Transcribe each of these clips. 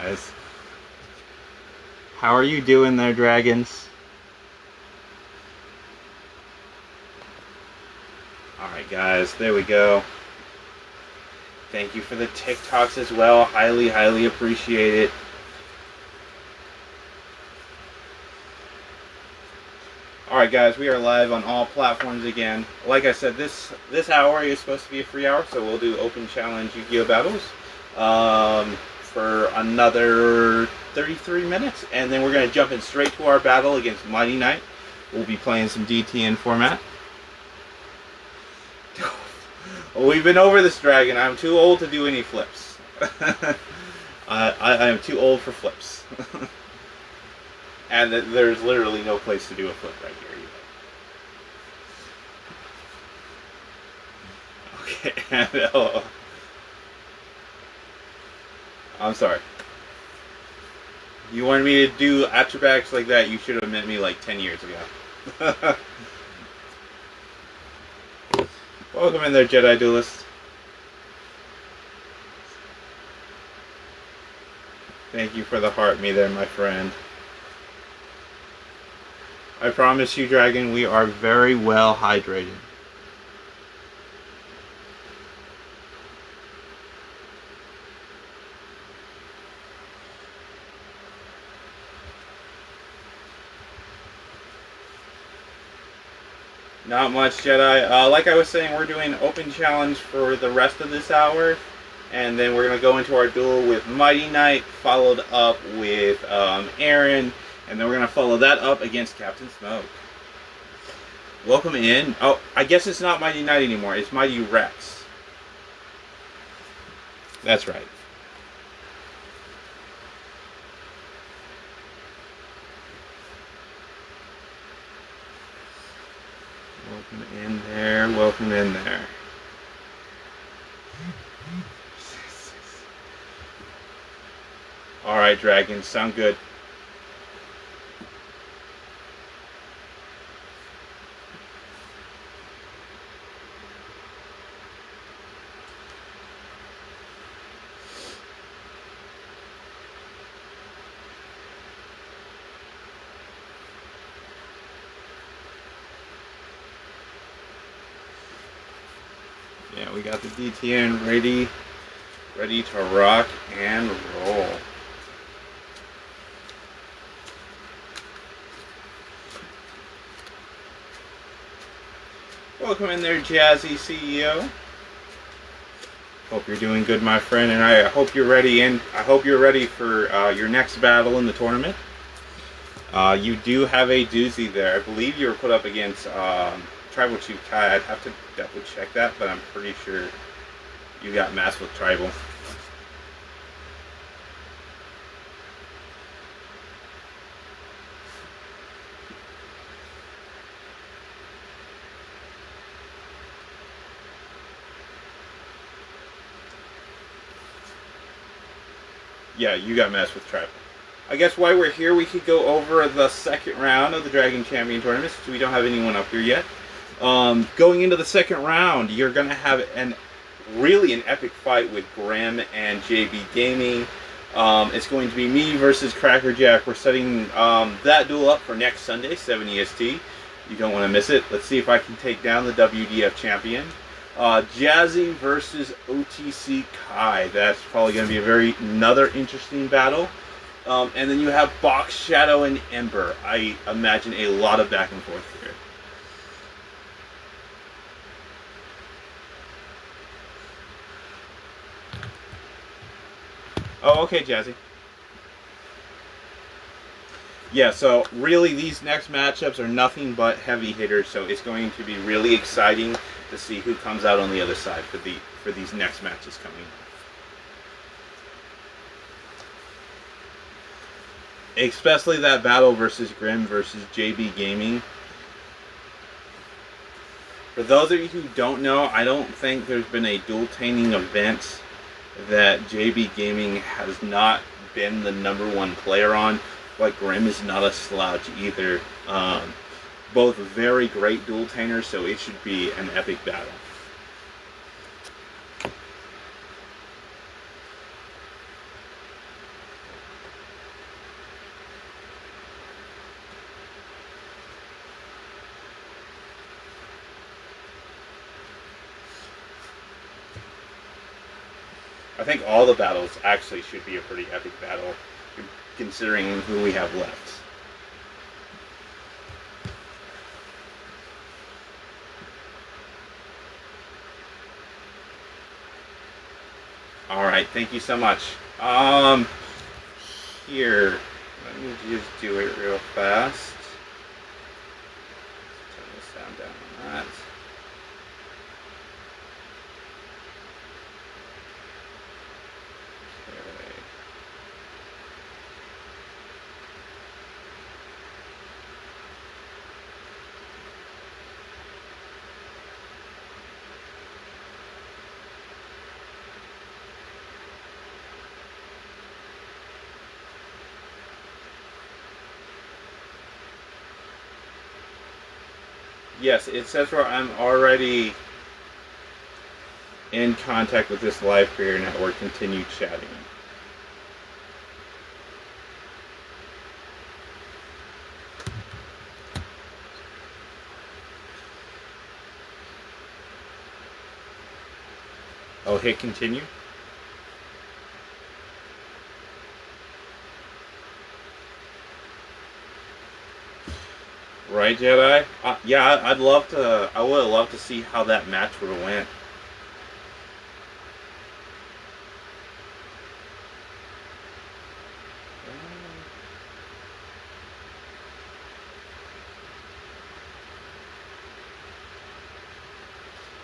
guys. How are you doing there, dragons? Alright guys, there we go. Thank you for the TikToks as well. Highly, highly appreciate it. Alright guys, we are live on all platforms again. Like I said, this hour is supposed to be a free hour, so we'll do open challenge Yu-Gi-Oh! Battles for another 33 minutes, and then we're going to jump in straight to our battle against Mighty Knight. We'll be playing some DTN format. We've been over this dragon. I'm too old to do any flips. I am too old for flips. And there's literally no place to do a flip right here either. Okay. I'm sorry. You wanted me to do attribacks like that, you should have met me like 10 years ago. Welcome in there, Jedi Duelist. Thank you for the heart me there, my friend. I promise you, Dragon, we are very well hydrated. Not much, Jedi. Like I was saying, we're doing open challenge for the rest of this hour, and then we're going to go into our duel with Mighty Knight, followed up with Aaron, and then we're going to follow that up against Captain Smoke. Welcome in. Oh, I guess it's not Mighty Knight anymore. It's Mighty Rex. That's right. Welcome in there. Welcome in there. Alright, dragons. Sound good. Yeah, we got the DTN ready to rock and roll. Welcome in there, Jazzy CEO. Hope you're doing good, my friend, and I hope you're ready. And I hope you're ready for your next battle in the tournament. You do have a doozy there. I believe you were put up against Tribal Chief Kai. I'd have to double check that, but I'm pretty sure you got masked with Tribal. Yeah, you got masked with Tribal. I guess while we're here, we could go over the second round of the Dragon Champion Tournament, since we don't have anyone up here yet. Going into the second round, you're going to have really an epic fight with Grim and JB Gaming. It's going to be me versus Crackerjack. We're setting that duel up for next Sunday, 7 EST. You don't want to miss it. Let's see if I can take down the WDF champion. Jazzy versus OTC Kai. That's probably going to be another interesting battle. And then you have Box, Shadow, and Ember. I imagine a lot of back and forth here. Oh, okay, Jazzy. Yeah, so really these next matchups are nothing but heavy hitters, so it's going to be really exciting to see who comes out on the other side for these next matches coming. Especially that battle versus Grim versus JB Gaming. For those of you who don't know, I don't think there's been a dueltanimg event that JB Gaming has not been the #1 player on, but Grim is not a slouch either. Both very great dueltaners, so it should be an epic battle. I think all the battles actually should be a pretty epic battle, considering who we have left. All right, thank you so much. Here, let me just do it real fast. Turn the sound down on that. Okay. Yes, it says where I'm already in contact with this live creator network. Continue chatting. I'll hit continue. Right, Jedi? Yeah, I'd love to. I would love to see how that match would have went.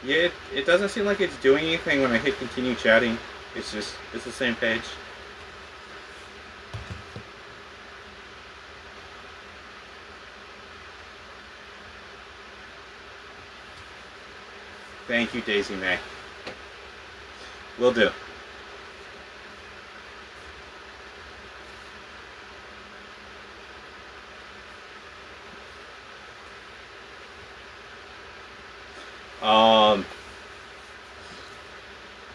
Yeah, it doesn't seem like it's doing anything when I hit continue chatting. It's the same page. Thank you, Daisy May. Will do.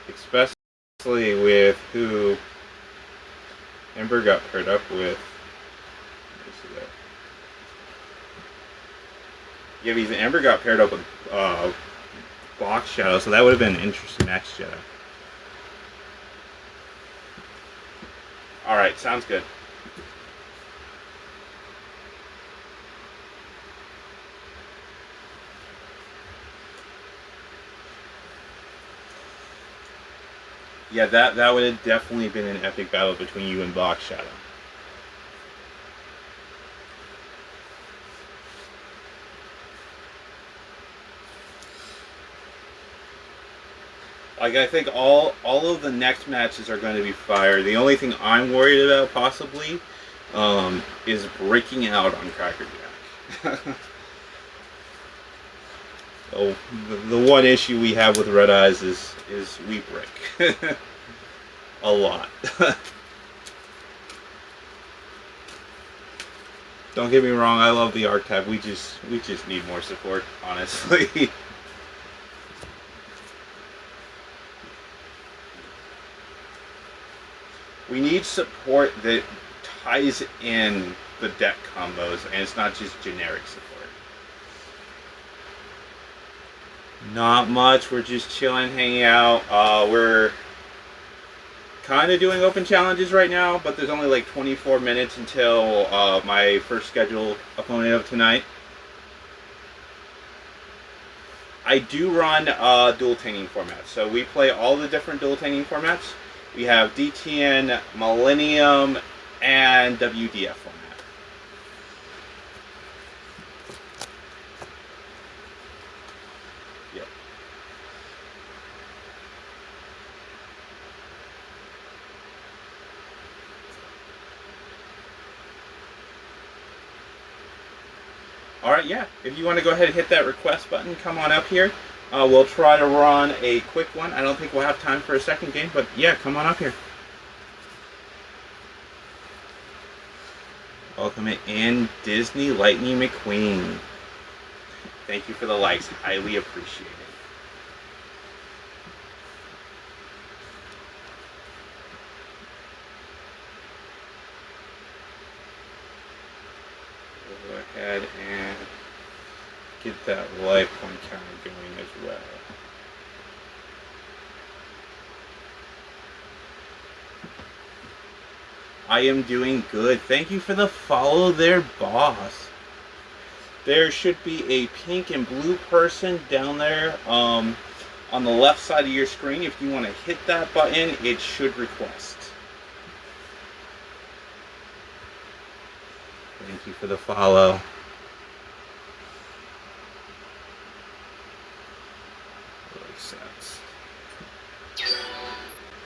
Especially with who Ember got paired up with. Let me see that. Yeah, because Ember got paired up with Box Shadow, so that would have been an interesting match, Jedi. Alright, sounds good. Yeah, that would have definitely been an epic battle between you and Box Shadow. Like, I think all of the next matches are going to be fire. The only thing I'm worried about, possibly, is breaking out on Cracker Jack. Oh, the one issue we have with Red Eyes is we break. A lot. Don't get me wrong, I love the archetype. We just need more support, honestly. We need support that ties in the deck combos, and it's not just generic support. Not much. We're just chilling, hanging out. We're kind of doing open challenges right now, but there's only like 24 minutes until my first scheduled opponent of tonight. I do run dueltanimg formats, so we play all the different dueltanimg formats. We have DTN, Millennium, and WDF format. Yep. Alright, yeah. If you want to go ahead and hit that request button, come on up here. We'll try to run a quick one. I don't think we'll have time for a second game, but yeah, come on up here. Welcome in, Disney Lightning McQueen. Thank you for the likes. Highly appreciate it. We'll go ahead and get that life point counter going as well. I am doing good. Thank you for the follow there, boss. There should be a pink and blue person down there on the left side of your screen. If you want to hit that button, it should request. Thank you for the follow.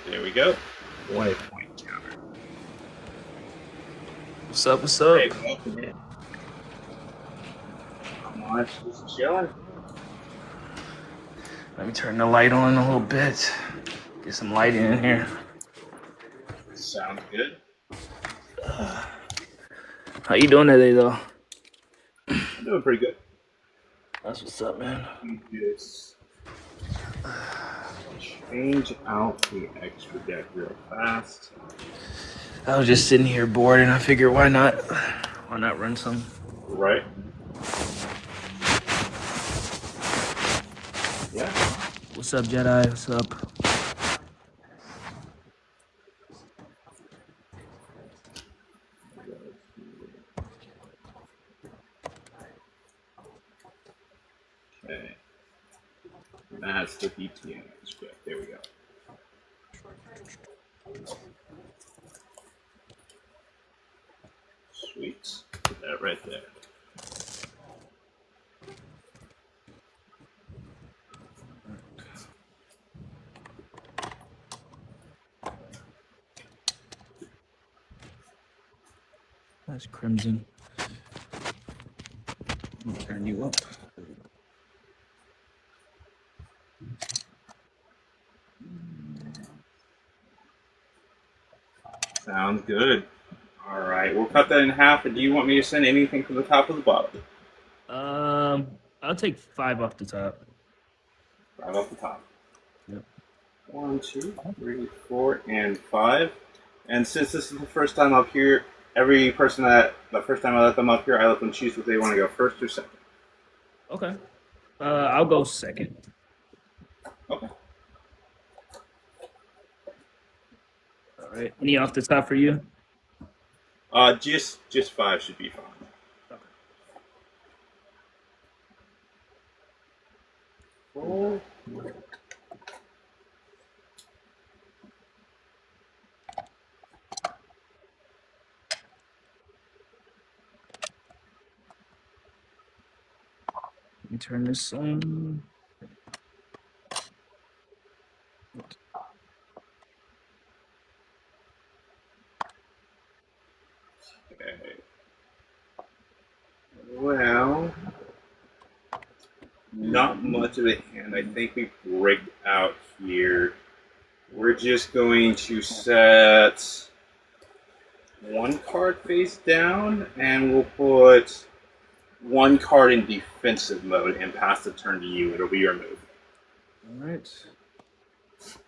There we go. 1 point counter. What's up? What's up? Hey, welcome in. Come on, just chilling. Let me turn the light on a little bit. Get some lighting in here. Sounds good. How you doing today, though? I'm doing pretty good. That's what's up, man. You just change out the extra deck real fast. I was just sitting here bored, and I figured, why not run some? Right. Yeah. What's up, Jedi? What's up? Okay. That's the DTN script. There we go. Sweet. Put that right there. That's Crimson. I'll turn you up. Sounds good. All right, we'll cut that in half. And do you want me to send anything from the top or the bottom? I'll take 5 off the top. 5 off the top. Yep. 1, 2, 3, 4, and 5. And since this is the first time up here, every person the first time I let them up here, I let them choose if they want to go first or second. Okay. I'll go second. Okay. All right. Any off the top for you? Just 5 should be fine. Okay. 4. Let me turn this on. Okay. Well, not much of a hand. I think we rigged out here. We're just going to set 1 card face down, and we'll put 1 card in defensive mode and pass the turn to you. It'll be your move. All right.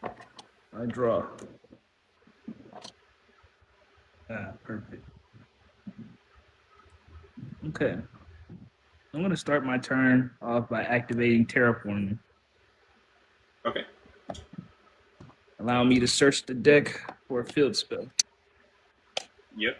I draw. Perfect. Okay. I'm going to start my turn off by activating Terraforming. Okay. Allow me to search the deck for a field spell. Yep.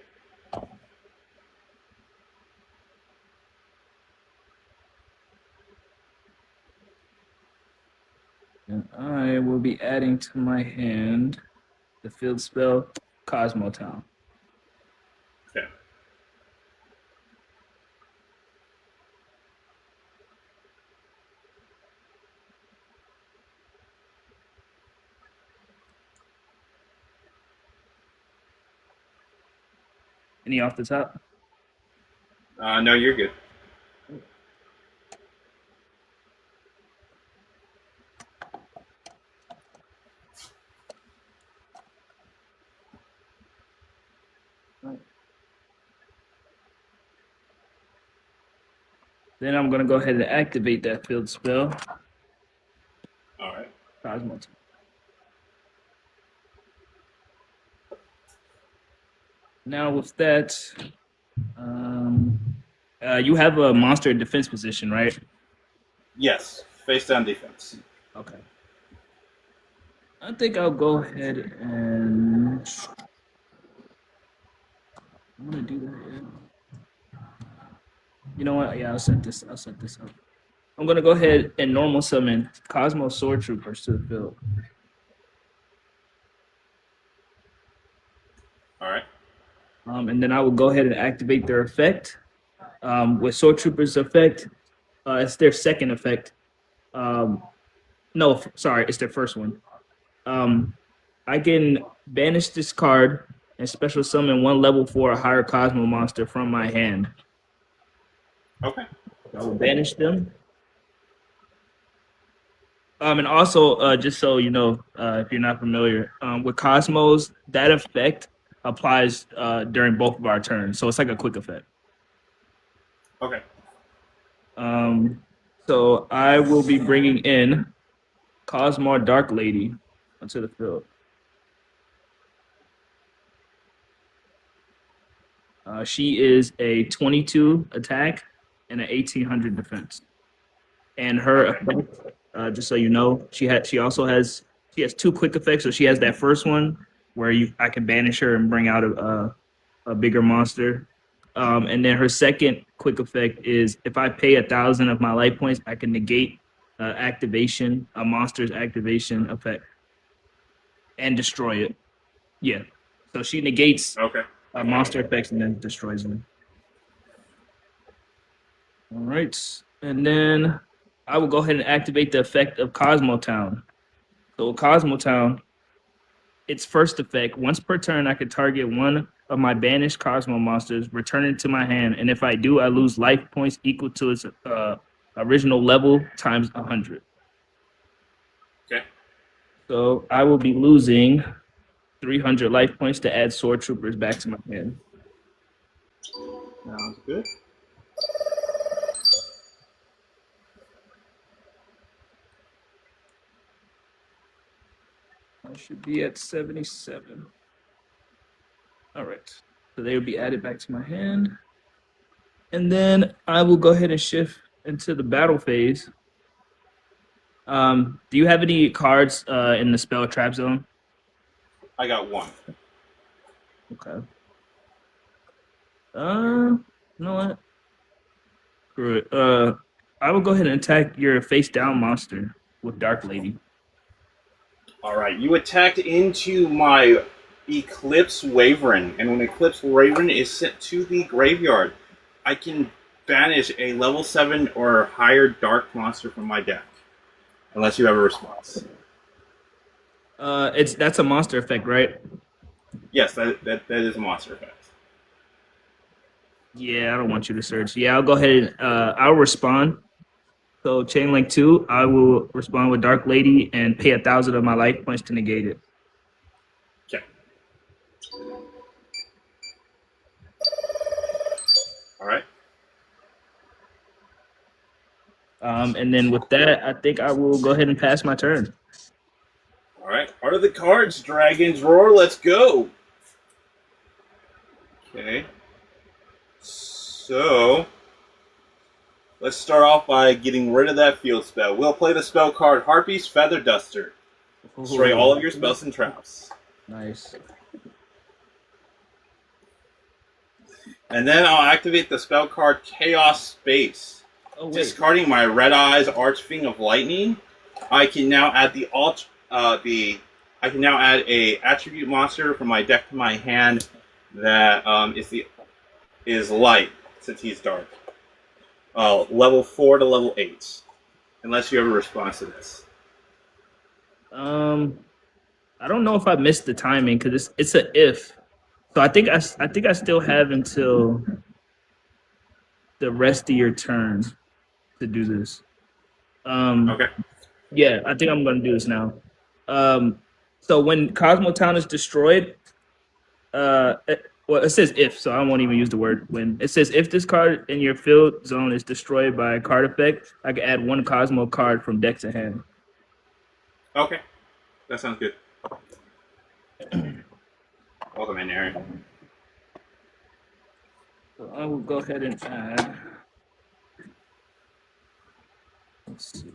And I will be adding to my hand the field spell Cosmotown. Okay. Any off the top? No, you're good. Then I'm going to go ahead and activate that field spell. All right. Cosmotown. Now with that, you have a monster defense position, right? Yes. Face down defense. Okay. I think I'll go ahead and I'm gonna do that. Yeah. You know what? Yeah, I'll set this. I'll set this up. I'm gonna go ahead and normal summon Cosmo Sword Troopers to the field. All right. And then I will go ahead and activate their effect. With Sword Troopers effect, it's their second effect. Um, no, sorry, it's their first one. Um, I can banish this card and special summon one level 4 or higher Cosmo monster from my hand. Okay. I will banish them. And also, just so you know, if you're not familiar, with Cosmos, that effect applies during both of our turns, so it's like a quick effect. Okay. Um, so I will be bringing in Cosmo Dark Lady onto the field. She is a 22 attack and an 1800 defense. And her Okay. effect, just so you know, she has two quick effects. So she has that first one where I can banish her and bring out a bigger monster. And then her second quick effect is if I pay 1,000 of my life points, I can negate a monster's activation effect and destroy it. Yeah. So she negates Okay. monster effects and then destroys them. All right. And then I will go ahead and activate the effect of Cosmo Town. So Cosmo Town, its first effect, once per turn, I can target one of my banished Cosmo monsters, return it to my hand, and if I do, I lose life points equal to its original level times 100. Okay. So I will be losing 300 life points to add Sword Troopers back to my hand. Sounds good. I should be at 77. All right. So they will be added back to my hand. And then I will go ahead and shift into the battle phase. Do you have any cards in the spell trap zone? I got one. Okay. You know what? Screw it. I will go ahead and attack your face down monster with Dark Lady. All right. You attacked into my Eclipse Wyvern, and when Eclipse Wyvern is sent to the graveyard, I can banish a level 7 or higher dark monster from my deck, unless you have a response. That's a monster effect, right? Yes, that is a monster effect. Yeah, I don't want you to search. Yeah, I'll go ahead and I'll respond. So Chain Link 2, I will respond with Dark Lady and pay 1,000 of my life points to negate it. Okay. All right. And then with that, I think I will go ahead and pass my turn. All right. Part of the cards, Dragon's Roar. Let's go. Okay. So let's start off by getting rid of that field spell. We'll play the spell card Harpy's Feather Duster. Destroy all of your spells and traps. Nice. And then I'll activate the spell card Chaos Space. Oh, wait. Discarding my Red Eyes Archfiend of Lightning, I can now add I can now add a attribute monster from my deck to my hand that is light since he's dark. Level 4 to level 8. Unless you have a response to this. I don't know if I missed the timing because it's a if. So I think I still have until the rest of your turn to do this. Okay. Yeah, I think I'm gonna do this now. So when Cosmo Town is destroyed, well, it says if, so I won't even use the word when. It says if this card in your field zone is destroyed by a card effect, I can add one Cosmo card from deck to hand. Okay. That sounds good. Welcome in, Aaron. So I will go ahead and add. Let's see.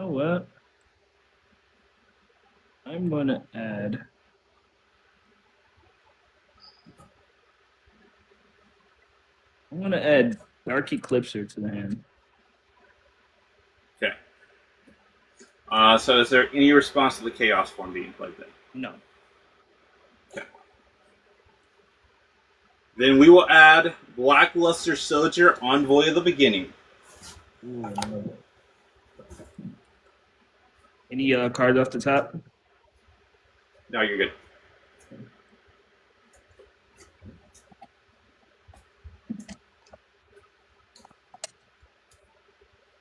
know what? I'm gonna add. I'm gonna add Dark Eclipser to the hand. Okay. So is there any response to the Chaos form being played then? No. Okay. Then we will add Blackluster Soldier, Envoy of the Beginning. Ooh, no. Any cards off the top? No, you're good.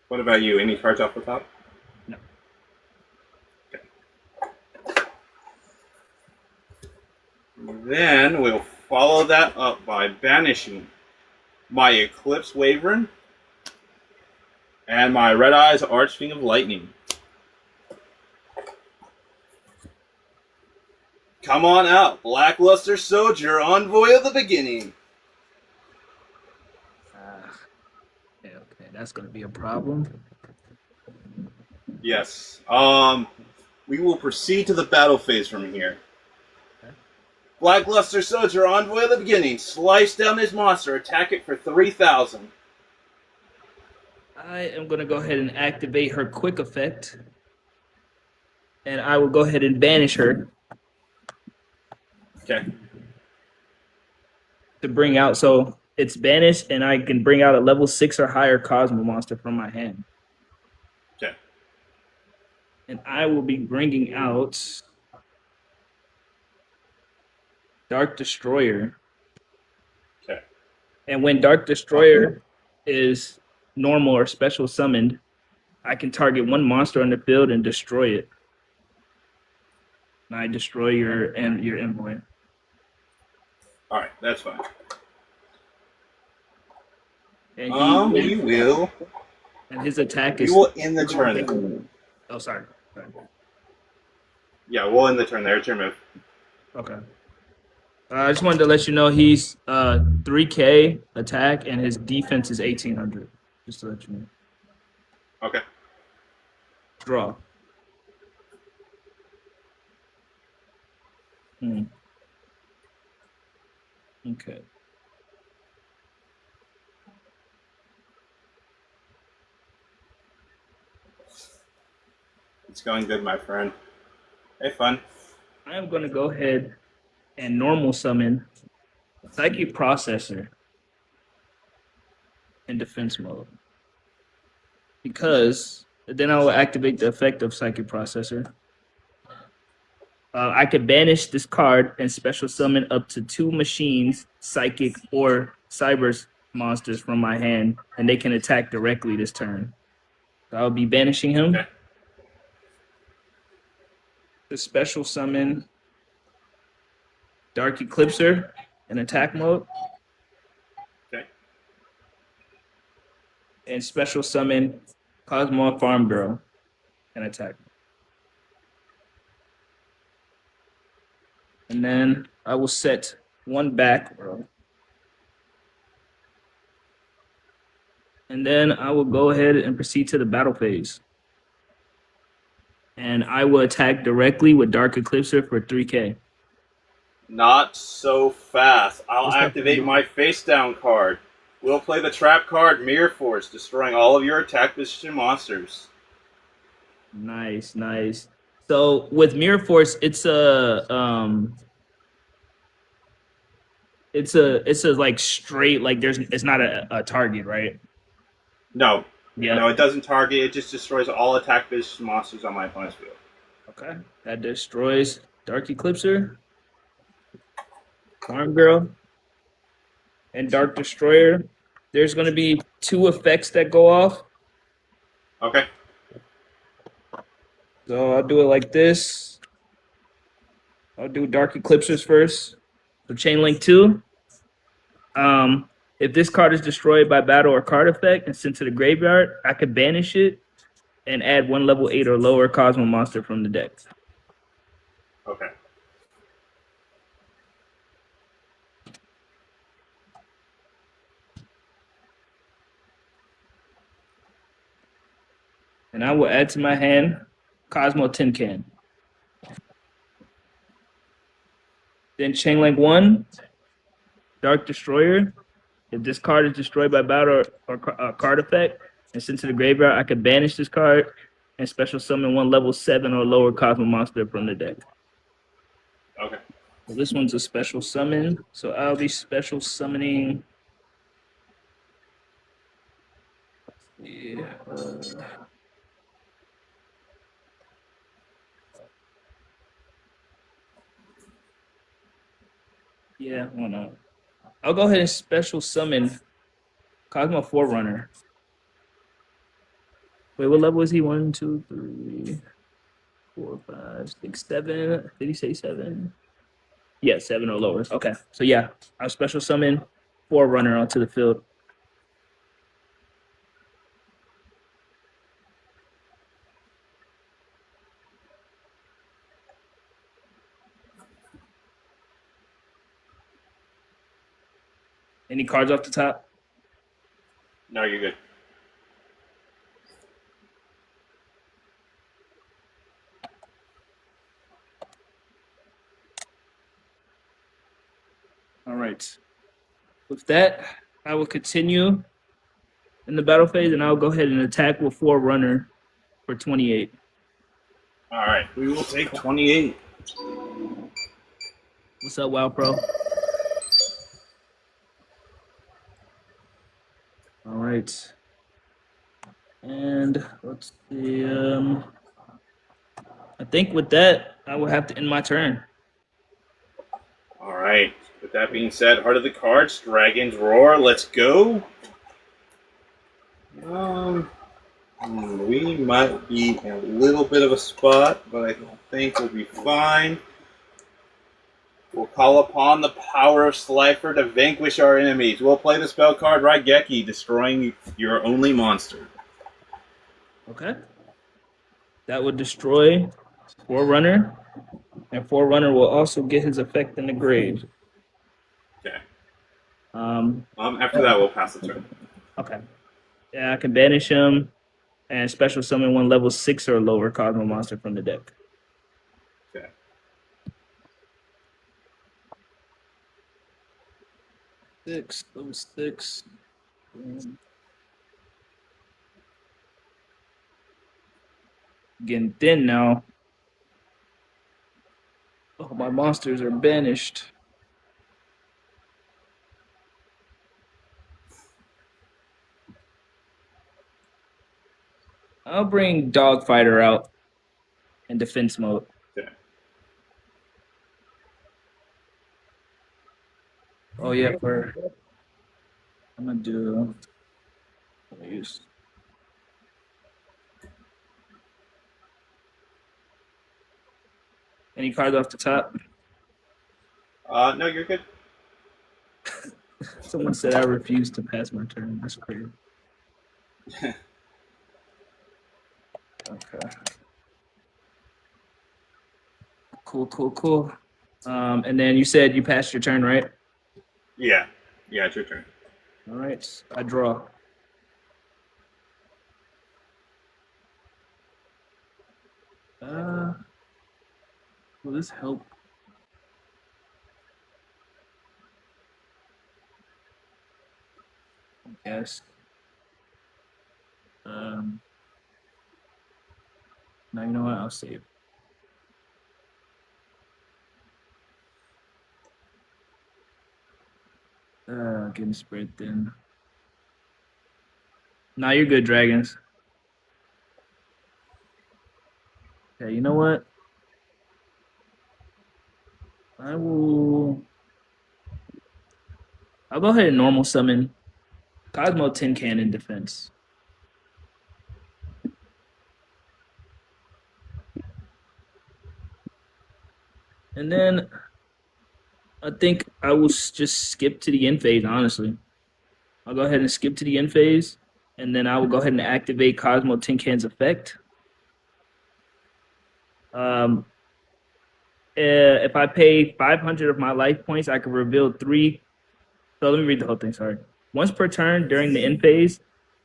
What about you? Any cards off the top? No. Okay. Then we'll follow that up by banishing my Eclipse Wyvern and my Red Eyes Archfiend of Lightning. Come on out, Blackluster Soldier, Envoy of the Beginning. Okay, that's gonna be a problem. Yes. We will proceed to the battle phase from here. Okay. Blackluster Soldier, Envoy of the Beginning. Slice down his monster. Attack it for 3,000. I am gonna go ahead and activate her quick effect, and I will go ahead and banish her Okay. to bring out. So it's banished, and I can bring out a level 6 or higher Cosmo monster from my hand. Okay. And I will be bringing out Dark Destroyer. Okay. And when Dark Destroyer is normal or special summoned, I can target one monster on the field and destroy it. And I destroy your envoy. All right, that's fine. And We will. and his attack We is. will end the turn. Then. Oh, sorry. Yeah, we'll end the turn there. It's your move. Okay. I just wanted to let you know he's 3K attack and his defense is 1,800. Just to let you know. Okay. Draw. Okay. It's going good, my friend. Hey, fun. I am going to go ahead and normal summon Psychic Processor in defense mode. Because then I will activate the effect of Psychic Processor. I could banish this card and special summon up to 2 machines, psychic or cyber monsters from my hand, and they can attack directly this turn. So I'll be banishing him. Okay. The special summon Dark Eclipser in attack mode. Okay. And special summon Cosmo Farm Girl in attack mode. And then I will set one back row. And then I will go ahead and proceed to the battle phase. And I will attack directly with Dark Eclipser for 3K. Not so fast. I'll activate my face down card. We'll play the trap card Mirror Force, destroying all of your attack position monsters. Nice, nice. So with Mirror Force, it's a like straight, like it's not a target, right? No. Yeah. No, it doesn't target. It just destroys all attack position monsters on my opponent's field. Okay. That destroys Dark Eclipser, Farm Girl, and Dark Destroyer. There's going to be 2 effects that go off. Okay. So I'll do it like this. I'll do Dark Eclipsers first. So Chain Link 2. If this card is destroyed by battle or card effect and sent to the graveyard, I could banish it and add 1 level 8 or lower Cosmo monster from the deck. Okay. And I will add to my hand Cosmo Tin Can. Then Chainlink 1, Dark Destroyer. If this card is destroyed by battle or card effect and sent to the graveyard, I can banish this card and special summon one level 7 or lower Cosmo monster from the deck. Okay. So this one's a special summon. So I'll be special summoning. Yeah. Why not? I'll go ahead and special summon Cosmo Forerunner. Wait, what level is he? 1, 2, 3, 4, 5, 6, 7. Did he say 7? Yeah, 7 or lower. Okay. So yeah, I'll special summon Forerunner onto the field. Any cards off the top? No, you're good. All right. With that, I will continue in the battle phase, and I'll go ahead and attack with Forerunner for 28. All right. We will take 28. What's up, WoW Pro? All right. And let's see. I think with that, I will have to end my turn. All right. With that being said, Heart of the Cards, Dragon's Roar. Let's go. We might be in a little bit of a spot, but I think we'll be fine. We'll call upon the power of Slifer to vanquish our enemies. We'll play the spell card Raigeki, destroying your only monster. Okay. That would destroy Forerunner, and Forerunner will also get his effect in the grave. Okay. After that, we'll pass the turn. Okay. Yeah, I can banish him and special summon one level 6 or lower Cosmo monster from the deck. Okay. Level 6. Getting thin now. Oh, my monsters are banished. I'll bring Dogfighter out in defense mode. Okay. Oh yeah, I'm gonna do. Use. Any cards off the top? No, you're good. Someone said I refuse to pass my turn. That's crazy. Okay. Cool. And then you said you passed your turn, right? Yeah, it's your turn. All right, I draw. Will this help? Yes. Now you know what? I'll save. Getting spread thin. Now you're good, Dragons. Okay, you know what? I'll go ahead and normal summon Cosmo Tin Can in defense. And then I think I will just skip to the end phase, honestly. I'll go ahead and skip to the end phase, and then I will go ahead and activate Cosmo Tin Can's effect. If I pay 500 of my life points, I can reveal 3. So let me read the whole thing, sorry. Once per turn during the end phase,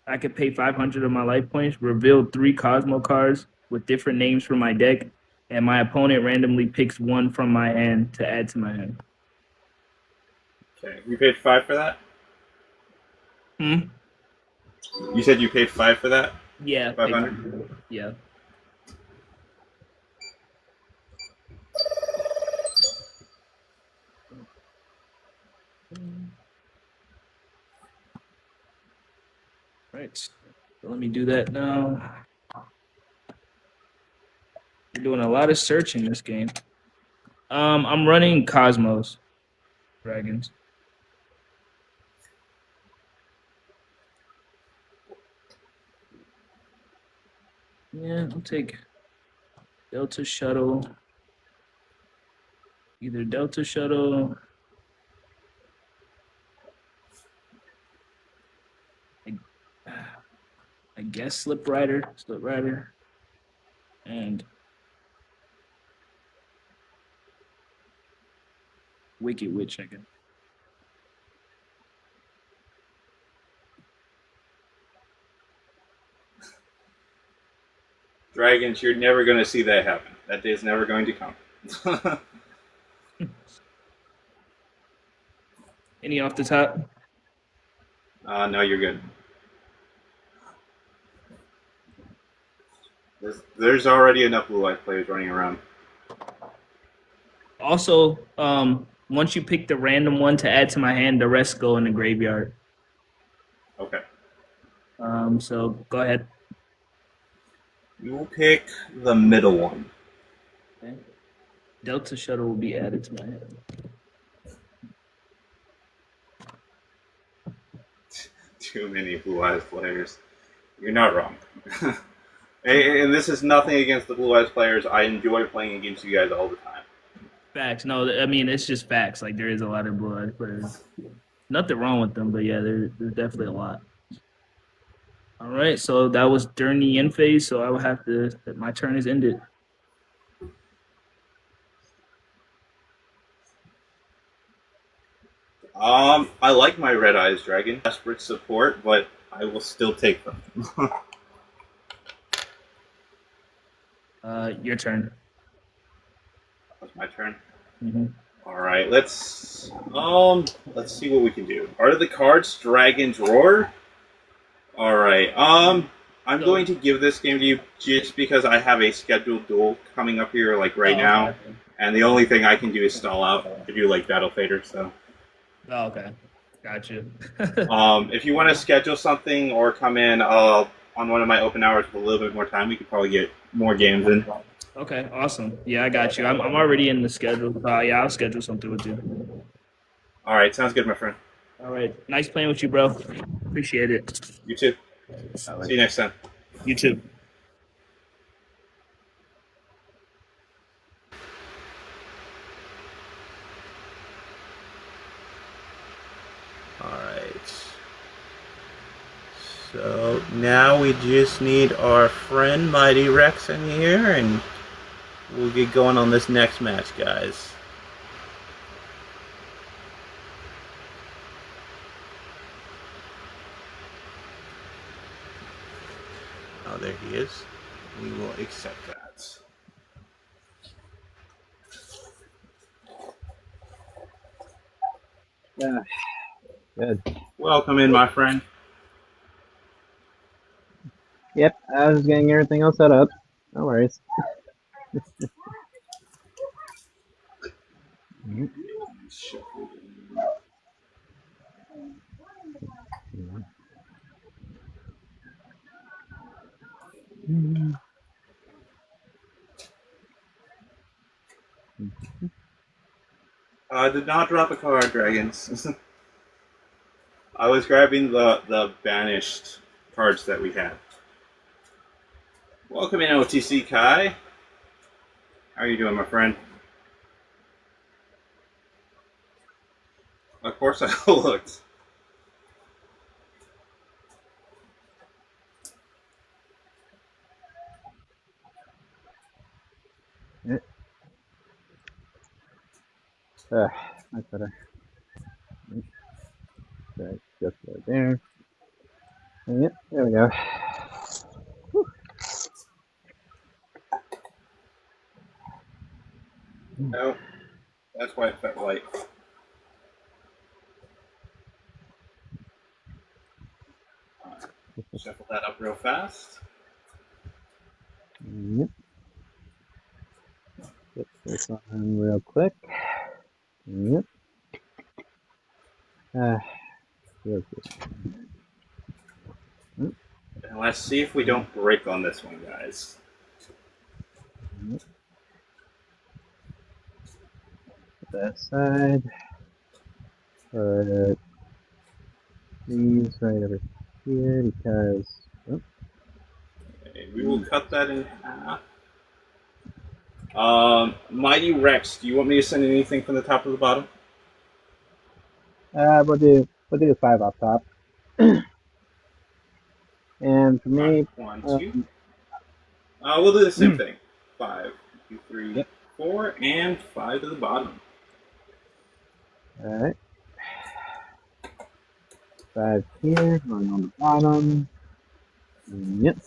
I could pay 500 of my life points, reveal 3 Cosmo cards with different names for my deck, and my opponent randomly picks one from my hand to add to my hand. Okay, you paid 5 for that. Hmm? You said you paid 5 for that. Yeah, pay 500. 500. Yeah. Right. So let me do that now. You're doing a lot of searching this game. I'm running Cosmos Dragons. Yeah, I'll take Delta Shuttle. Either Delta Shuttle. I, I guess Slip Rider, and Wicked Witch. I guess. Dragons, you're never going to see that happen. That day is never going to come. Any off the top? No, you're good. There's already enough blue light players running around. Also, once you pick the random one to add to my hand, the rest go in the graveyard. Okay. So go ahead. You will pick the middle one. Okay. Delta Shuttle will be added to my hand. Too many blue eyes players. You're not wrong. And this is nothing against the blue eyes players. I enjoy playing against you guys all the time. Facts. No, I mean it's just facts. Like there is a lot of blood players. Nothing wrong with them, but yeah, there's definitely a lot. All right, so that was during the end phase. So I will have to. My turn is ended. I like my red eyes dragon. Desperate support, but I will still take them. Your turn. That's my turn. Mm-hmm. All right, let's see what we can do. Art of the cards, Dragon's Roar. All right, I'm going to give this game to you just because I have a scheduled duel coming up here, like right now, Okay. and the only thing I can do is stall out. I do like Battle Fader, so. Oh, okay. Gotcha. If you want to schedule something or come in on one of my open hours with a little bit more time, we could probably get more games in. Okay, awesome. Yeah, I got you. I'm already in the schedule. Yeah, I'll schedule something with you. All right, sounds good, my friend. All right. Nice playing with you, bro. Appreciate it. You too. All right. See you next time. You too. All right. So now we just need our friend Mighty Rex in here, and we'll get going on this next match, guys. Oh, there he is. We will accept that. Yeah. Good. Welcome in, my friend. Yep, I was getting everything all set up. No worries. I did not drop a card, Dragons. I was grabbing the banished cards that we had. Welcome in, OTC Kai. How are you doing, my friend? Of course I looked. Much better. Right, just right there. Yep, there we go. No, that's why it felt light. Shuffle that up real fast. Yep. Get this on real quick. Yep. Real quick. And let's see if we don't break on this one, guys. Yep. That side. Put these right over here because. Oh, Okay, we will cut that in half. Mighty Rex, do you want me to send anything from the top or the bottom? we'll do 5 off top. And for All right, me, 1, 2. We'll do the same thing. 5, 2, 3, yep. 4, and 5 to the bottom. All right. 5 here, going on the bottom. Yep.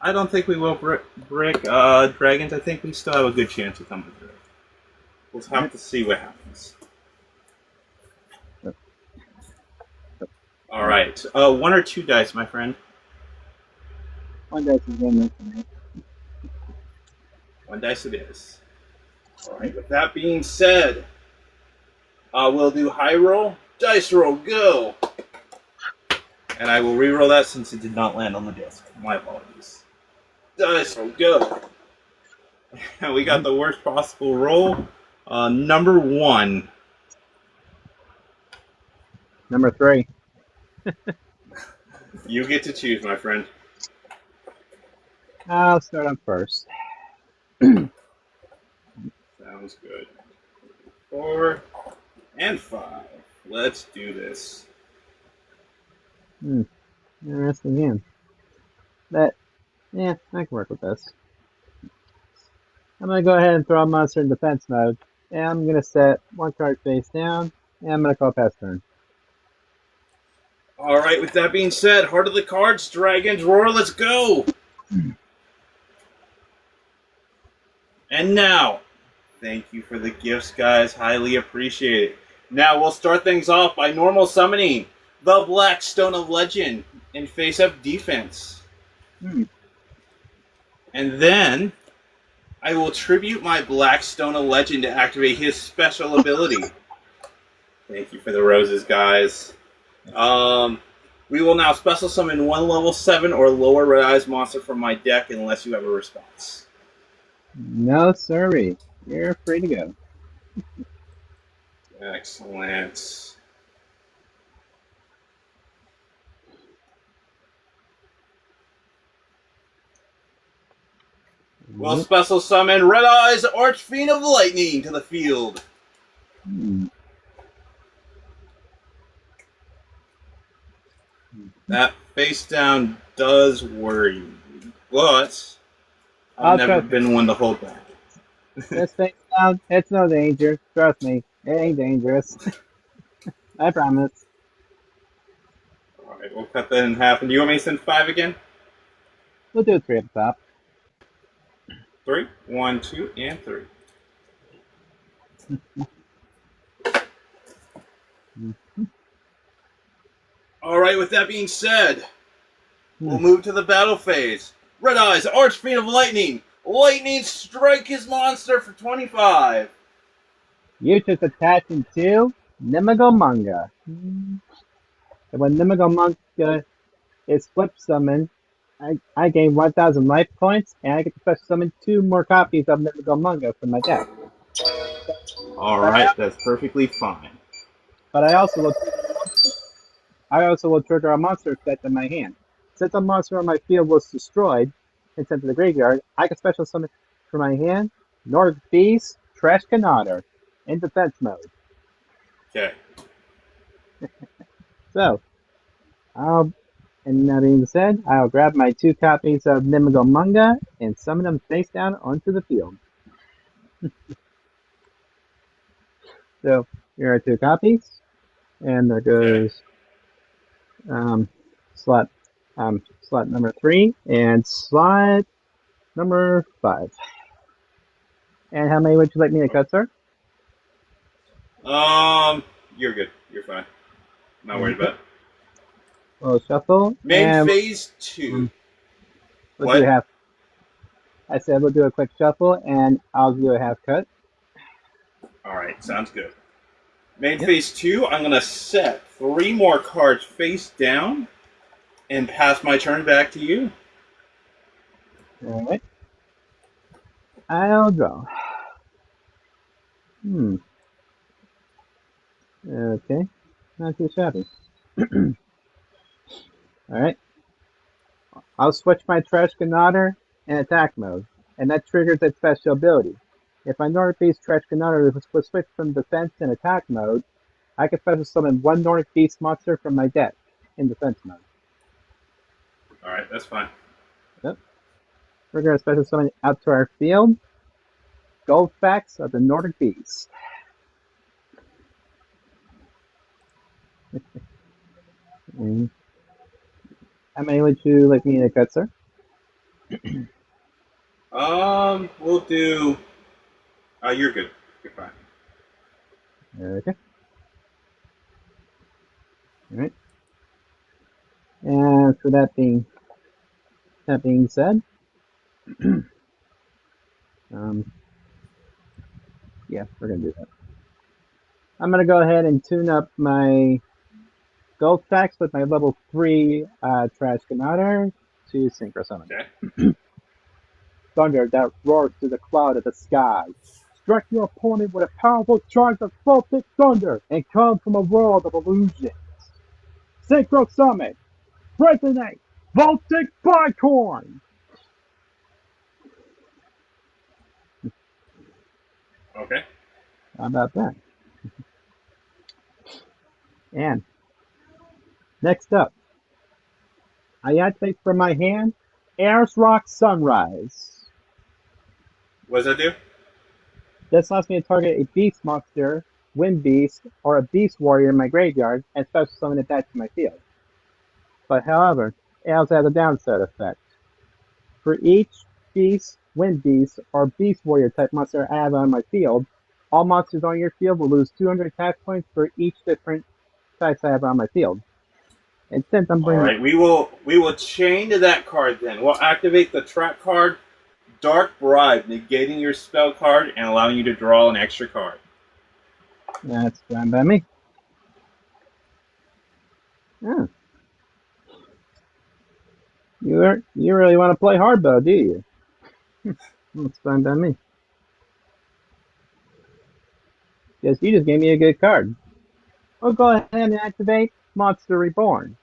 I don't think we will brick dragons. I think we still have a good chance of coming through. We'll have to see what happens. All right. 1 or 2 dice, my friend. 1 dice is good enough for me. 1 dice it is. All right. With that being said, we'll do high roll, dice roll, go. And I will re-roll that since it did not land on the disc. My apologies. Dice roll, go. And we got the worst possible roll. Number 1. Number 3. You get to choose, my friend. I'll start on first. Sounds good. 4 and 5. Let's do this. Interesting game. But, yeah, I can work with this. I'm going to go ahead and throw a monster in defense mode. And I'm going to set 1 card face down. And I'm going to call pass turn. All right, with that being said, heart of the cards, dragons roar, let's go. And now, thank you for the gifts, guys. Highly appreciate it. Now we'll start things off by normal summoning the Black Stone of Legend in face-up defense. And then I will tribute my Black Stone of Legend to activate his special ability. Thank you for the roses, guys. We will now special summon 1 level 7 or lower Red Eyes monster from my deck unless you have a response. No, sorry. You're free to go. Excellent. We'll special summon Red Eyes Archfiend of Lightning to the field. That face down does worry me, but I've never been one to hold back. This face down, it's no danger. Trust me, it ain't dangerous. I promise. Alright, we'll cut that in half. And do you want me to send 5 again? We'll do 3 at the top. 3. 1, 2, and 3. Alright, with that being said, we'll move to the battle phase. Red Eyes, Archfiend of Lightning. Lightning strike his monster for 25. You just attaching to Nimigomunga. And when Nimigomunga is flip summoned, I gain 1,000 life points, and I get to special summon 2 more copies of Nimigomunga from my deck. Alright, that's perfectly fine. But I also will trigger a monster effect in my hand. Since a monster on my field was destroyed and sent to the graveyard, I can special summon from my hand North Beast Trash Canader in defense mode. Okay. So, and that being said, I'll grab my 2 copies of Nimigomunga and summon them face down onto the field. So, here are 2 copies. And there goes slot Slot number 3 and slot number 5. And how many would you like me to cut, sir? You're good. You're fine. Not worried about it. We'll shuffle. Main And phase 2. we'll do What? half. I said we'll do a quick shuffle, and I'll do a half cut. All right, sounds good. Main Yep. phase 2, I'm going to set 3 more cards face down and pass my turn back to you. All right. I'll draw. Okay. Not too shabby. All right. I'll switch my Trash Cannotter in attack mode, and that triggers its special ability. If my Nordic Beast Trash Cannotter was switched from defense and attack mode, I can special summon 1 Nordic Beast monster from my deck in defense mode. All right, that's fine. Yep. We're going to special summon out to our field Goldfax of the Nordic Beast. How many would you like me to cut, sir? We'll do. You're good. You're fine. Okay. All right. And for that being said, yeah, we're gonna do that. I'm gonna go ahead and tune up my Goldfax with my level 3 Trash Cannotter to Synchro Summon. Okay. Thunder that roars through the cloud of the sky. Strike your opponent with a powerful charge of Baltic thunder and come from a world of illusions. Synchro Summon! Resonate! Baltic Bicorn! Okay. How about that? And next up, I activate from my hand Air's Rock Sunrise. What does that do? This allows me to target a beast monster, wind beast, or a beast warrior in my graveyard and special summon it back to my field. But however, it also has a downside effect. For each beast, wind beast, or beast warrior type monster I have on my field, all monsters on your field will lose 200 attack points for each different types I have on my field. And since I'm All bringing right, we will chain to that card then. We'll activate the trap card, Dark Bribe, negating your spell card and allowing you to draw an extra card. that's fine by me. Yeah. You really want to play hardbow, do you? That's fine by me. Yes, you just gave me a good card. We'll go ahead and activate Monster Reborn.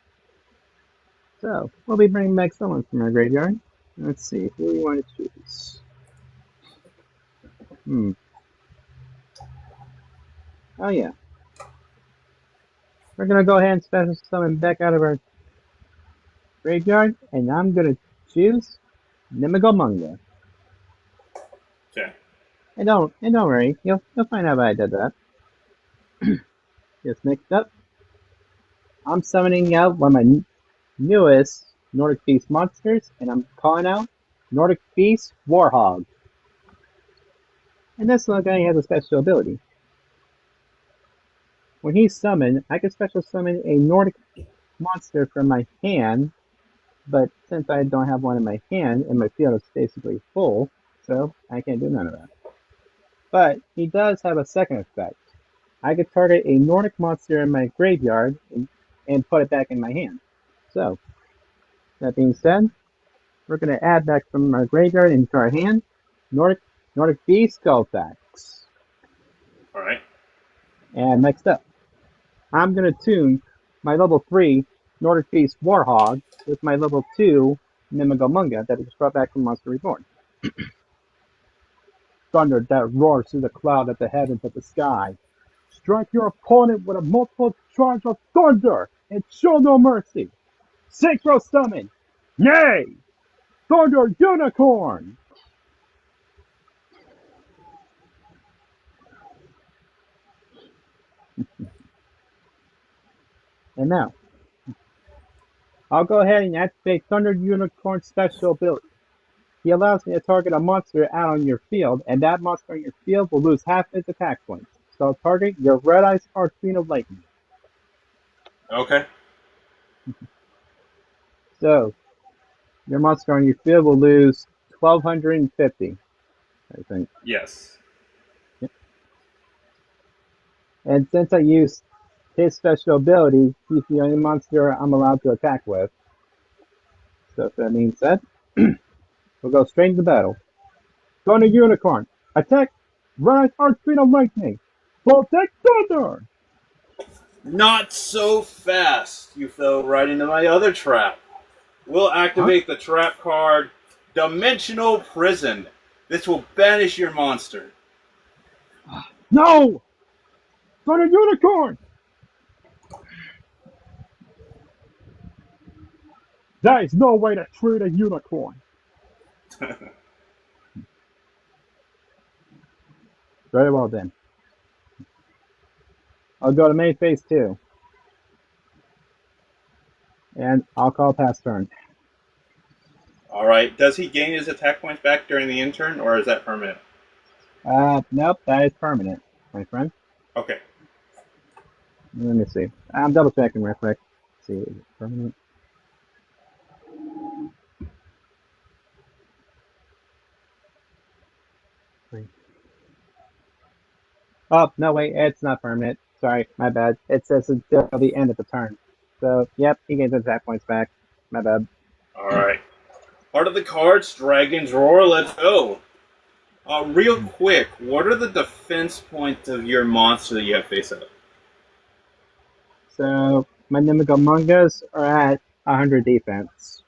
So, we'll be bringing back someone from our graveyard. Let's see, who do we want to choose? Oh yeah. We're gonna go ahead and special summon back out of our graveyard, and I'm gonna choose Nimigomunga. Okay. And don't worry, you'll find out why I did that. Just next up, I'm summoning out one of my newest Nordic Beast monsters, and I'm calling out Nordic Beast Warhog. And this little guy has a special ability. When he's summoned, I can special summon a Nordic monster from my hand, but since I don't have one in my hand, and my field is basically full, so I can't do none of that. But he does have a second effect. I could target a Nordic monster in my graveyard and put it back in my hand. So, that being said, we're going to add back from our graveyard into our hand Nordic Beast Goldfax. All right. And next up, I'm going to tune my level 3 Nordic Beast Warhog with my level 2 Nimigomunga that I just brought back from Monster Reborn. Thunder that roars through the cloud at the heavens of the sky. Strike your opponent with a multiple charge of thunder and show no mercy. Synchro Summon! Nay! Thunder Unicorn! And now, I'll go ahead and activate Thunder Unicorn special ability. He allows me to target a monster out on your field, and that monster on your field will lose half its attack points. So target your Red Eyes Archfiend of Lightning. Okay. So your monster on your field will lose 1,250, I think. Yes. Yep. And since I used his special ability, he's the only monster I'm allowed to attack with. So if that means that, we'll go straight into battle. Thunder Unicorn, attack! Red Archfiend of Lightning! Protect Thunder! Not so fast. You fell right into my other trap. We'll activate the trap card Dimensional Prison. This will banish your monster. No! Thunder Unicorn! There is no way to treat a unicorn. Very well then. I'll go to main phase 2. And I'll call pass turn. Alright, does he gain his attack points back during the end turn, or is that permanent? Nope, that is permanent, my friend. Okay. Let me see. I'm double checking real quick. Let's see, is it permanent? Oh, no, wait, it's not permanent. Sorry, my bad. It says until the end of the turn. So, yep, he gains his attack points back. My bad. Alright. Part of the cards, Dragon's Roar, let's go. Real quick, what are the defense points of your monster that you have face up? So, my Nimigamungas are at 100 defense.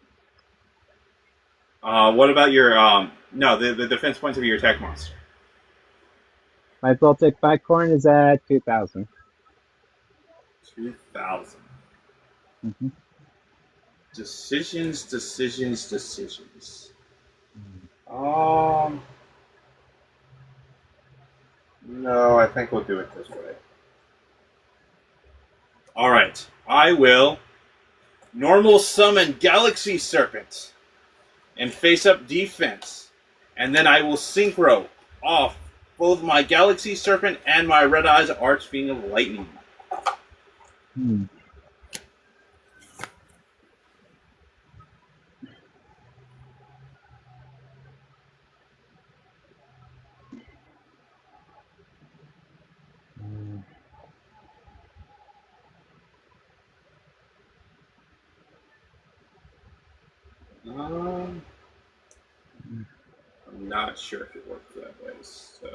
What about your, no, the defense points of your attack monster? My Voltic Bicorn is at 2,000. 2,000. Mm-hmm. Decisions. No, I think we'll do it this way. Alright, I will normal summon Galaxy Serpent and face up defense. And then I will synchro off both my Galaxy Serpent and my Red Eyes Archfiend of Lightning. Hmm. I'm not sure if it works that way, so...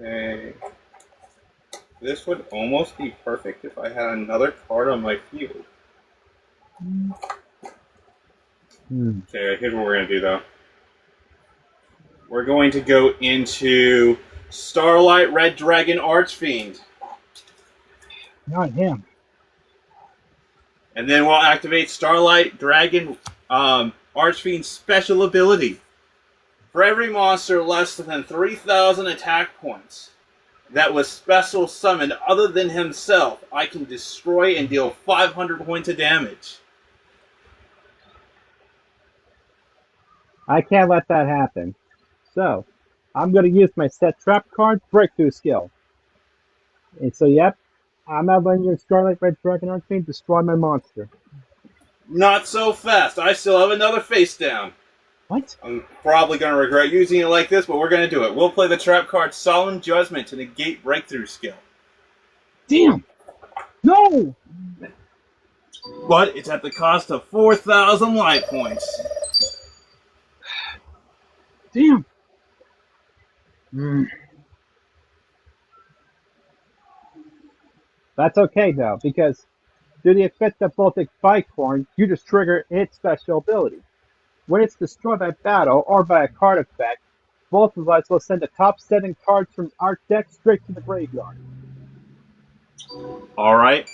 Okay. This would almost be perfect if I had another card on my field. Okay, here's what we're going to do, though. We're going to go into Starlight Red Dragon Archfiend. Not him. And then we'll activate Starlight Dragon Archfiend's special ability. For every monster less than 3,000 attack points that was special summoned other than himself, I can destroy and deal 500 points of damage. I can't let that happen. So, I'm going to use my set trap card, Breakthrough Skill. And so, yep, I'm not letting your Starlight Red Dragon Archfiend destroy my monster. Not so fast. I still have another face down. What? I'm probably going to regret using it like this, but we're going to do it. We'll play the trap card Solemn Judgment to negate Breakthrough Skill. Damn! No! But it's at the cost of 4,000 life points. Damn! That's okay, though, because due to the effect of Baltic Bicorn, you just trigger its special ability. When it's destroyed by battle or by a card effect, both of us will send the top 7 cards from our deck straight to the graveyard. Alright.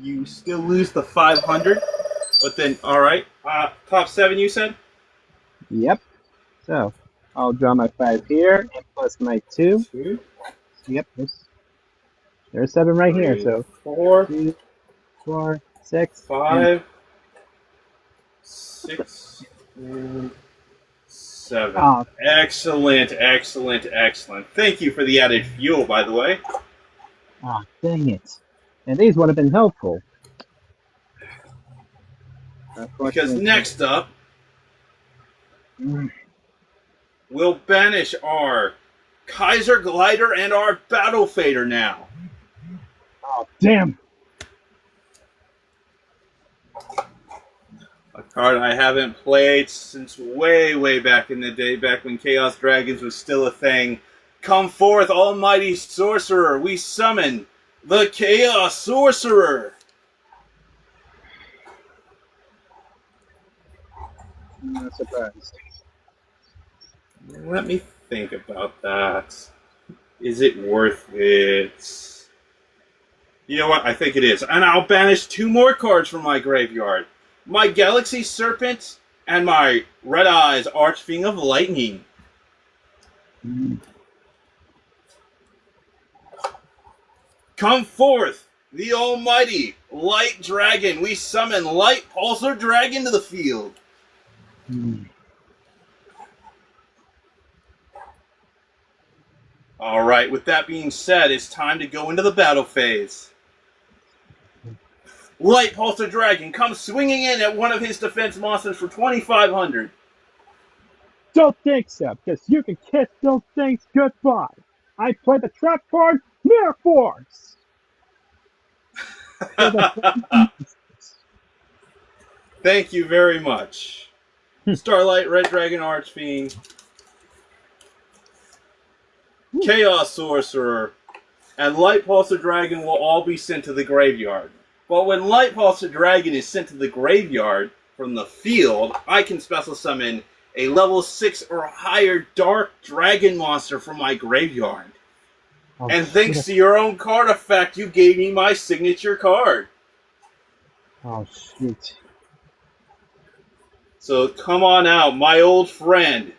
You still lose the 500, but then, alright. Top 7, you said? Yep. So I'll draw my 5 here and plus my 2. 2, Yep, there's 7 right here. 3, So 4, 2, 4, 6, and 5, 6, and 7. oh, Excellent, excellent, excellent. Thank you for the added fuel, by the way. dang it. And these would have been helpful. Because Unfortunately, next up, mm, we'll banish our Kaiser Glider and our Battle Fader now. oh damn. A card I haven't played since way, way back in the day, back when Chaos Dragons was still a thing. Come forth, almighty sorcerer, we summon the Chaos Sorcerer. I'm not surprised. Let me think about that. Is it worth it? You know what? I think it is. And I'll banish 2 more cards from my graveyard. My Galaxy Serpent and my Red Eyes Archfiend of Lightning. Mm. Come forth, the almighty Light Dragon. We summon Light Pulsar Dragon to the field. Mm. Alright, with that being said, it's time to go into the battle phase. Light Pulsar Dragon comes swinging in at one of his defense monsters for 2,500. Don't think so, because you can kiss those things goodbye. I play the trap card, Mirror Force. For the Thank you very much. Starlight, Red Dragon Archfiend, Chaos Sorcerer, and Light Pulsar Dragon will all be sent to the graveyard. But when Light Pulsar Dragon is sent to the graveyard from the field, I can special summon a level 6 or higher Dark Dragon monster from my graveyard. Oh, And thanks to your own card effect, you gave me my signature card. oh shoot. So come on out, my old friend.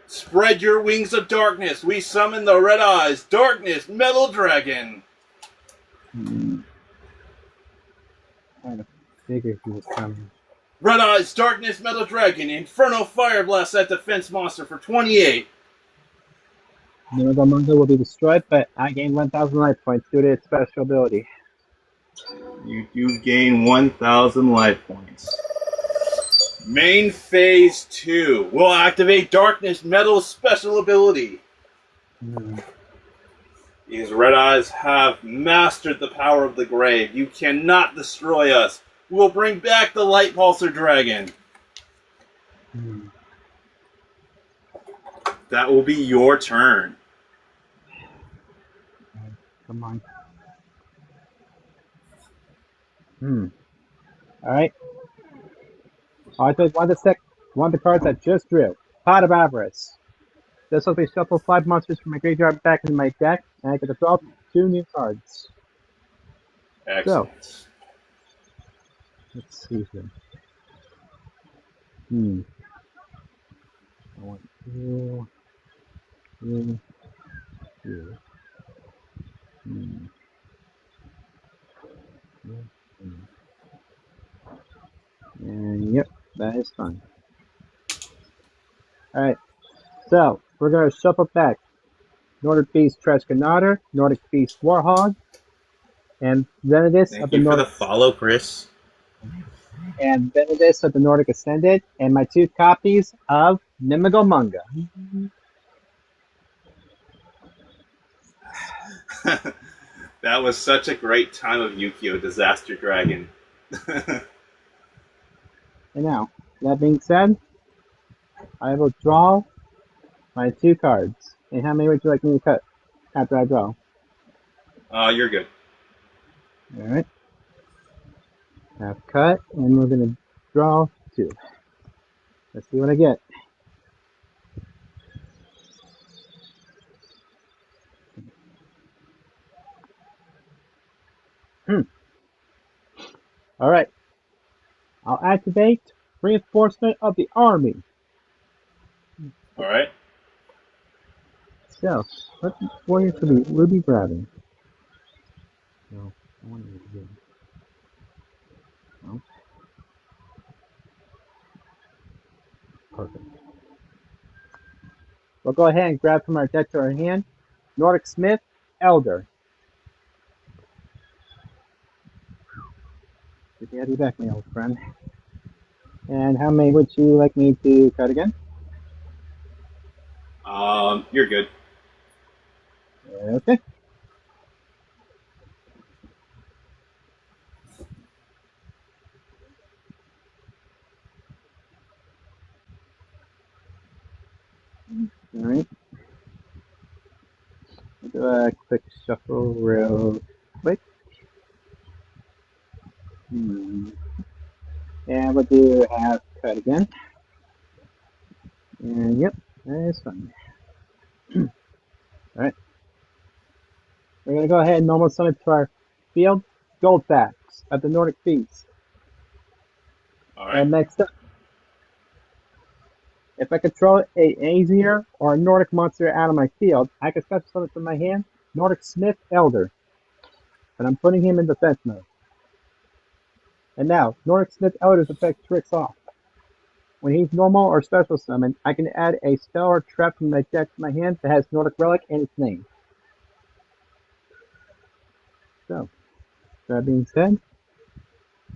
Spread your wings of darkness. We summon the Red Eyes Darkness Metal Dragon. I figured he was coming. Red Eyes Darkness Metal Dragon. Inferno Fire Blast that defense monster for 28. Nimigo Manga will be destroyed, but I gain 1,000 life points due to its special ability. You do gain 1,000 life points. Main Phase 2 will activate Darkness Metal's special ability. These Red Eyes have mastered the power of the grave. You cannot destroy us. We will bring back the Light Pulsar Dragon. That will be your turn. Come on. Alright. I take one of the cards I just drew. Pot of Avarice. This will be shuffle 5 monsters from my graveyard back into my deck, and I get to draw 2 new cards. Excellent. So, let's see here. I want 2, 3, 2. And yep, that is fine. Alright, so we're going to shuffle back Nordic Beast Trashkanator, Nordic Beast Warhog, and Venedis Thank of the you for the Nordic follow, Chris. Ascended, and my 2 copies of Nimigo Manga. That was such a great time of Yu-Gi-Oh! Disaster Dragon. And now, that being said, I will draw my 2 cards. And how many would you like me to cut after I draw? You're good. Alright. I've cut, and we're going to draw 2. Let's see what I get. Alright. I'll activate Reinforcement of the Army. All right. So, what warrior should we be grabbing? No, I want to do. No. Perfect. We'll go ahead and grab from our deck to our hand. Nordic Smith, Elder. Good to have you back, my old friend. And how many would you like me to cut again? You're good. Okay. All right. We'll do a quick shuffle real quick. And we'll do half cut again. And yep, that is fine. All right. We're going to go ahead and normal summon to our field Goldfax at the Nordic Feast. All right. And next up, if I control a easier or a Nordic monster out of my field, I can special summon from my hand Nordic Smith Elder. And I'm putting him in defense mode. And now, Nordic Smith Elder's effect tricks off. When he's normal or special summoned, I can add a spell or trap from my deck to my hand that has Nordic Relic in its name. So, that being said,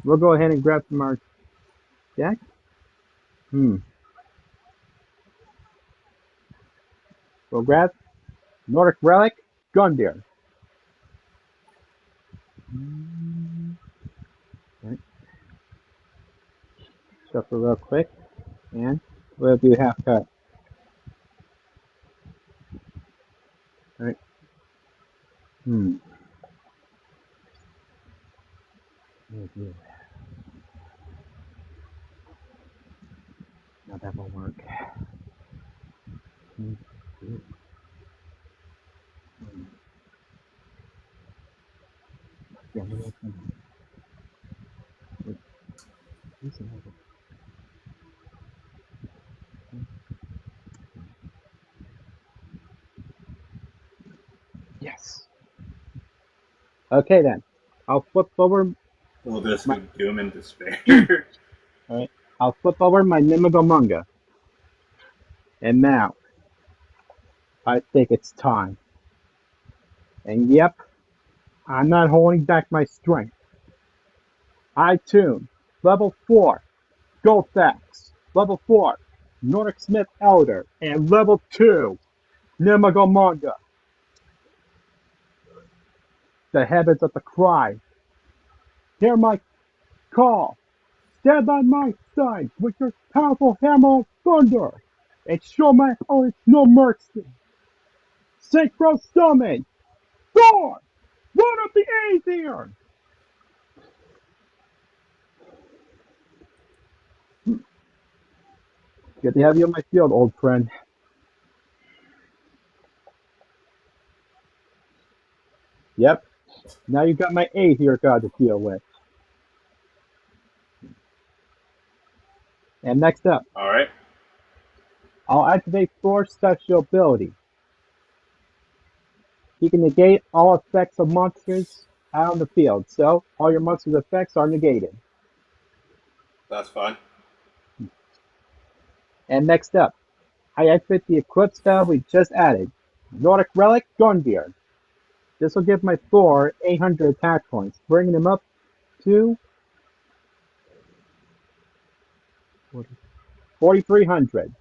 we'll go ahead and grab from our deck. We'll grab Nordic Relic, Gundyr. Right. Shuffle real quick, and we'll do half cut. Right. Oh, dear. Now that won't work. Yeah, yes. Okay then. I'll flip over. Well, this My, could doom and despair. all right. I'll flip over my Nimigomunga. And now, I think it's time. And yep, I'm not holding back my strength. I tune. Level 4, Goldfax. Level 4, Nordic Smith Elder. And level 2, Nimigomunga. The heavens of the cry. Hear my call. Stand by my side with your powerful hammer of thunder. And show my opponents no mercy. Synchro summon. Thor! One of the Aether! Good to have you on my field, old friend. Yep. Now you've got my Aether god to deal with. And next up, All right. I'll activate Thor's special ability. He can negate all effects of monsters out on the field, so all your monsters' effects are negated. That's fine. And next up, I activate the equip spell we just added, Nordic Relic Gundyr. This will give my Thor 800 attack points, bringing him up to 4,300.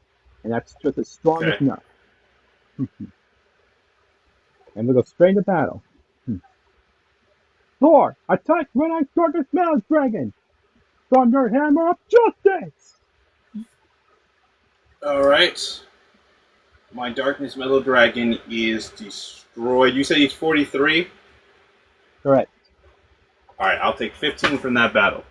And that's just as strong as Okay. enough. And we'll go straight into battle. Thor, attack when I start the Smash Dragon! Thunder Hammer of Justice! All right. My Darkness Metal Dragon is destroyed. You said he's 43? Correct. All right, I'll take 15 from that battle.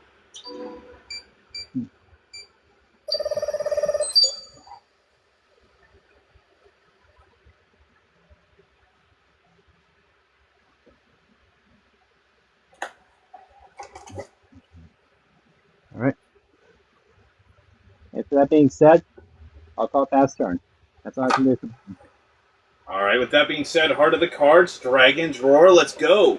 Alright. And so that being said, I'll call it Fast turn. That's all I can do. All right, with that being said, Heart of the Cards, Dragon's Roar, let's go.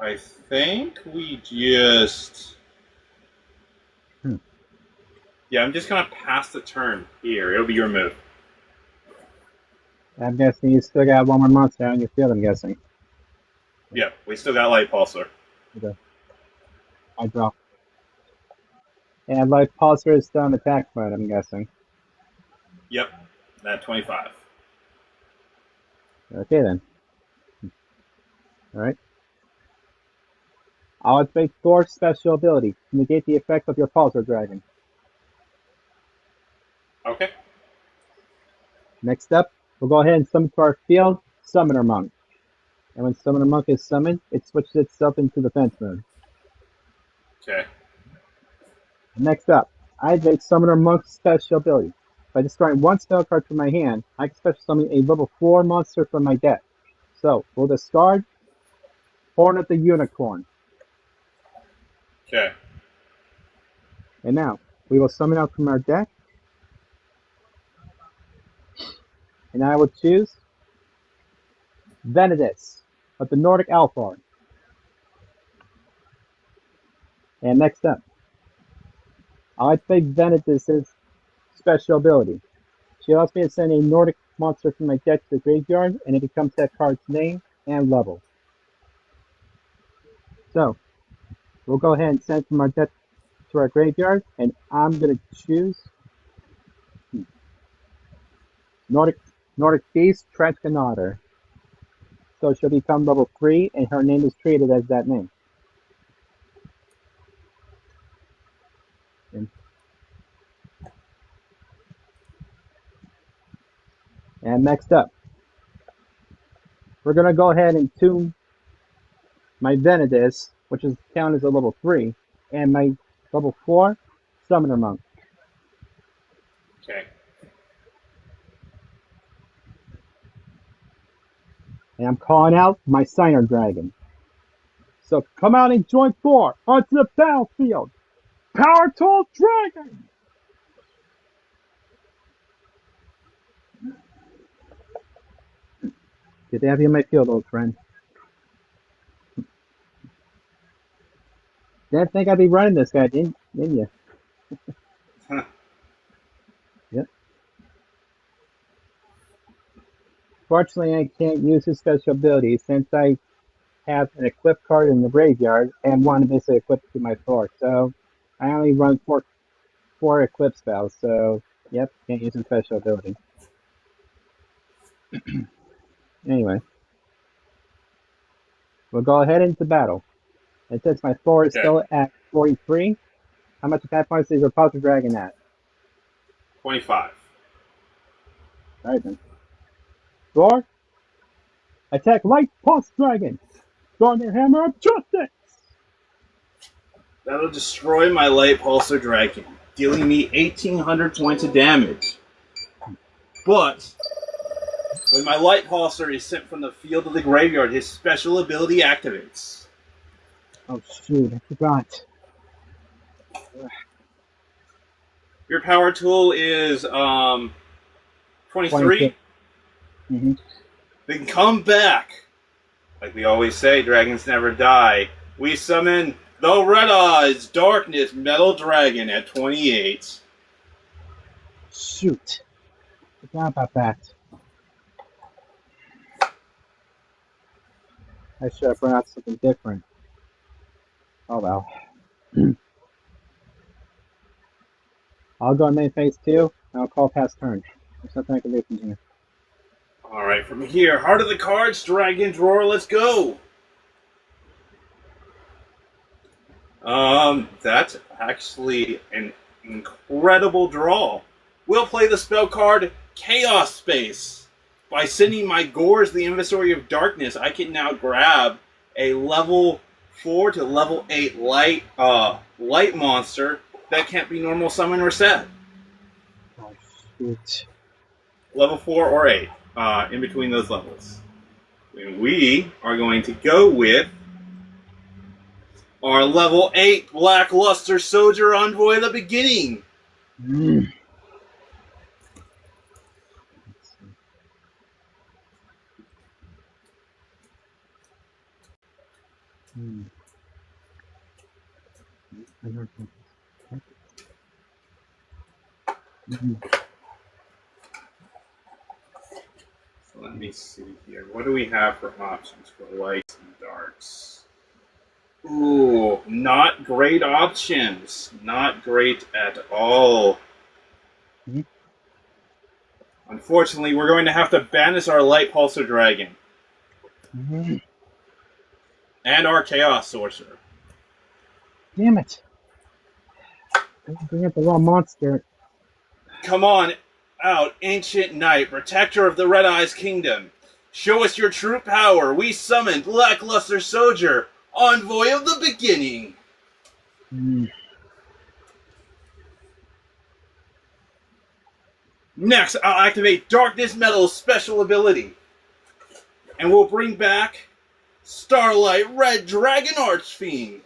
I think we just... Yeah, I'm just going to pass the turn here. It'll be your move. I'm guessing you still got one more monster on your field, I'm guessing. Yeah, we still got Light Pulsar. Okay. I draw. And Life Pulsar is still in attack mode, I'm guessing. Yep, that 25. Okay then. Alright. I'll activate Thor's special ability to negate the effect of your Pulsar Dragon. Okay. Next up, we'll go ahead and summon to our field Summoner Monk. And when Summoner Monk is summoned, it switches itself into defense mode. Okay. Next up, I activate Summoner Monk's special ability. By destroying one spell card from my hand, I can special summon a level 4 monster from my deck. So, we'll discard Horn of the Unicorn. Okay. And now, we will summon out from our deck. And I will choose Venedis of the Nordic Alphard. And next up, I'll activate Venedis' special ability. She allows me to send a Nordic monster from my deck to the graveyard, and it becomes that card's name and level. So, we'll go ahead and send it from our deck to our graveyard, and I'm going to choose Nordic Beast Transcanator. So she'll become level 3, and her name is treated as that name. And next up, we're going to go ahead and tune my Venedis, which is counted as a level 3, and my level 4 Summoner Monk. Okay. And I'm calling out my Signer Dragon. So come out and join Thor onto the battlefield. Power Tool Dragon! Good to have you in my field, old friend. Didn't think I'd be running this guy, didn't you? Huh. Yep. Fortunately, I can't use his special ability since I have an equip card in the graveyard and one basically equipped to my Thor. So I only run four equip spells. So yep, can't use his special ability. Anyway, we'll go ahead into battle. And since my Thor is still at 43, how much attack points is your Pulsar Dragon at? 25. Alright then. Thor, attack Light Pulse Dragon! Thunderhammer of Justice! That'll destroy my Light Pulsar Dragon, dealing me 1,800 points of damage. But when my Light Pulsar is sent from the field to the graveyard, his special ability activates. Oh shoot, I forgot. Your power tool is 23. Mm-hmm. Then come back. Like we always say, dragons never die. We summon the Red Eyes Darkness Metal Dragon at 28. Shoot. Forgot about that. I should have brought out something different. Oh well. I'll go main phase 2, and I'll call past turn. There's nothing I can do from here. Alright, from here, Heart of the Cards, Dragon's Roar, let's go! That's actually an incredible draw. We'll play the spell card Chaos Space. By sending my Gores the Inventory of Darkness, I can now grab a level 4 to level 8 light monster that can't be normal summon or set. Oh, shoot. Level 4 or 8, in between those levels. And we are going to go with our level 8 Blackluster Soldier Envoy of the Beginning. Mm. Hmm. I don't think So let me see here. What do we have for options for lights and darks? Ooh, not great options. Not great at all. Mhm. Unfortunately, we're going to have to banish our Light Pulsar Dragon and our Chaos Sorcerer. Damn it! I bring up the wrong monster. Come on out, Ancient Knight, Protector of the Red Eyes Kingdom. Show us your true power. We summon Blackluster Soldier, Envoy of the Beginning. Mm. Next, I'll activate Darkness Metal's special ability. And we'll bring back Starlight Red Dragon Archfiend.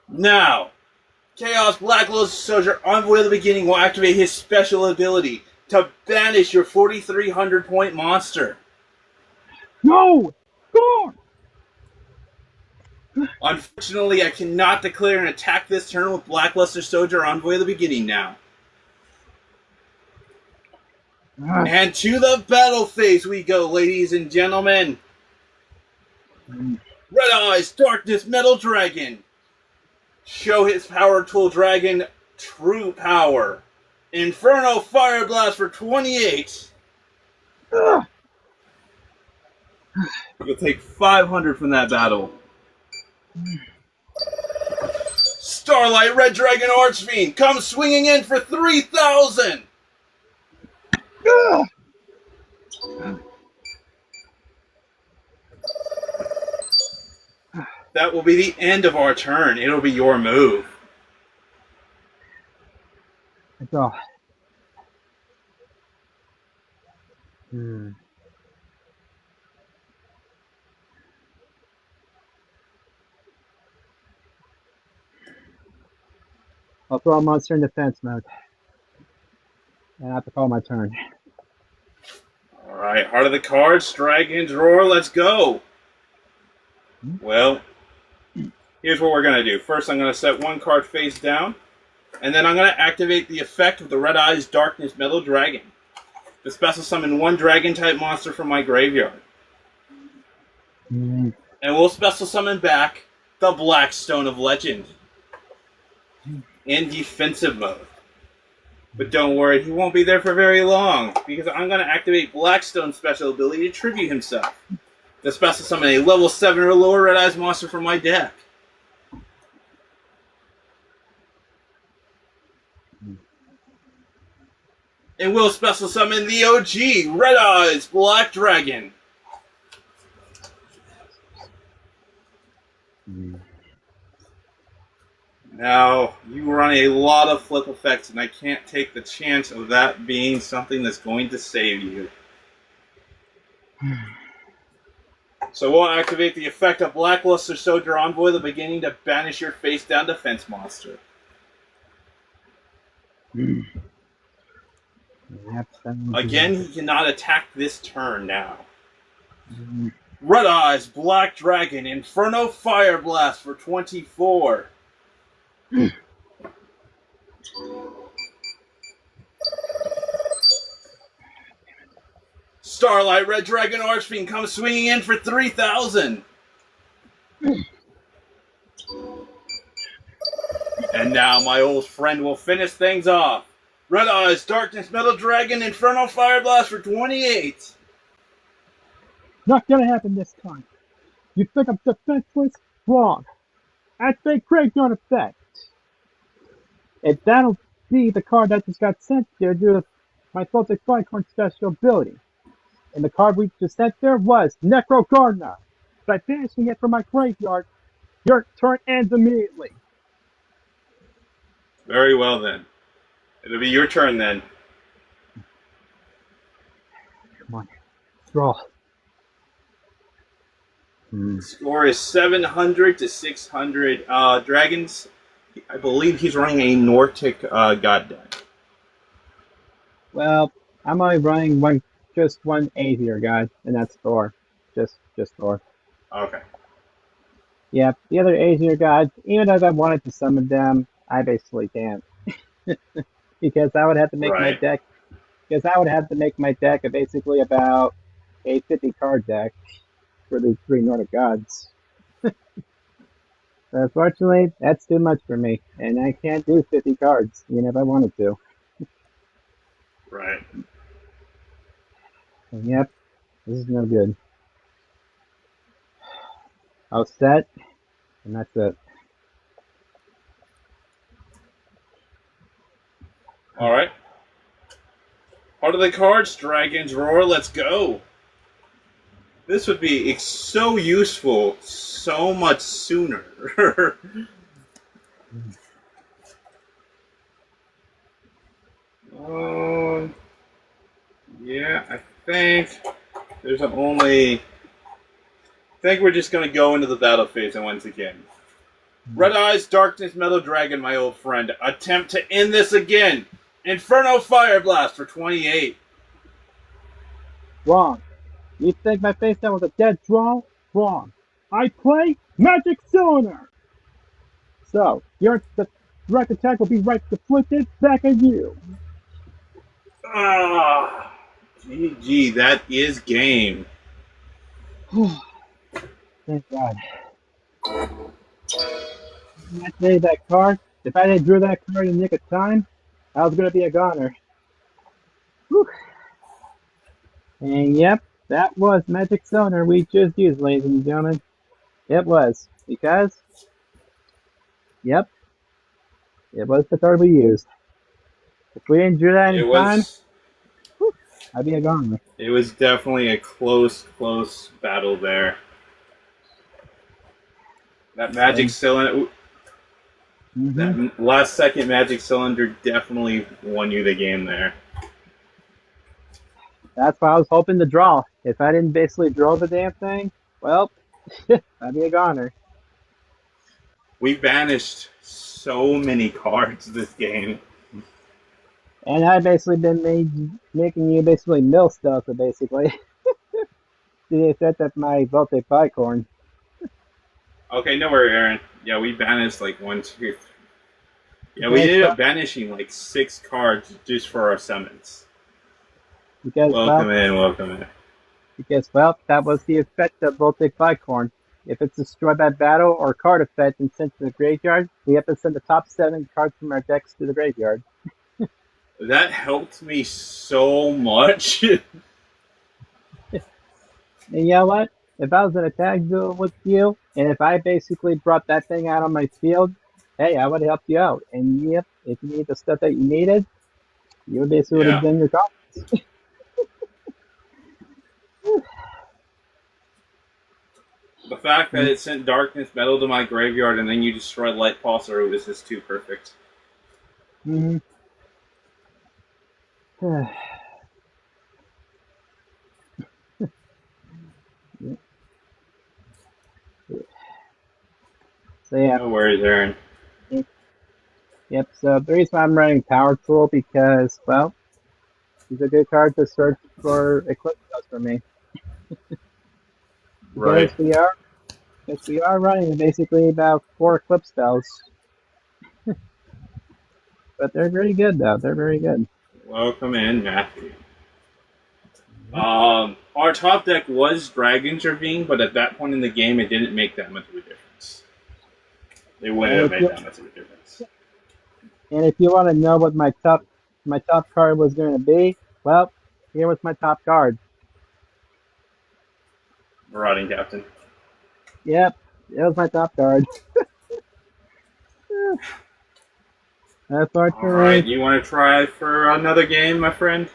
Now, Chaos Blackluster Soldier Envoy of the Beginning will activate his special ability to banish your 4,300 point monster. No! Gone! Unfortunately, I cannot declare an attack this turn with Blackluster Soldier Envoy of the Beginning now. Ah. And to the battle phase we go, ladies and gentlemen. Mm. Red Eyes Darkness Metal Dragon. Show his power tool dragon true power. Inferno Fire Blast for 28. Ah. You'll take 500 from that battle. Starlight Red Dragon Archfiend comes swinging in for 3,000. Ah. That will be the end of our turn. It'll be your move. That's all. Hmm. I'll throw a monster in defense mode. And I have to call my turn. All right, Heart of the Cards, Dragon's Roar, let's go. Well, here's what we're going to do. First, I'm going to set one card face down, and then I'm going to activate the effect of the Red Eyes Darkness Metal Dragon to special summon one Dragon-type monster from my graveyard. Mm. And we'll special summon back the Blackstone of Legend in defensive mode. But don't worry, he won't be there for very long, because I'm going to activate Blackstone's special ability to tribute himself. To special summon a level 7 or lower Red Eyes monster from my deck. And we'll special summon the OG Red Eyes Black Dragon. Mm. Now, you run a lot of flip effects, and I can't take the chance of that being something that's going to save you. So we'll activate the effect of Blackluster Soldier Envoy at the beginning to banish your face-down defense monster. Mm. Again, he cannot attack this turn now. Mm. Red Eyes Black Dragon Inferno Fire Blast for 24. Starlight Red Dragon Archfiend comes swinging in for 3,000. And now my old friend will finish things off. Red Eyes Darkness Metal Dragon Inferno Fire Blast for 28. Not gonna happen this time. You think I'm defenseless? Wrong. Activate Graveyard Effect. And that'll be the card that just got sent there due to my Celtic Flycorn special ability. And the card we just sent there was Necro Gardener. By banishing it from my graveyard, your turn ends immediately. Very well then. It'll be your turn then. Come on, draw. Score is 700 to 600. Dragons, I believe he's running a Nordic God deck. Well, I'm only running just one Aether god, and that's Thor. Just Thor. Okay. Yeah, the other Aether gods, even if I wanted to summon them, I basically can't. Because I would have to make my Right. deck. Because I would have to make my deck basically about a 50 card deck for the 3 Nordic gods. Unfortunately, that's too much for me, and I can't do 50 cards, even if I wanted to. Right. And yep, this is no good. I'll set, and that's it. All right. Part of the cards, Dragons Roar. Let's go. This would be so useful so much sooner. Yeah, I think there's only. I think we're just going to go into the battle phase once again. Red Eyes, Darkness, Metal Dragon, my old friend. Attempt to end this again. Inferno Fire Blast for 28. Wrong. You think my face down was a dead draw? Wrong. I play Magic Cylinder! So, your direct attack will be right deflected back at you. Ah, GG, that is game. Thank God. I played that card. If I didn't draw that card in the nick of time, I was going to be a goner. Whew. And yep, that was Magic Cylinder we just used, ladies and gentlemen. It was. Because, yep, it was the card we used. If we didn't draw that in time, I'd be a goner. It was definitely a close battle there. That Magic Cylinder, that last second Magic Cylinder definitely won you the game there. That's why I was hoping to draw. If I didn't basically draw the damn thing, well, I'd be a goner. We banished so many cards this game. And I've basically been making you basically mill stuff, basically. To the effect of my Voltaic Bicorn. Okay, no worry, Aaron. Yeah, we banished like 1, 2, 3. Yeah, we ended up banishing like 6 cards just for our summons. Because, welcome in. Because, well, that was the effect of Voltaic Bicorn. If it's destroyed by battle or card effect and sent to the graveyard, we have to send the top 7 cards from our decks to the graveyard. That helped me so much. And you know what? If I was in a tag duel with you, and if I basically brought that thing out on my field, hey, I would have helped you out. And yep, if you need the stuff that you needed, you basically would have done your comments. The fact that it sent Darkness Metal to my graveyard and then you destroyed Light Pulsar was just too perfect. Mm-hmm. So yeah. No worries, Aaron. Yep, so the reason why I'm running Power Tool because, well, he's a good card to search for Eclipse spells for me. Right. Because we are running basically about 4 Eclipse spells. But they're very good though, they're very good. Welcome in, Matthew. Our top deck was Dragon's Ravine, but at that point in the game, it didn't make that much of a difference. It wouldn't have made that much of a difference. And if you want to know what my top card was going to be, well, here was my top card. Marauding Captain. Yep, it was my top card. Alright, you want to try for another game, my friend?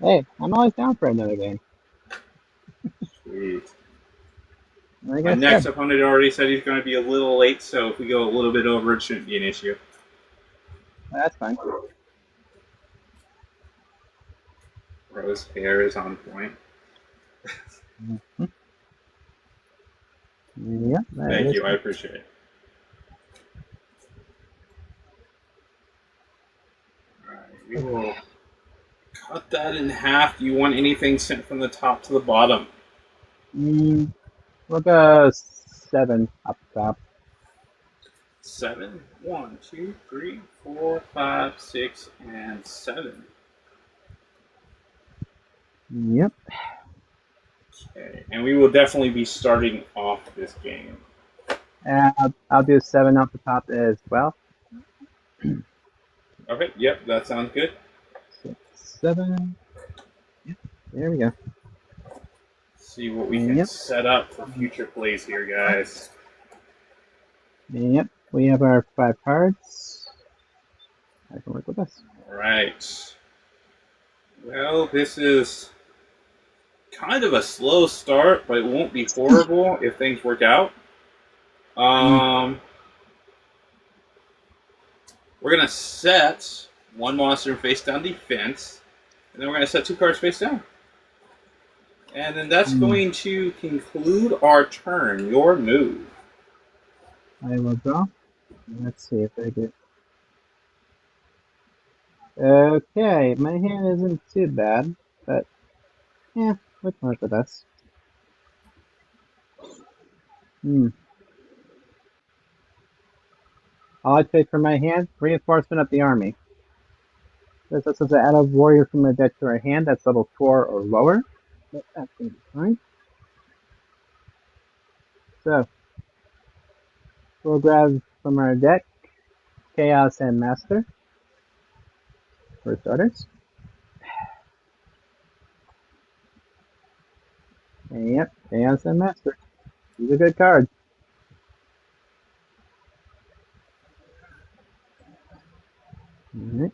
Hey, I'm always down for another game. Sweet. Like My I next said, opponent already said he's going to be a little late, so if we go a little bit over, it shouldn't be an issue. that's fine. Rose hair is on point. Mm-hmm. Yep, that Thank is you, I fine. appreciate it. Alright, we will cut that in half. Do you want anything sent from the top to the bottom? Mm, we'll go 7 up top. 7. 1, 2, 3, 4, 5, 6, and 7. Yep. Okay, and we will definitely be starting off this game. I'll do 7 up the top as well. Okay, yep, that sounds good. 6, 7. Yep. There we go. See what we can Yep. set up for future plays here, guys. Yep. We have our 5 cards. I can work with this. All right. Well, this is kind of a slow start, but it won't be horrible if things work out. We're gonna set one monster face down defense, and then we're gonna set 2 cards face down. And then that's going to conclude our turn. Your move. I will go. Let's see if I get. Okay, my hand isn't too bad, but yeah, we can work with this. All I take from my hand, reinforcement of the army. This is to add a warrior from my deck to our hand that's level 4 or lower. But that's going to be fine. So, we'll grab from our deck Chaos and Master for starters. And yep, Chaos and Master. He's a good card. Alright.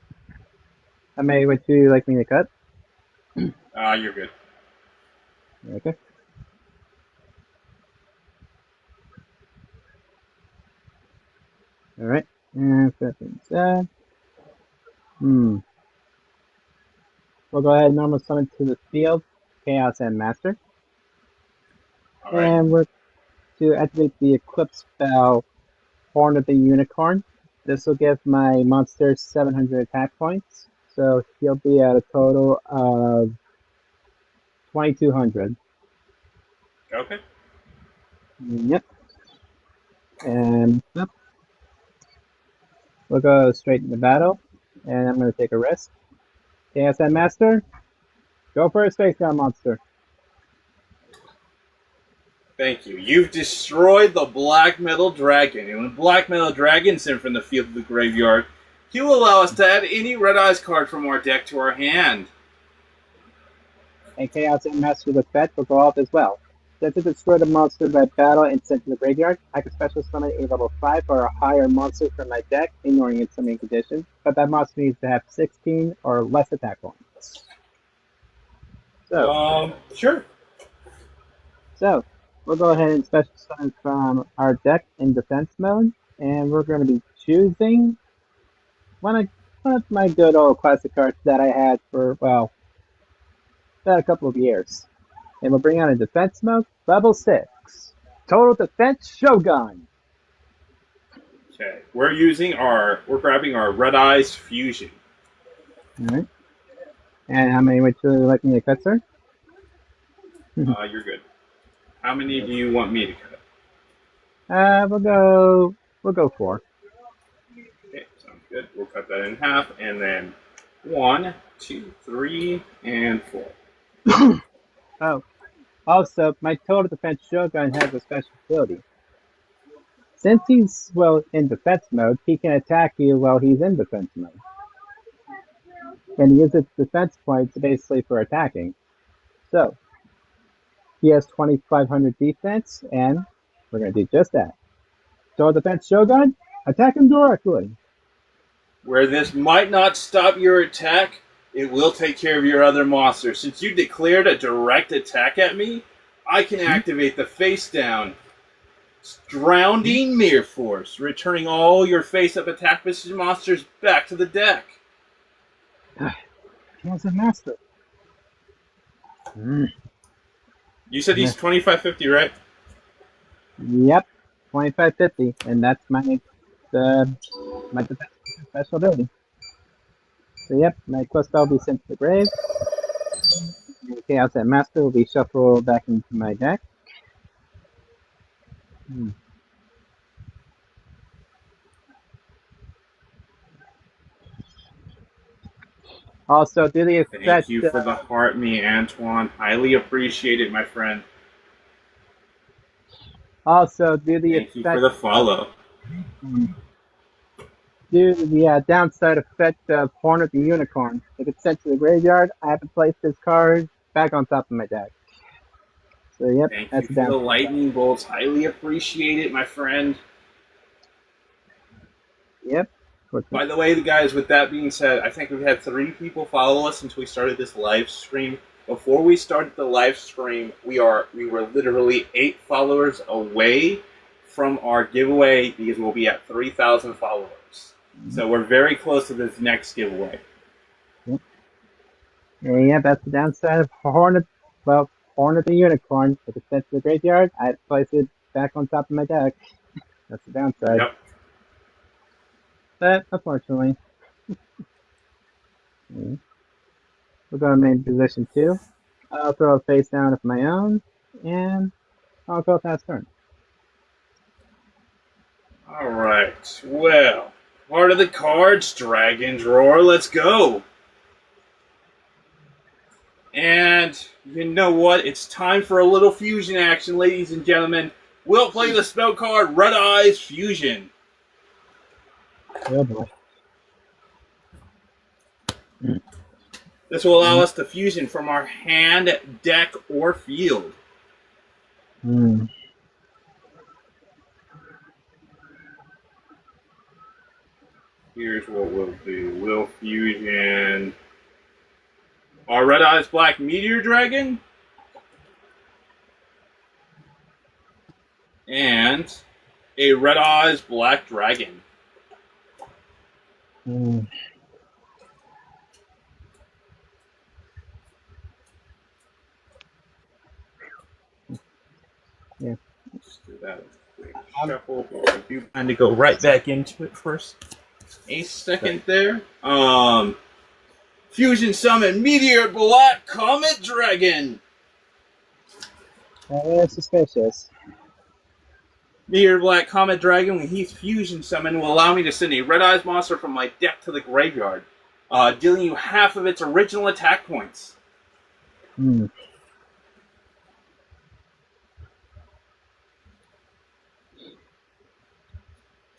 How many would you like me to cut? You're good. Okay. Alright. And that being said, we'll go ahead and normal summon to the field Chaos and Master. All right. And we're to activate the Eclipse spell Horn of the Unicorn. This will give my monster 700 attack points, so he'll be at a total of 2,200. Okay. Yep. And yep. We'll go straight into battle, and I'm going to take a risk. KSM Master, go for a space down monster. Thank you. You've destroyed the Black Metal Dragon, and when Black Metal Dragon sent from the field to the graveyard, he will allow us to add any Red Eyes card from our deck to our hand. And KSM Master with fetch will go off as well. Since it destroyed a monster by battle and sent to the graveyard, I can special summon a level 5 or a higher monster from my deck, ignoring its summoning condition, but that monster needs to have 16 or less attack points. Sure. So, we'll go ahead and special summon from our deck in defense mode, and we're going to be choosing one of my good old classic cards that I had for, well, a couple of years. And we'll bring out a defense mode, level 6. Total Defense Shogun. Okay. We're grabbing our Red Eyes Fusion. Alright. And how many would you like me to cut, sir? You're good. How many do you want me to cut? We'll go 4. Okay, sounds good. We'll cut that in half, and then 1, 2, 3, and 4. Oh, also, my Total Defense Shogun has a special ability. Since he's, well, in defense mode, he can attack you while he's in defense mode. And he uses defense points basically for attacking. So, he has 2,500 defense, and we're going to do just that. Total Defense Shogun, attack him directly. Where this might not stop your attack, It will take care of your other monsters. Since you declared a direct attack at me, I can activate the face down Drowning Mirror Force, returning all your face-up attack monsters back to the deck. He's a master. You said he's 2550, right? Yep, 2550, and that's my special ability. So yep, my quest spell will be sent to the grave. The Chaos at Master will be shuffled back into my deck. Also, do the Thank effect. you for the heart, me, Antoine. Highly appreciate it, my friend. Also, do the Thank effect. you for the follow. Do the downside effect of Horn of the Unicorn. If it's sent to the graveyard, I have to place this card back on top of my deck. So yep, Thank that's you the for the downside. lightning bolts. Highly appreciate it, my friend. Yep. By the way, guys, with that being said, I think we've had 3 people follow us since we started this live stream. Before we started the live stream, we were literally 8 followers away from our giveaway because we'll be at 3,000 followers. So we're very close to this next giveaway. Yep. Yeah, that's the downside of Horn of the Unicorn. If it's sent to the graveyard, I have to place it back on top of my deck. That's the downside. Yep. But unfortunately, we'll go to main position 2. I'll throw a face down of my own, and I'll go past turn. Alright, well, part of the cards, Dragon's Roar, let's go! And you know what? It's time for a little fusion action, ladies and gentlemen. We'll play the spell card Red Eyes Fusion. Oh boy. This will allow us to fusion from our hand, deck, or field. Here's what we'll do. We'll fusion our Red Eyes Black Meteor Dragon and a Red Eyes Black Dragon. Yeah. Let's do that. Quick shuffle. I do plan to go right back into it first. A second there. Fusion Summon Meteor Black Comet Dragon. That's suspicious. Meteor Black Comet Dragon, when he's Fusion Summon, will allow me to send a Red Eyes monster from my deck to the graveyard, dealing you half of its original attack points.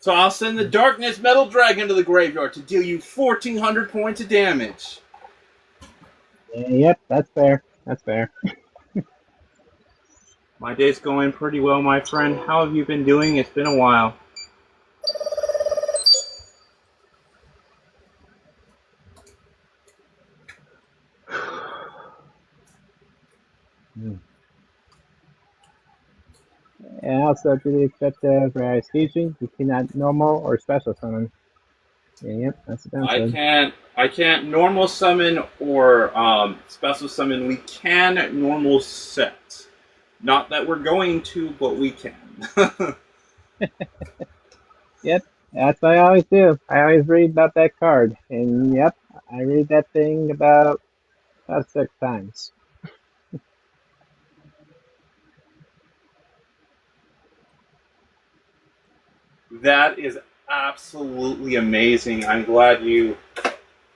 So I'll send the Darkness Metal Dragon to the graveyard to deal you 1,400 points of damage. Yep, that's fair. That's fair. My day's going pretty well, my friend. How have you been doing? It's been a while. And also, to the extent of Red Fusion, you cannot normal or special summon. Yep, that's the downside. I can't normal summon or special summon. We can normal set. Not that we're going to, but we can. Yep, that's what I always do. I always read about that card, and yep, I read that thing about 6 times. That is absolutely amazing. I'm glad you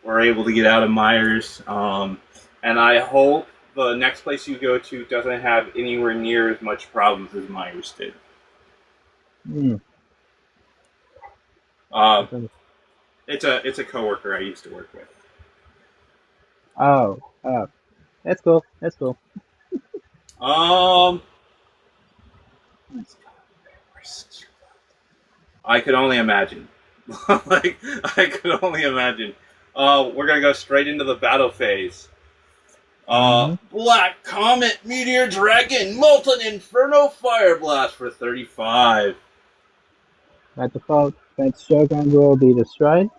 were able to get out of Myers. And I hope the next place you go to doesn't have anywhere near as much problems as Myers did. It's a coworker I used to work with. Oh, that's cool. That's cool. I could only imagine. I could only imagine. We're gonna go straight into the battle phase. Mhm. Black Comet, Meteor Dragon, Molten Inferno, Fire Blast for 35. By default, that Shogun will be destroyed,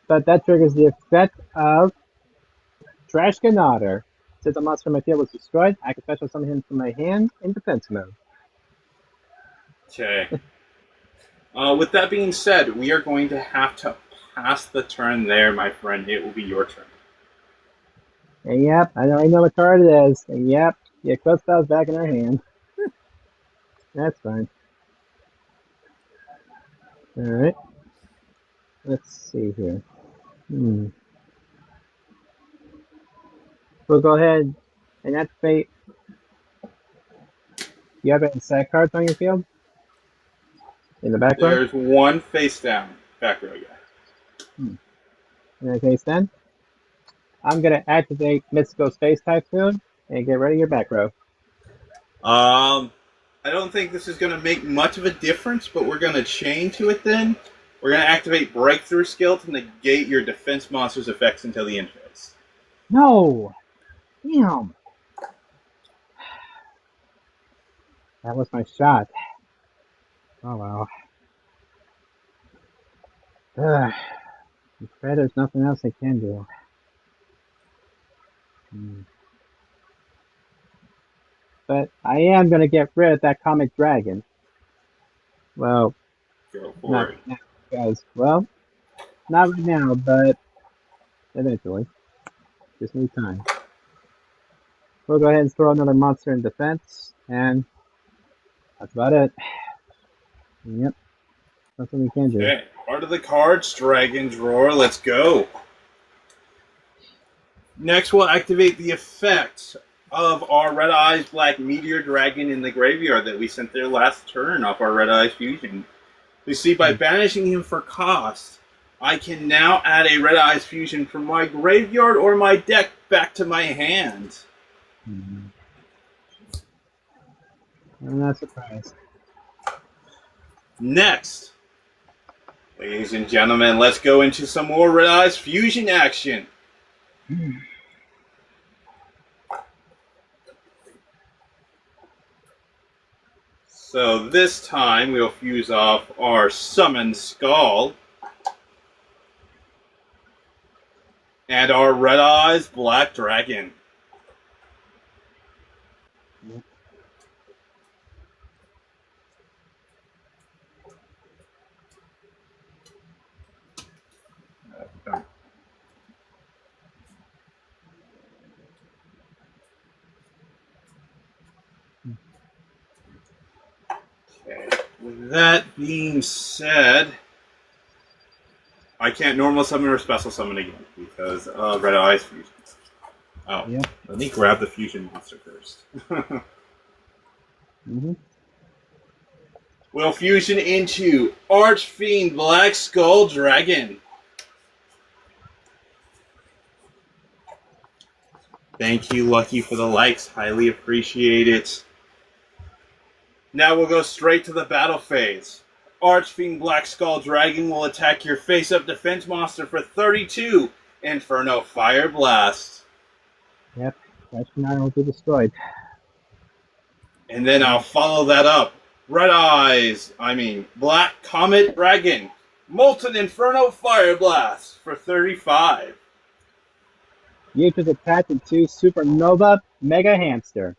but that triggers the effect of Trash Otter. Since a monster from my field was destroyed, I can special summon him from my hand in defense mode. Okay. With that being said, we are going to have to pass the turn there, my friend. It will be your turn. And yep, I know what card it is. And yep, yeah, close spells back in our hand. That's fine. Alright. Let's see here. We'll go ahead and activate. You have any side cards on your field? In the back row? There's one face down. Back row, yeah. In that case, then, I'm going to activate Mystical Space Typhoon and get ready your back row. I don't think this is going to make much of a difference, but we're going to chain to it then. We're going to activate Breakthrough Skill to negate your defense monster's effects until the end phase. No! Damn! That was my shot. Oh well. Ugh. I'm afraid there's nothing else I can do. But I am going to get rid of that comic dragon. Well, Go for not it. right now, guys. Well, not right now, but eventually. Just need time. We'll go ahead and throw another monster in defense, and that's about it. Yep. Nothing we can do. Okay, part of the cards, Dragon's Roar, let's go. Next, we'll activate the effect of our Red Eyes Black Meteor Dragon in the graveyard that we sent there last turn off our Red Eyes Fusion. You see, by banishing him for cost, I can now add a Red Eyes Fusion from my graveyard or my deck back to my hand. I'm not surprised. Next, ladies and gentlemen, let's go into some more Red Eyes Fusion action. So this time we'll fuse off our Summon Skull and our Red Eyes Black Dragon. Okay. With that being said, I can't normal summon or special summon again because Red Eyes Fusion. Oh, Yep. let me grab the fusion monster first. We'll fusion into Archfiend Black Skull Dragon. Thank you, Lucky, for the likes. Highly appreciate it. Now we'll go straight to the battle phase. Archfiend Black Skull Dragon will attack your face-up defense monster for 32. Inferno Fire Blast. Yep. Trash Otter will be destroyed. And then I'll follow that up. Black Comet Dragon. Molten Inferno Fire Blast for 35. You just attach it to Supernova Mega Hamster.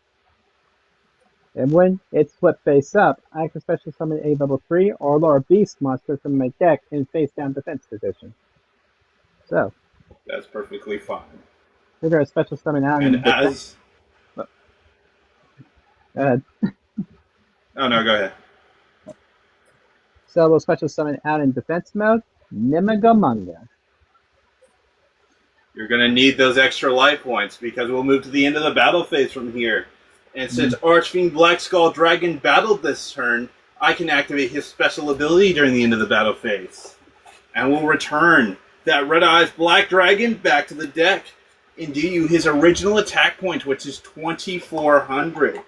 And when it's flipped face up, I can special summon a level 3 or lower beast monster from my deck in face down defense position. So, That's perfectly fine. we're going to special summon out And in defense. as... Go ahead. Oh, no, go ahead. So we'll special summon out in defense mode, Nimigamunga. You're going to need those extra life points because we'll move to the end of the battle phase from here. And since Archfiend Black Skull Dragon battled this turn, I can activate his special ability during the end of the battle phase. And we'll return that Red Eyes Black Dragon back to the deck and do you his original attack point, which is 2,400.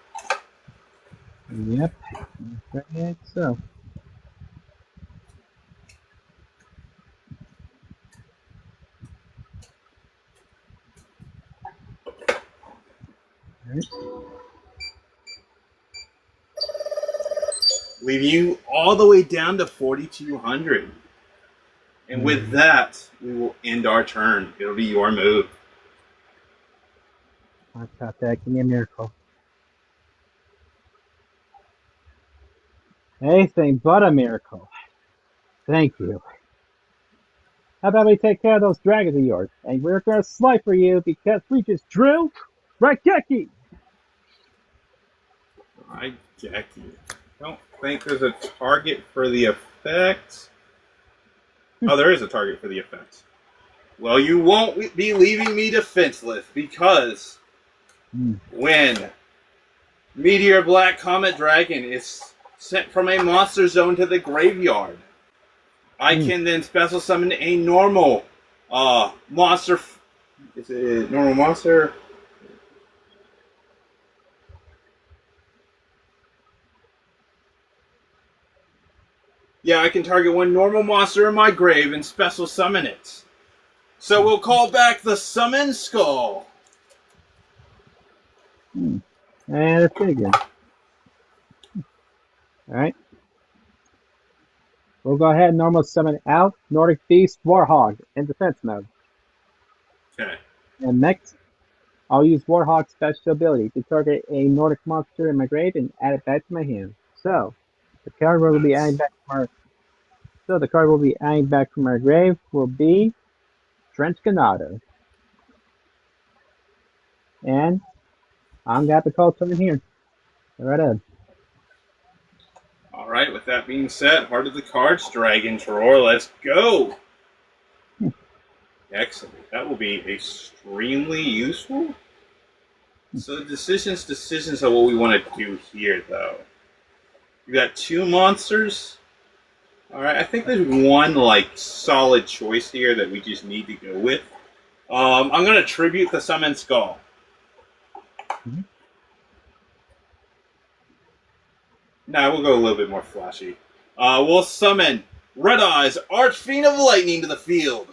Yep. Right, so. leaving you all the way down to 4,200. And with that, we will end our turn. It'll be your move. I got that. Give me a miracle. Anything but a miracle. Thank you. How about we take care of those dragons of yours? And we're going to slice for you because we just drew Rakeki. I Jackie. Don't think there's a target for the effect. Oh, there is a target for the effect. Well, you won't be leaving me defenseless because when Meteor Black Comet Dragon is sent from a monster zone to the graveyard, I can then special summon a normal monster. Is it a normal monster? Yeah, I can target one normal monster in my grave and special summon it. So we'll call back the Summon Skull. And it's pretty good. Alright. We'll go ahead and normal summon out Nordic Beast Warhog in defense mode. Okay. And next, I'll use Warhog's special ability to target a Nordic monster in my grave and add it back to my hand. So, the card will be adding back from our grave will be Trench Ganado. And I'm gonna have to call something here. Right ahead. Alright, with that being said, Heart of the Cards, Dragon's Roar, let's go! Excellent. That will be extremely useful. So decisions are what we want to do here, though. We got two monsters. Alright, I think there's one, solid choice here that we just need to go with. I'm going to tribute the Summon Skull. Nah, we'll go a little bit more flashy. We'll summon Red Eyes, Archfiend of Lightning to the field.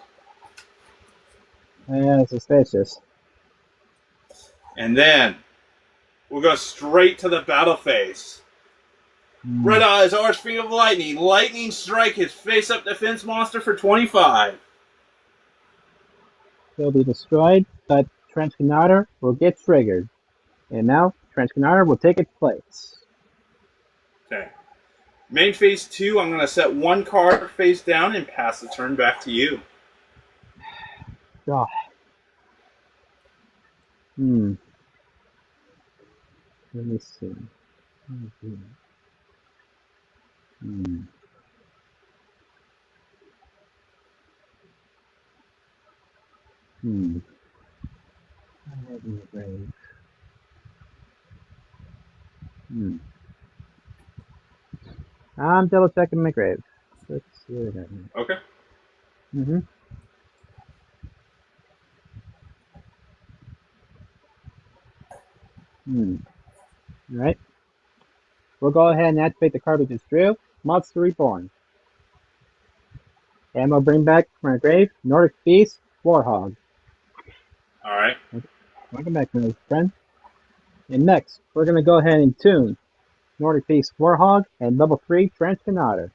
Yeah, suspicious. And then we'll go straight to the battle phase. Red Eyes, Archfiend of Lightning. Lightning Strike his face-up defense monster for 25. He'll be destroyed, but Trench Ganado will get triggered. And now, Trench Ganado will take its place. Okay. Main phase 2, I'm going to set one card face down and pass the turn back to you. God. Let me see. I'm double checking my grave. Let's see what I got here. Okay. Alright. We'll go ahead and activate the card we just drew. Monster Reborn. And we'll bring back from our grave Nordic Beast Warhog. Alright. Welcome back, my friend. And next, we're going to go ahead and tune Nordic Beast Warhog and level 3 Trench Ganado.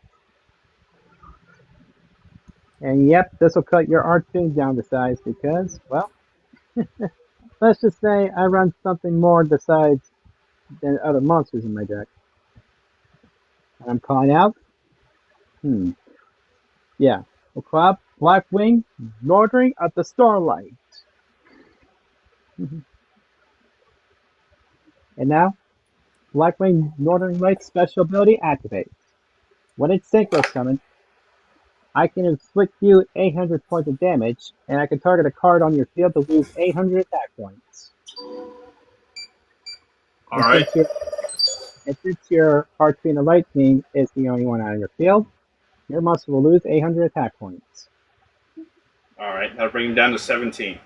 And yep, this will cut your Archfiend down to size because, well, let's just say I run something more besides than other monsters in my deck. And I'm calling out. Yeah. We'll call out Blackwing, Northern of the Starlight. And now, Blackwing Northern Light special ability activates. When it's synchro summoned, I can inflict you 800 points of damage, and I can target a card on your field to lose 800 attack points. Alright. And since your Archfiend of Lightning is the only one out of your field, your monster will lose 800 attack points. Alright, that'll bring him down to 17.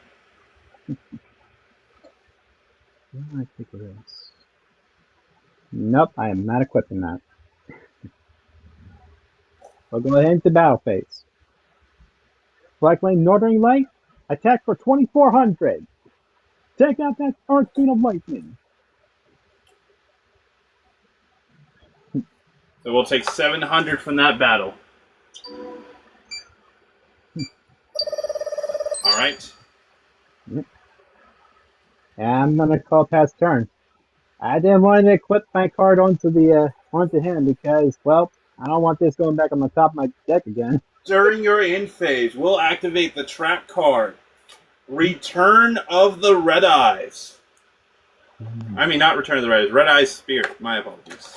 I think it is. Nope, I am not equipping that. We'll go ahead into battle phase. Blackwing Northern Light, attack for 2,400. Take out that Archfiend of Lightning. So we'll take 700 from that battle. All right. And I'm gonna call past turn. I didn't want to equip my card onto him because, well, I don't want this going back on the top of my deck again. During your end phase, we'll activate the trap card. Return of the Red Eyes. I mean, not Return of the Red Eyes. Red Eyes Spirit. My apologies.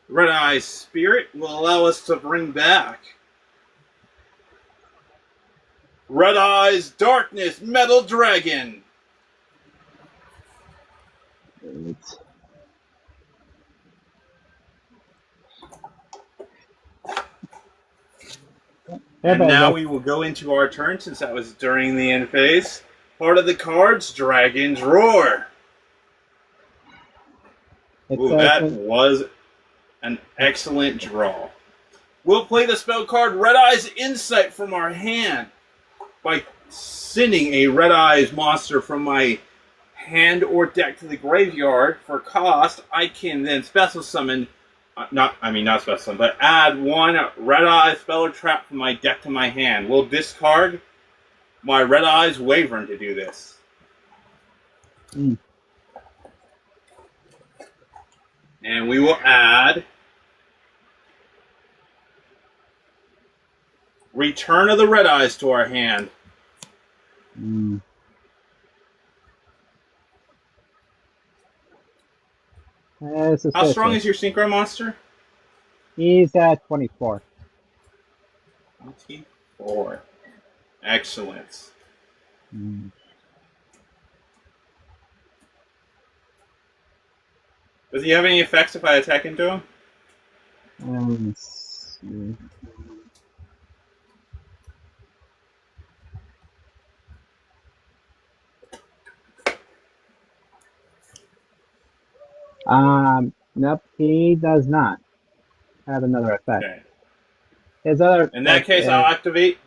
Red Eyes Spirit will allow us to bring back Red Eyes Darkness Metal Dragon. And now we will go into our turn, since that was during the end phase. Part of the cards, Dragon's Roar. Ooh, that was an excellent draw. We'll play the spell card Red Eyes Insight from our hand. By sending a Red Eyes monster from my hand or deck to the graveyard for cost, I can then special summon, not special summon, but add one Red Eyes spell or trap from my deck to my hand. We'll discard my Red Eyes Wyvern to do this. And we will add Return of the Red Eyes to our hand. How strong is your Synchro monster? He's at 24. 24. Excellent. Does he have any effects if I attack into him? Let's see. Nope, he does not have another effect. Okay. His other In that case, I'll activate.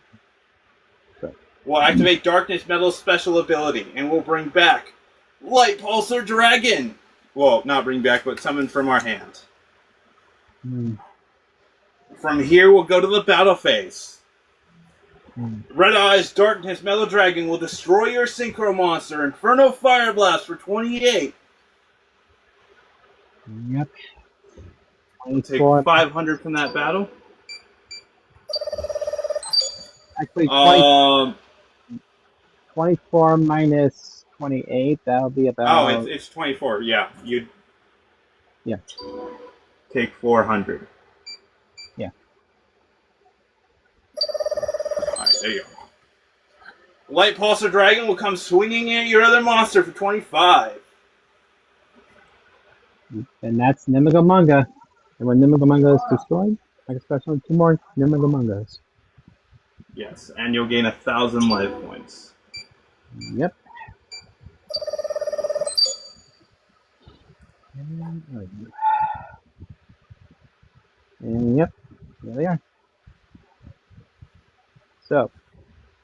We'll activate Darkness Metal's special ability, and we'll bring back Light Pulsar Dragon. Well, not bring back, but summon from our hand. From here, we'll go to the battle phase. Red Eyes Darkness Metal Dragon will destroy your Synchro monster, Inferno Fire Blast for 28. Yep. We'll take 500 from that battle. Actually, 24 minus 28, that'll be about... Oh, it's 24, yeah. You'd Yeah. take 400. Yeah. Alright, there you go. Light Pulsar Dragon will come swinging at your other monster for 25. And that's Nimigamunga. And when Nimigamunga is destroyed, I can special 2 more Nimigamungas. Yes, and you'll gain 1,000 life points. Yep. And yep, there they are. So,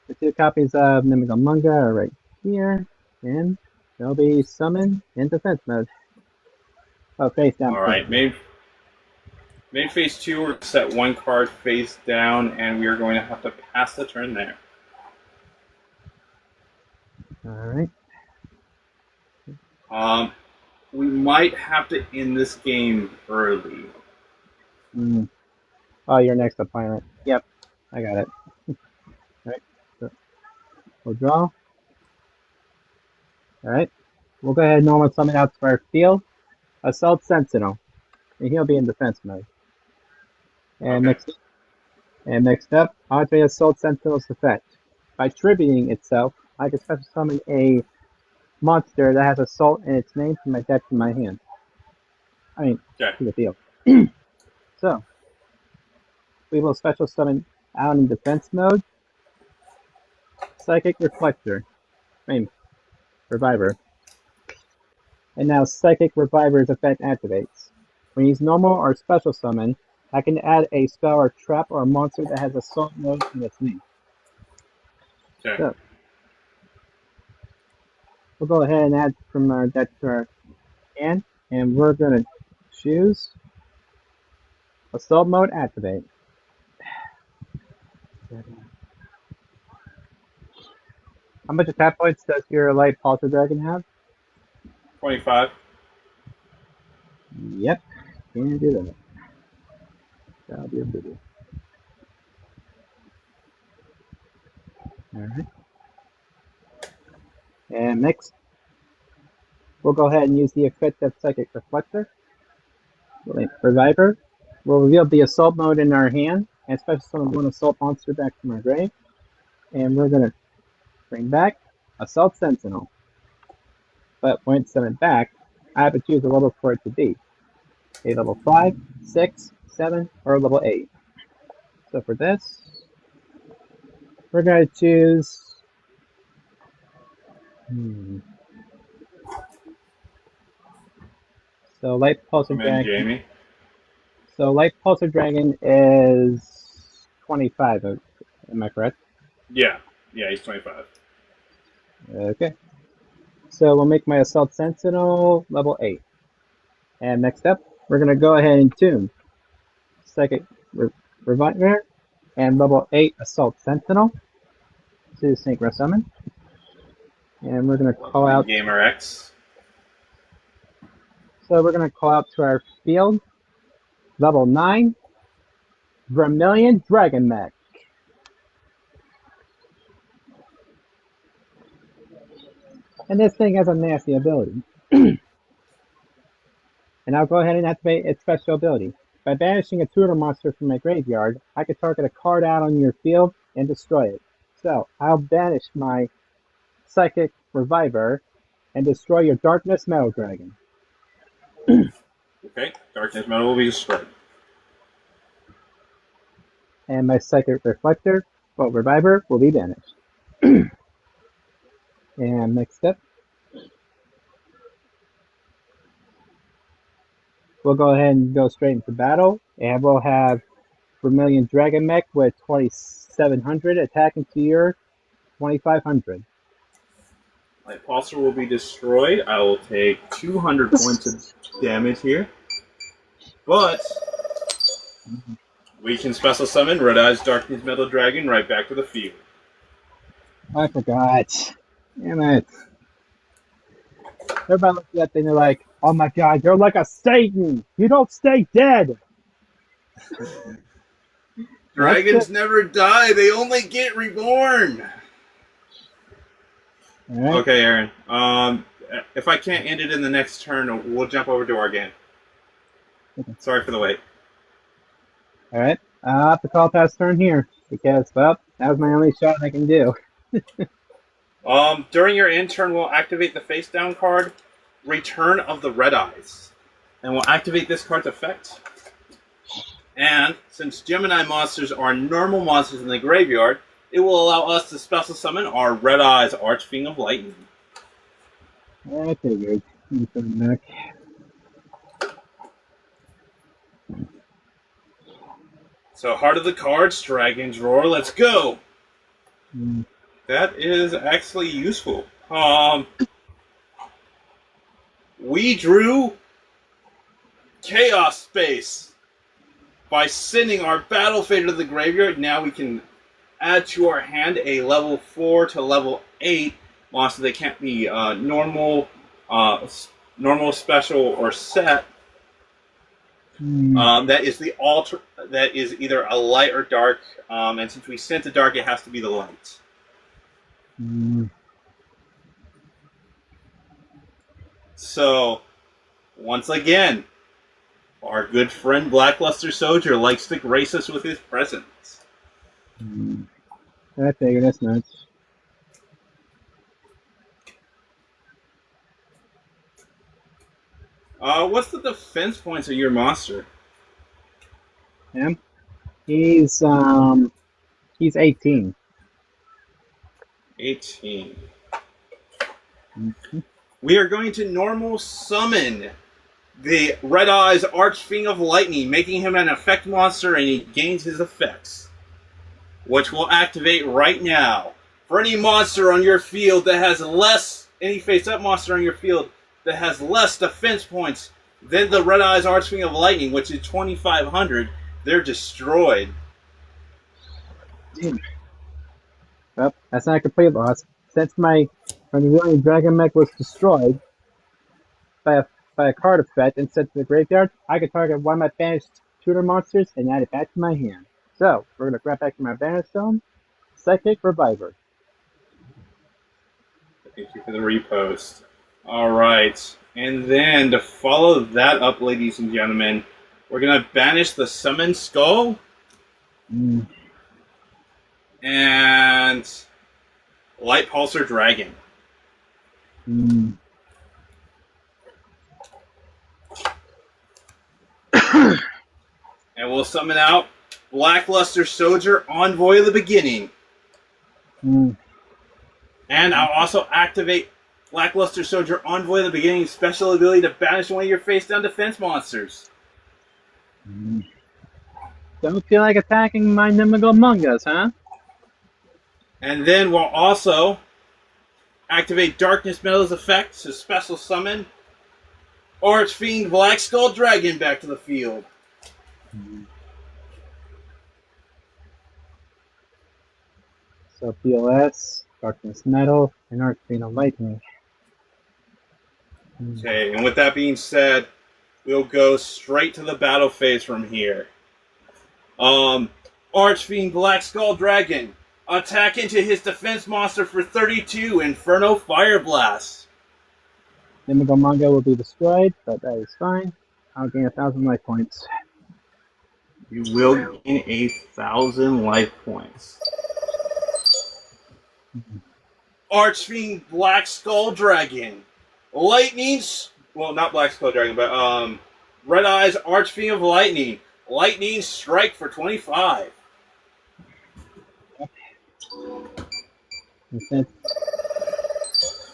the 2 copies of Nimigamunga are right here, and they'll be summoned in defense mode. Oh, face down. Alright, main phase 2, we're set 1 card face down, and we are going to have to pass the turn there. Alright. We might have to end this game early. Oh, you're next up, Pirate. Yep, I got it. Alright, so we'll draw. Alright, we'll go ahead and normal summon out to our field. Assault Sentinel. And he'll be in defense mode. And Okay. next up, I'll activate Assault Sentinel's effect. By tributing itself, I can special summon a monster that has Assault in its name from my deck to my hand. I mean, Okay. to the field. So, we will special summon out in defense mode. Psychic Reflector. Reviver. And now Psychic Reviver's effect activates. When he's normal or special summon, I can add a spell or trap or a monster that has Assault mode in its name. Okay. So, we'll go ahead and add from our deck to our hand, and we're going to choose. Assault mode activate. How much attack points does your light pulsar dragon have? 25. Yep, can do that. That'll be a biggie. Alright. And next, we'll go ahead and use the effect of Psychic Reflector. Reviver. We'll reveal the assault mode in our hand, and special summon one assault monster back from our grave. And we're going to bring back Assault Sentinel. But when it's summoned back, I have to choose a level for it to be. A level 5, 6, 7, or level 8. So for this, we're going to choose... So Light Pulsar Dragon. Jamie. So Light Pulsar Dragon is 25. Am I correct? Yeah, he's 25. Okay. So we'll make my Assault Sentinel level 8. And next up, we're going to go ahead and tune Psychic Reviver and level 8 Assault Sentinel to Synchro Summon. And we're going to call out... Gamer X. So we're going to call out to our field, level 9, Vermilion Dragon Mech. And this thing has a nasty ability. And I'll go ahead and activate its special ability. By banishing a tutor monster from my graveyard, I can target a card out on your field and destroy it. So I'll banish my Psychic Reviver and destroy your Darkness Metal Dragon. Okay, Darkness Metal will be destroyed. And my Psychic Reflector, well, Reviver, will be banished. And next step, we'll go ahead and go straight into battle, and we'll have Vermilion Dragon Mech with 2700 attacking to your 2500. Light Pulsar will be destroyed. I will take 200 points of damage here. But we can special summon Red Eyes Darkness Metal Dragon right back to the field. I forgot. Damn it. Everybody looks at that thing, they're like, oh my god, you're like a Satan! You don't stay dead! Dragons never die, they only get reborn! Right. Okay, Aaron. If I can't end it in the next turn, we'll jump over to our game. Okay. Sorry for the wait. Alright, I'll have to call past turn here, because, well, that was my only shot I can do. During your end turn, we'll activate the face down card, Return of the Red Eyes. And we'll activate this card's effect. And since Gemini monsters are normal monsters in the graveyard, it will allow us to special summon our Red Eyes Archfiend of Lightning. I figured. Back. So, Heart of the Cards, Dragon's Roar, let's go! Mm. That is actually useful. We drew Chaos Space. By sending our Battle Fader to the graveyard, now we can add to our hand a level 4 to level 8 monster that can't be normal, special, or set. That is the that is either a light or dark, and since we sent the dark, it has to be the light. So, once again, our good friend Blackluster Soldier likes to grace us with his presence. I figured that's nuts. What's the defense points of your monster? Him? He's 18. 18. We are going to normal summon the Red Eyes Archfiend of Lightning, making him an effect monster, and he gains his effects, which will activate right now. For any monster on your field that has less, any face-up monster on your field that has less defense points Then the Red Eyes Archfiend of Lightning, which is 2,500. They're destroyed. Damn. Well, that's not a complete loss. Since my Revealing Dragon Mech was destroyed by a card effect and sent to the graveyard, I could target one of my banished tutor monsters and add it back to my hand. So, we're going to grab back to my Banner Stone, Psychic Reviver. Thank you for the repost. All right. And then to follow that up, ladies and gentlemen, we're going to banish the Summon Skull. And Light Pulsar Dragon. And we'll summon out Blackluster Soldier, Envoy of the Beginning. And I'll also activate Blackluster Soldier, Envoy of the Beginning's special ability to banish one of your face-down defense monsters. Don't feel like attacking my Nimigomungas, huh? And then we'll also activate Darkness Metal's effect to special summon Archfiend Black Skull Dragon back to the field. So POS, Darkness Metal, and Archfiend of Lightning. Okay, and with that being said, we'll go straight to the battle phase from here. Archfiend Black Skull Dragon. Attack into his defense monster for 32 Inferno Fire Blast. Nimigomunga will be destroyed, but that is fine. I'll gain 1,000 life points. You will gain 1,000 life points. Archfiend Black Skull Dragon. Well, not Black Skull Dragon, but Red Eyes Archfiend of Lightning. Lightning Strike for 25.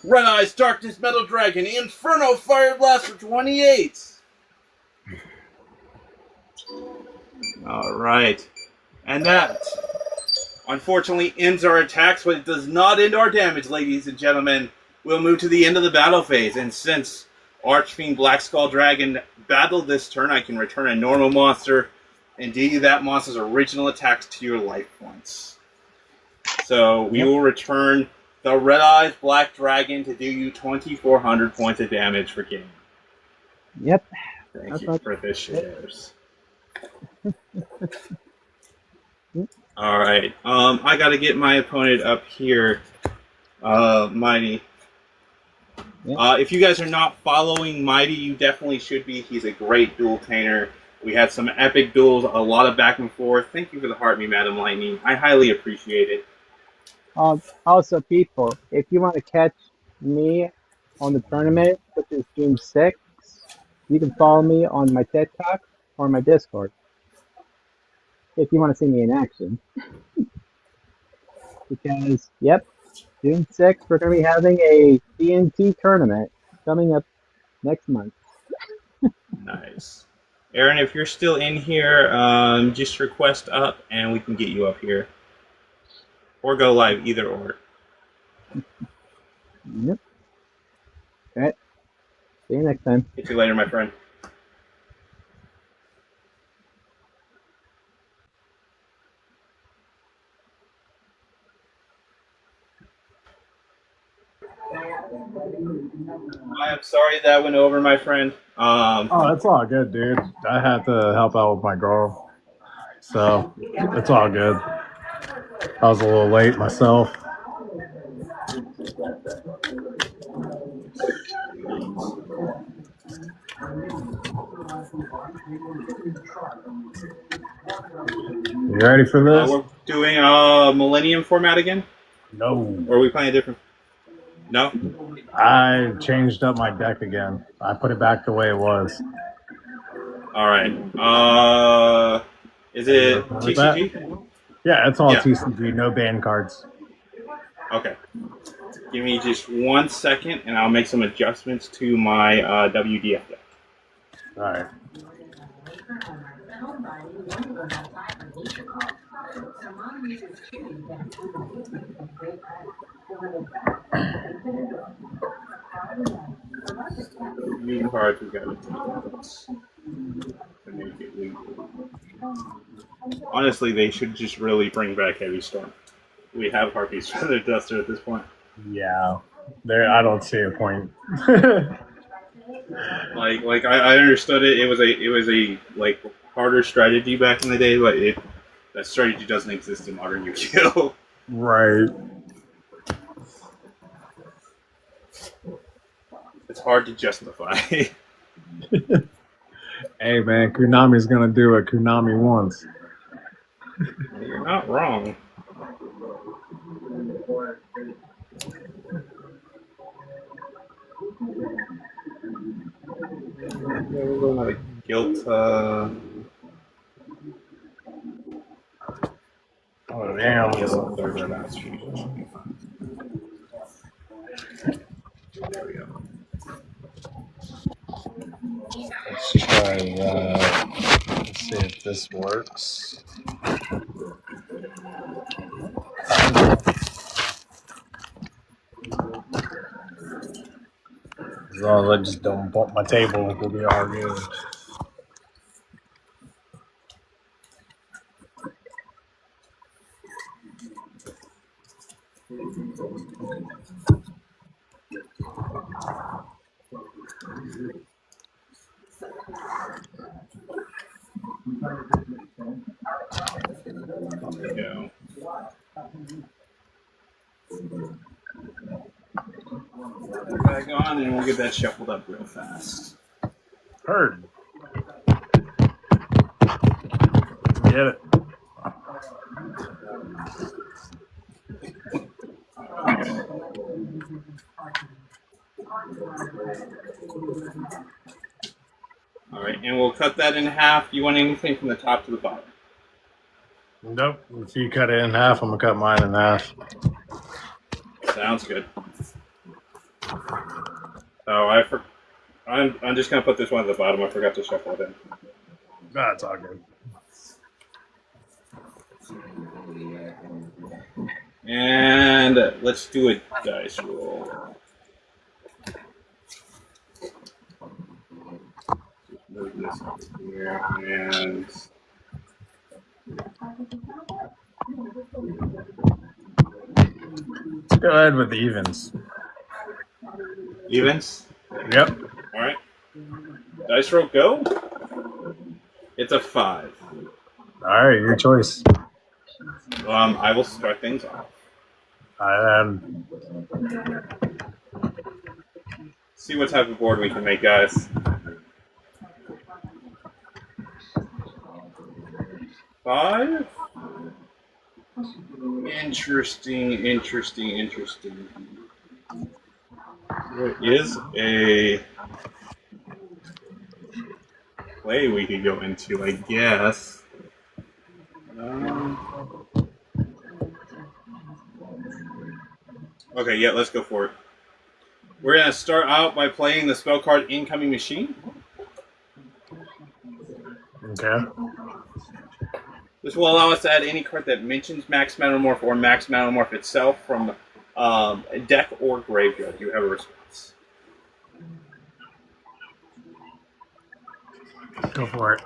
Red Eyes Darkness Metal Dragon. Inferno Fire Blast for 28. Alright. And that, unfortunately, ends our attacks, but it does not end our damage, ladies and gentlemen. We'll move to the end of the battle phase, and since Archfiend Black Skull Dragon battled this turn, I can return a normal monster and deal you that monster's original attacks to your life points. So we will return the Red Eyes Black Dragon to do you 2,400 points of damage for game. Yep. Thank you for the shares. Alright, I gotta get my opponent up here, Mighty. Yep. If you guys are not following Mighty, you definitely should be. He's a great dueltainer. We had some epic duels, a lot of back and forth. Thank you for the heart me, Madam Lightning. I highly appreciate it. Also, people, if you want to catch me on the tournament, which is June 6th, you can follow me on my TikTok or my Discord. If you want to see me in action. Because, yep, June 6th, we're going to be having a D&T tournament coming up next month. Nice. Aaron, if you're still in here, just request up and we can get you up here. Or go live, either or. Yep. Okay. See you next time. Get you later, my friend. I am sorry that went over, my friend. Oh, it's all good, dude. I had to help out with my girl, so it's all good. I was a little late myself. You ready for this? We're doing Millennium format again? No. Or are we playing a different? No? I changed up my deck again. I put it back the way it was. Alright. Is it TCG? Yeah, it's all Yeah. TCG, no ban cards. Okay. Give me just 1 second and I'll make some adjustments to my WDF deck. All right. New cards we gotta take to make it legal. Honestly, they should just really bring back Heavy Storm. We have Harpy's Feather Duster at this point. Yeah, there. I don't see a point. Like I understood it. It was a like harder strategy back in the day, but that strategy doesn't exist in modern Yu-Gi-Oh. Right. It's hard to justify. Hey man, Konami's gonna do what Konami wants. You're not wrong. Yeah, we're going out of guilt. Oh damn. Third match. There we go. Let's try that. Let's see if this works. As long as I just don't bump my table, we'll be all good. There we go. Back on, and we'll get that shuffled up real fast. Heard. Get it. All right, and we'll cut that in half. You want anything from the top to the bottom? Nope. If you cut it in half, I'm gonna cut mine in half. Sounds good. Oh, I'm just gonna put this one at the bottom. I forgot to shuffle it in. That's all good. And let's do a dice roll. Just move this up here and Let's go ahead with the evens. evens. Yep. All right. Dice roll, go. It's a 5. All right, your choice. I will start things off. See what type of board we can make, guys. 5. Interesting. There is a play we could go into, I guess. Okay, yeah, let's go for it. We're going to start out by playing the spell card Incoming Machine. Okay. This will allow us to add any card that mentions Max Metamorph or Max Metamorph itself from a deck or graveyard. You have a response. Go for it.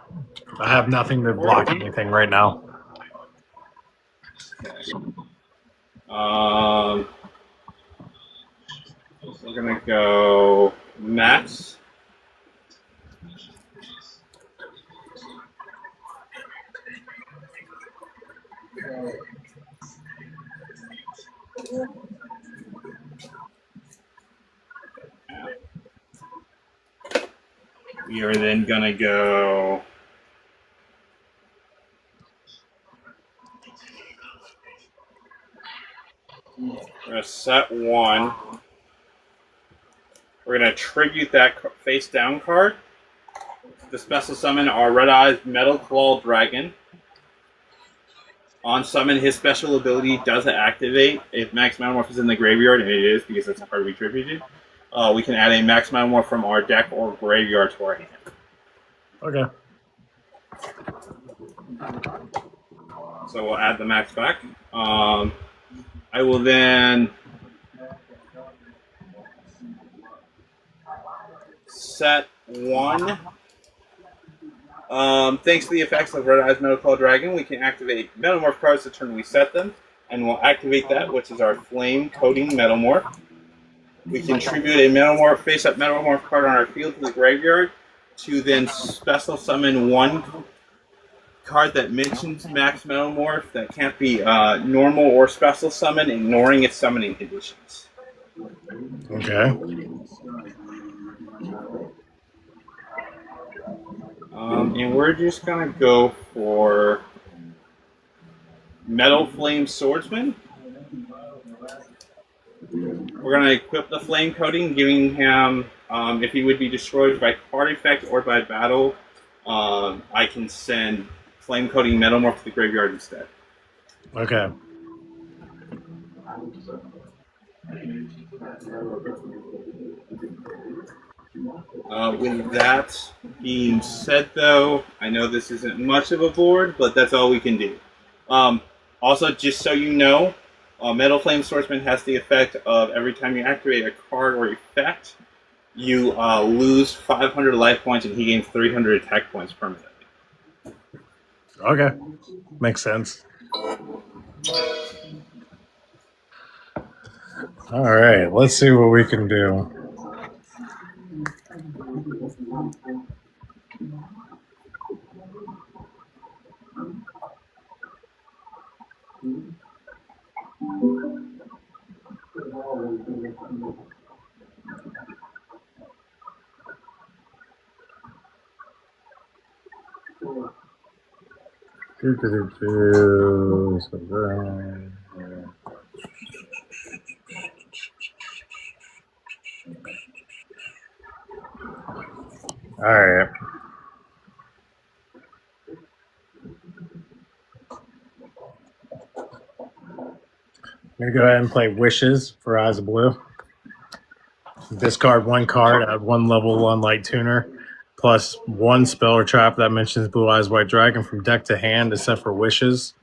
I have nothing to block anything right now. We're gonna go Max. We are then gonna go we're gonna set 1. We're gonna tribute that face down card to special summon our Red Eyes Metal Claw Dragon. On summon, his special ability does activate if Max Metamorph is in the graveyard, and it is because that's a card we tributed. We can add a Max Metamorph from our deck or graveyard to our hand. Okay. So we'll add the Max back. I will then set 1. Thanks to the effects of Red Eyes Metal Claw Dragon, we can activate Metamorph cards the turn we set them, and we'll activate that, which is our Flame Coating Metamorph. We contribute a Metamorph face-up Metamorph card on our field to the graveyard to then special summon 1 card that mentions Max Metamorph that can't be normal or special summon, ignoring its summoning conditions. Okay. And we're just going to go for Metal Flame Swordsman. We're going to equip the Flame Coating, giving him, if he would be destroyed by card effect or by battle, I can send Flame Coating Metamorph to the graveyard instead. Okay. With that being said, though, I know this isn't much of a board, but that's all we can do. Also, just so you know, Metal Flame Swordsman has the effect of every time you activate a card or effect, you lose 500 life points and he gains 300 attack points permanently. Okay. Makes sense. All right. Let's see what we can do. All right. I'm going to go ahead and play Wishes for Eyes of Blue. Discard 1 card, add 1 level 1 Light Tuner, plus 1 spell or trap that mentions Blue Eyes White Dragon from deck to hand, except for Wishes.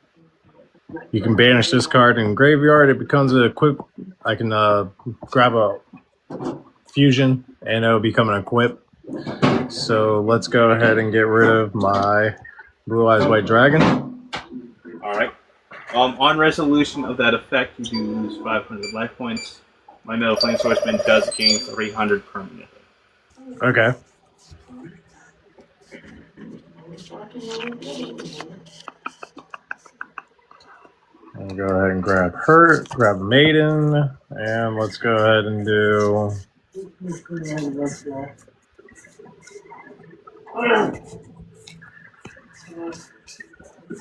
You can banish this card in graveyard. It becomes a quick. I can grab a fusion, and it'll become an equip. So let's go ahead and get rid of my Blue Eyes White Dragon. All right. On resolution of that effect, you do lose 500 life points. My Metal Flame Swordsman does gain 300 permanently. Okay. I'll go ahead and grab her, grab Maiden, and let's go ahead and do.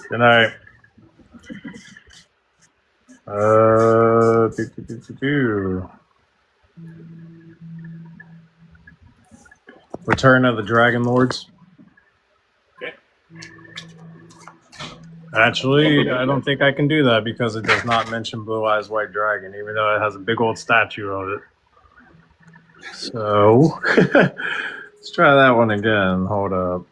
Good night. Return of the Dragon Lords. Okay. Actually, I don't think I can do that because it does not mention Blue Eyes White Dragon, even though it has a big old statue of it. So, let's try that one again. Hold up.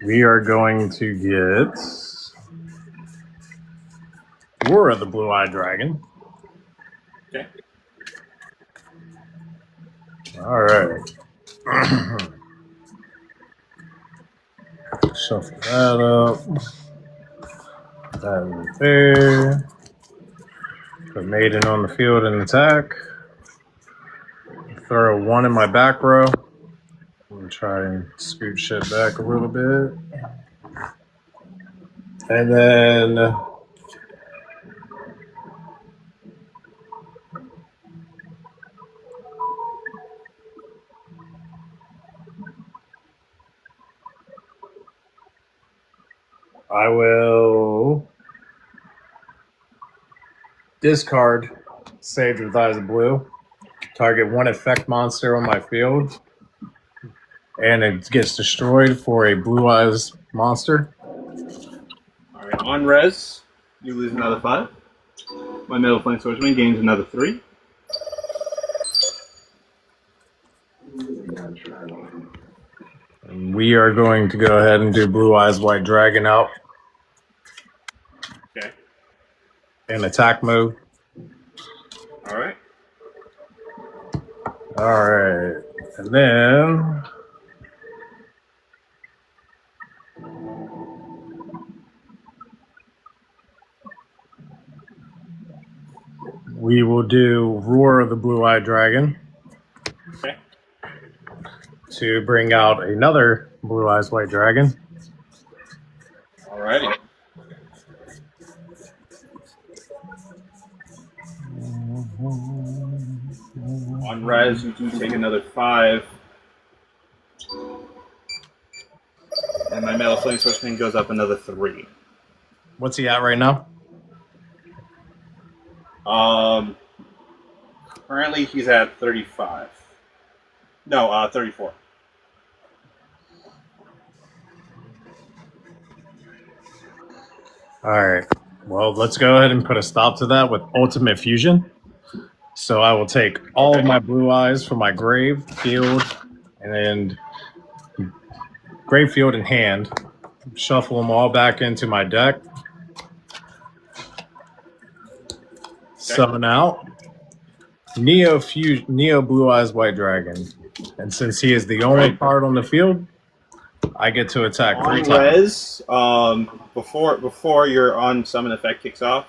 We are going to get War of the Blue-Eyed Dragon. Okay. All right. Shuffle that up. That right there. Put Maiden on the field and attack. Throw 1 in my back row. I'm going to try and scoot shit back a little bit. And then I will discard Sage with Eyes of Blue. Target 1 effect monster on my field. And it gets destroyed for a Blue Eyes monster. All right. On res, you lose another 5. My Metal Flame Swordsman gains another 3. And we are going to go ahead and do Blue Eyes White Dragon out. Okay. In attack mode. All right. All right. And then we will do Roar of the Blue-Eyed Dragon Okay. to bring out another Blue Eyes White Dragon. Alrighty. On res, you do take another 5. And my Metal Flame Swordsman goes up another 3. What's he at right now? Currently he's at 35. No, 34. All right. Well, let's go ahead and put a stop to that with Ultimate Fusion. So I will take all of my blue eyes from my grave, field, and grave, field, and hand. Shuffle them all back into my deck. Summon out Neo Blue Eyes White Dragon. And since he is the only card on the field, I get to attack 3 times. Res, before your on summon effect kicks off,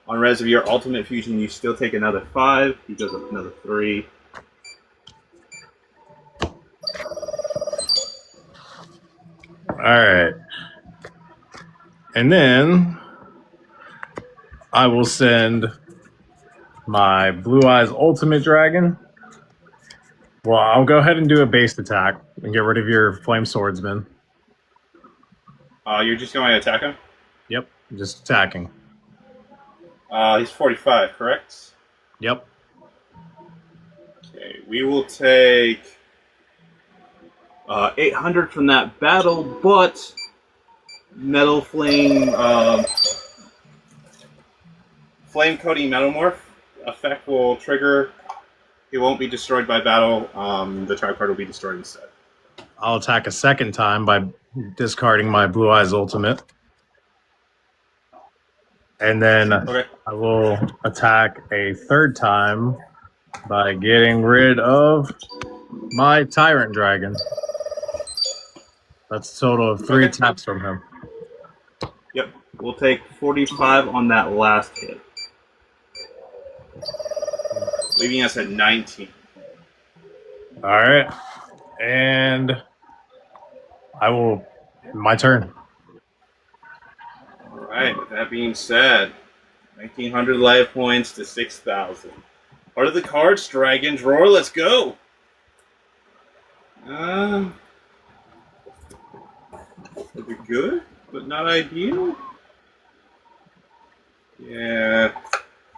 on res of your ultimate fusion, you still take another 5. He goes up another 3. All right. And then I will send my Blue Eyes Ultimate Dragon. Well, I'll go ahead and do a base attack and get rid of your Flame Swordsman. You're just going to attack him? Yep, just attacking. He's 45, correct? Yep. Okay, we will take 800 from that battle, but Metal Flame, Flame Coating Metamorph effect will trigger. He won't be destroyed by battle. The trap card will be destroyed instead. I'll attack a second time by discarding my Blue Eyes Ultimate. And then I will attack a third time by getting rid of my Tyrant Dragon. That's a total of 3 taps from him. Yep, we'll take 45 on that last hit, leaving us at 19. All right, and I will. My turn. All right. With that being said, 1,900 life points to 6,000. What are the cards? Dragon's Roar. Let's go. They're good, but not ideal. Yeah.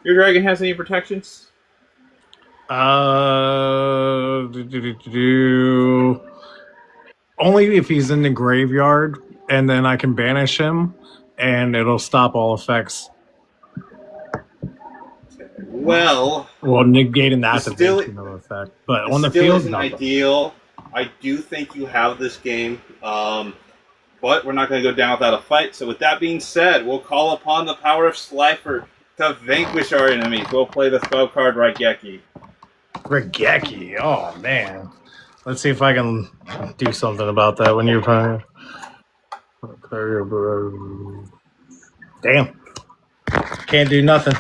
Your dragon has any protections? Only if he's in the graveyard, and then I can banish him, and it'll stop all effects. Well, negating the activation of effect, but on the field, isn't ideal. I do think you have this game, but we're not going to go down without a fight. So, with that being said, we'll call upon the power of Slifer to vanquish our enemies. We'll play the spell card Raigeki. Raigeki, oh man. Let's see if I can do something about that when you're playing. Damn. Can't do nothing.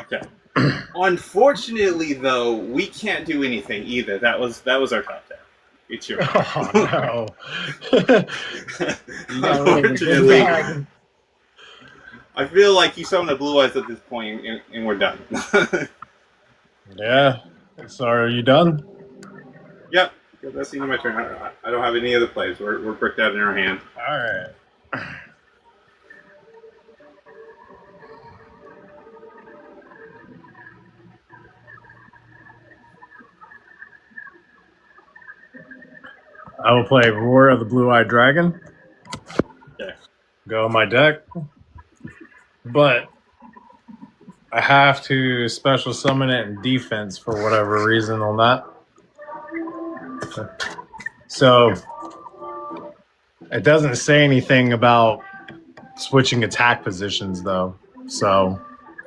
Okay. Unfortunately, though, we can't do anything either. That was our top 10. It's your Oh, no. Unfortunately. I feel like you summoned the Blue Eyes at this point, and we're done. Yeah. So are you done? Yep. That's the end of my turn. I don't have any other plays. We're bricked out in our hand. All right. I will play Roar of the Blue-Eyed Dragon. Okay. Go on my deck. But I have to special summon it in defense for whatever reason on that. So it doesn't say anything about switching attack positions though. So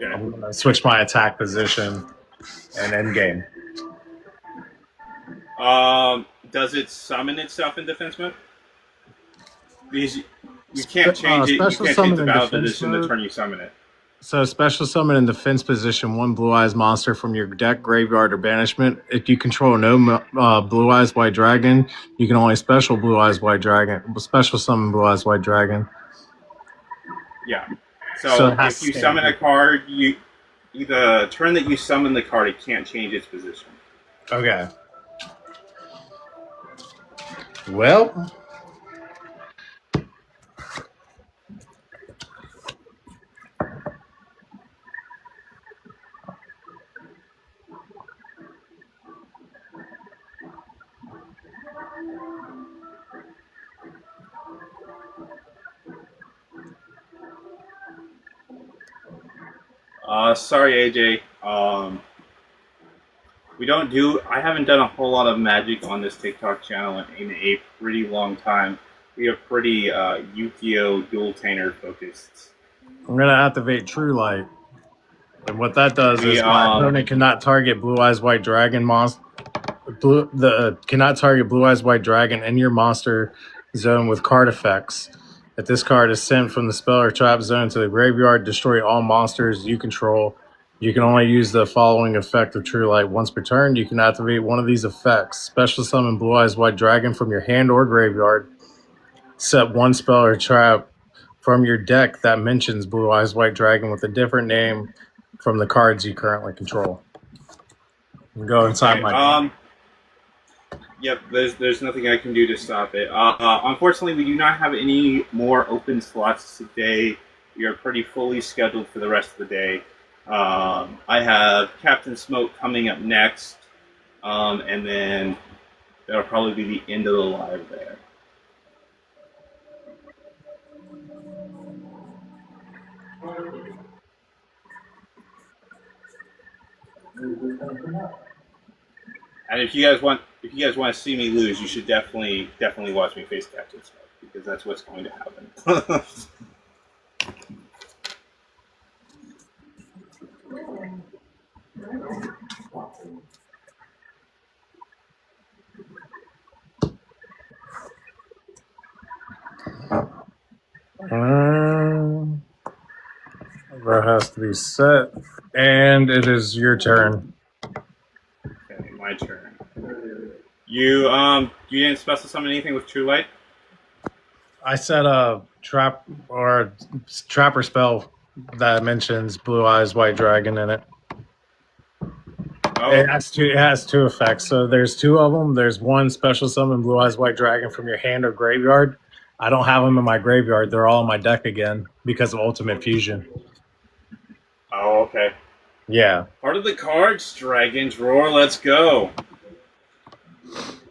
I'm gonna switch my attack position and end game. Does it summon itself in defense mode? Because you can't change it. You Special can't change summon the in battle defense position the mode. turn you summon it. So special summon in defense position, one Blue Eyes monster from your deck, graveyard, or banishment. If you control no Blue Eyes White Dragon, you can only special Blue Eyes White Dragon, special summon Blue Eyes White Dragon. Yeah. So So it has if to you stay summon on. a card, the turn that you summon the card, it can't change its position. Okay. Well, Sorry, AJ. I haven't done a whole lot of Magic on this TikTok channel in a pretty long time. We are pretty Yu-Gi-Oh! Dueltaner focused. I'm gonna activate True Light, and what that does We is my opponent cannot target Blue Eyes White Dragon monster. Cannot target Blue Eyes White Dragon in your monster zone with card effects. If this card is sent from the spell or trap zone to the graveyard, destroy all monsters you control. You can only use the following effect of True Light once per turn. You can activate one of these effects. Special summon Blue Eyes White Dragon from your hand or graveyard. Set one spell or trap from your deck that mentions Blue Eyes White Dragon with a different name from the cards you currently control. Go inside my deck. Yep, there's nothing I can do to stop it. Unfortunately, we do not have any more open slots today. We are pretty fully scheduled for the rest of the day. I have Captain Smoke coming up next, and then that'll probably be the end of the live there. And if you guys want to see me lose, you should definitely watch me face Captain Smoke, because that's what's going to happen. That has to be set, and it is your turn. Okay, my turn. You didn't special summon anything with True Light? I set a trapper spell that mentions Blue Eyes White Dragon in it. Oh, It has two effects. So there's two of them. There's one special summon Blue Eyes White Dragon from your hand or graveyard. I don't have them in my graveyard. They're all in my deck again because of Ultimate Fusion. oh, okay. Yeah. Part of the cards, Dragon's Roar. Let's go.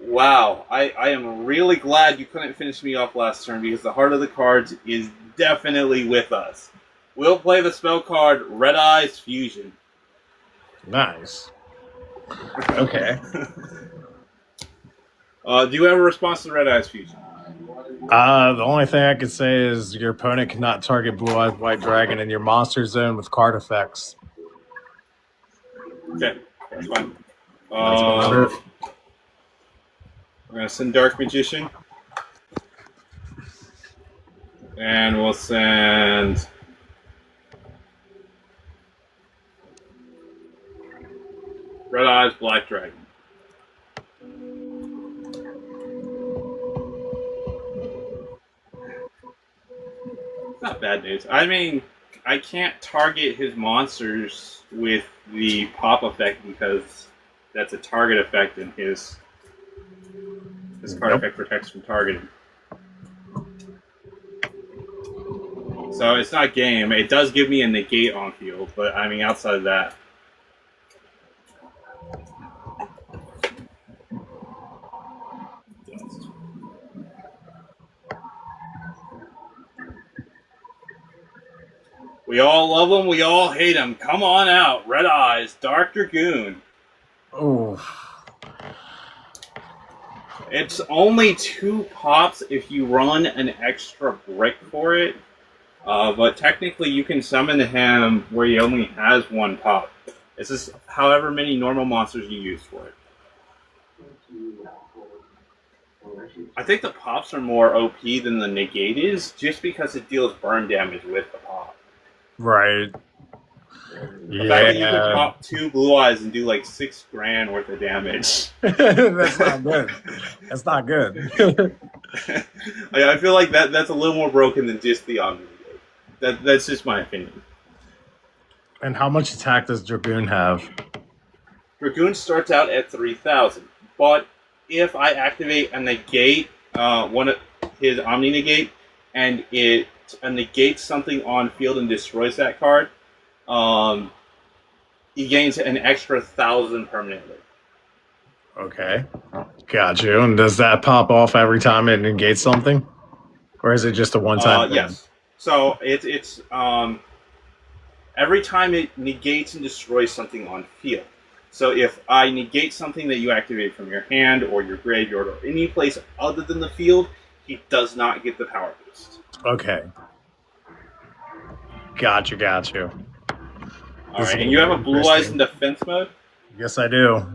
Wow, I am really glad you couldn't finish me off last turn, because the heart of the cards is definitely with us. We'll play the spell card Red Eyes Fusion. Nice. Okay. Do you have a response to Red Eyes Fusion? The only thing I can say is your opponent cannot target Blue Eyes White Dragon in your monster zone with card effects. Okay, that's fine. That's another. We're going to send Dark Magician. And we'll send Red Eyes Black Dragon. It's not bad news. I mean, I can't target his monsters with the pop effect because that's a target effect, and his card effect protects from targeting. So it's not game. It does give me a negate on field, but I mean, outside of that. We all love him. We all hate him. Come on out. Red Eyes, Dark Dragoon. Oh. It's only 2 pops if you run an extra brick for it. But technically you can summon him where he only has 1 pop. This is however many normal monsters you use for it. I think the pops are more OP than the negate is, just because it deals burn damage with the pop. Right. The fact that you can Yeah. pop 2 blue eyes and do like $6 grand worth of damage. That's not good. That's not good. I feel like that's a little more broken than just the Omni. That's just my opinion. And how much attack does Dragoon have? Dragoon starts out at 3,000, but if I activate a negate, one of his Omni negate, and it negates something on field and destroys that card, he gains an extra 1,000 permanently. Okay. Got you. And does that pop off every time it negates something? Or is it just a one-time thing? Yes. So it's every time it negates and destroys something on field. So if I negate something that you activate from your hand or your graveyard or any place other than the field, he does not get the power boost. Okay. Got you. All right, and you have a blue eyes in defense mode? Yes, I do.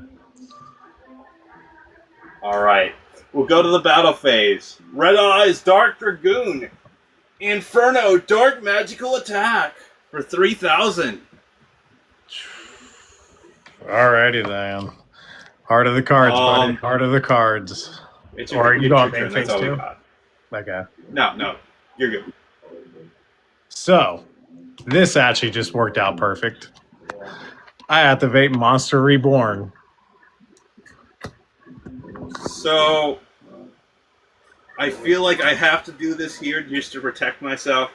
All right. We'll go to the battle phase. Red Eyes, Dark Dragoon. Inferno, Dark Magical Attack for 3,000. Alrighty then. Heart of the cards, buddy. Heart of the cards. Or you don't have main phase too? Okay. No. You're good. So, this actually just worked out perfect. I activate Monster Reborn. So, I feel like I have to do this here just to protect myself.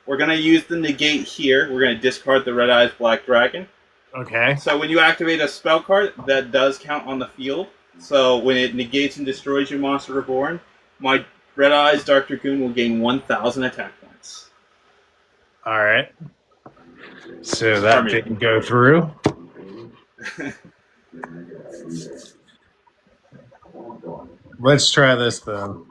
We're going to use the negate here. We're going to discard the Red Eyes Black Dragon. Okay. So when you activate a spell card, that does count on the field. So when it negates and destroys your Monster Reborn, my Red Eyes Dark Dragoon will gain 1,000 attack points. Alright. So that didn't go through. Let's try this then.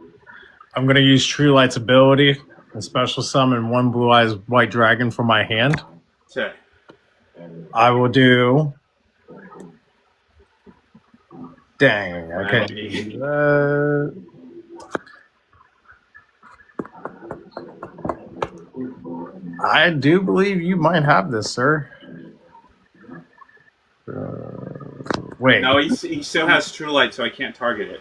I'm going to use True Light's ability and special summon 1 Blue Eyes White Dragon from my hand. Okay. I will do... Dang, okay. I do believe you might have this, sir. Wait. No, he still has True Light, so I can't target it.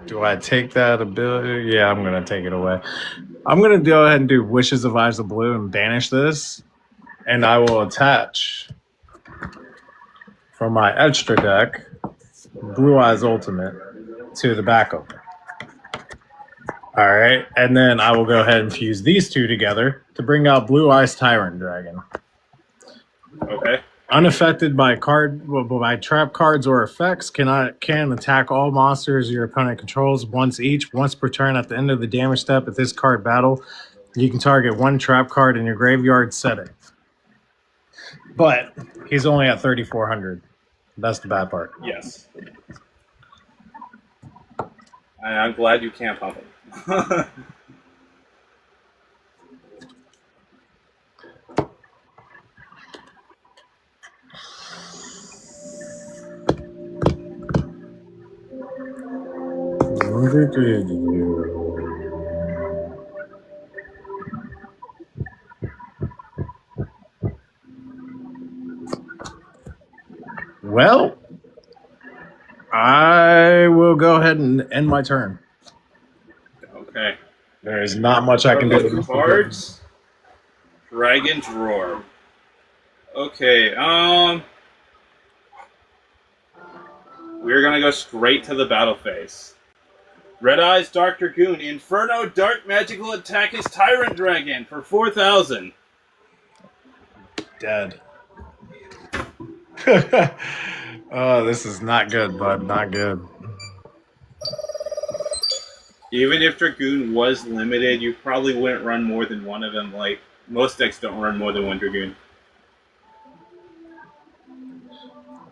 Do I take that ability? Yeah, I'm going to take it away. I'm going to go ahead and do Wishes of Eyes of Blue and banish this. And I will attach from my extra deck Blue Eyes Ultimate to the backup. All right. And then I will go ahead and fuse these two together to bring out Blue Eyes Tyrant Dragon. Okay. Unaffected by trap cards or effects, can attack all monsters your opponent controls once each. Once per turn at the end of the damage step at this card battle, you can target 1 trap card in your graveyard setting. But he's only at 3,400. That's the bad part. Yes. I'm glad you can't pump him. Well, I will go ahead and end my turn. Okay. There is not much I can do. Cards. Dragon's Roar. Okay, we're gonna go straight to the battle phase. Red Eyes Dark Dragoon, Inferno Dark Magical Attack is Tyrant Dragon for 4,000. Dead. Oh, this is not good, bud. Not good. Even if Dragoon was limited, you probably wouldn't run more than one of them. Like, most decks don't run more than 1 Dragoon.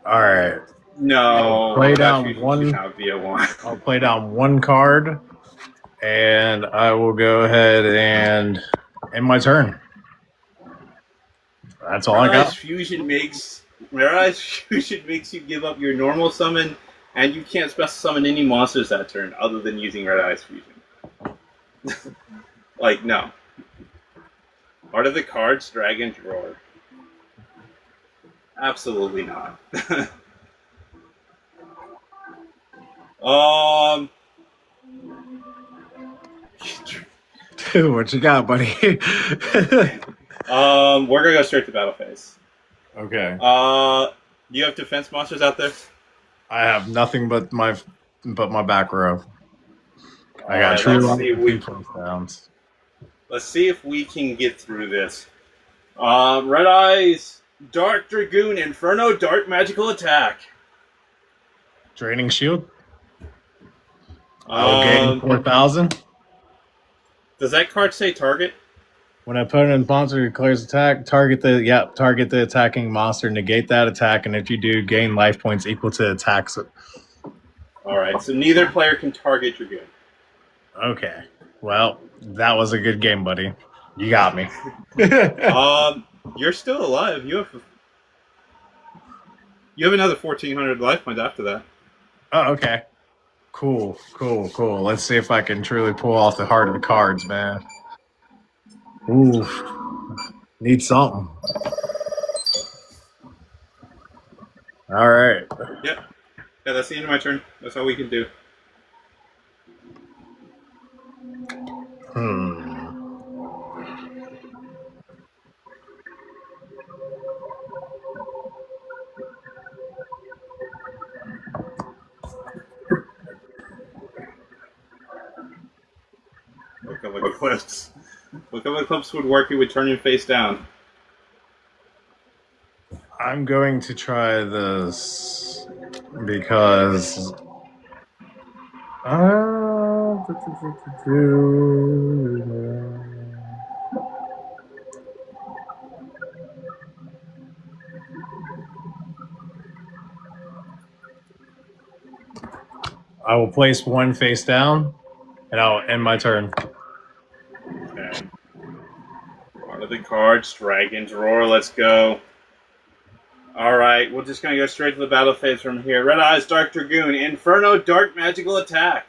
Alright. No. Play down one. I'll play down 1 card, and I will go ahead and end my turn. That's all Red I Eyes got. Fusion makes you give up your normal summon, and you can't special summon any monsters that turn other than using Red Eyes Fusion. Like no. Art of the Cards, Dragon's Roar. Absolutely not. um. What you got, buddy? We're gonna go straight to battle phase. Okay. Do you have defense monsters out there? I have nothing but my back row. I All got right, true let's light see. and two place downs. Let's see if we can get through this. Red Eyes, Dark Dragoon, Inferno, Dark Magical Attack. Draining shield. I will gain Um, 4,000. does that card say target? When an opponent monster declares attack, target the attacking monster, negate that attack, and if you do, gain life points equal to attacks. All right, so neither player can target Dragoon. Okay. Well, that was a good game, buddy. You got me. You're still alive. You have another 1,400 life points after that. Oh, okay. Cool. Let's see if I can truly pull off the heart of the cards, man. Oof. Need something. All right. Yeah, that's the end of my turn. That's all we can do. Look up Eclipse. Look up Eclipse would work. It would turn him face down. I'm going to try this because I will place one face down, and I'll end my turn. Okay. Part of the cards, Dragon's Roar. Let's go. All right, we're just gonna go straight to the battle phase from here. Red Eyes, Dark Dragoon, Inferno, Dark Magical Attack.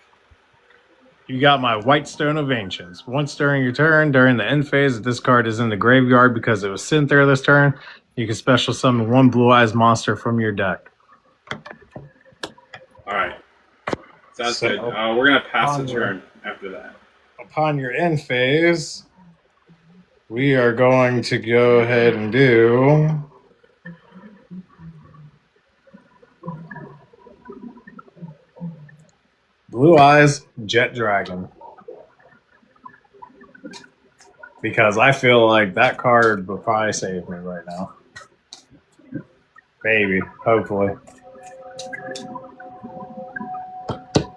You got my White Stone of Ancients. Once during your turn, during the end phase, if this card is in the graveyard because it was sent there this turn, you can special summon one Blue Eyes monster from your deck. All right, sounds So, good. We're gonna pass the on your- turn after that. Upon your end phase, we are going to go ahead and do Blue Eyes Jet Dragon. Because I feel like that card will probably save me right now. Maybe, hopefully.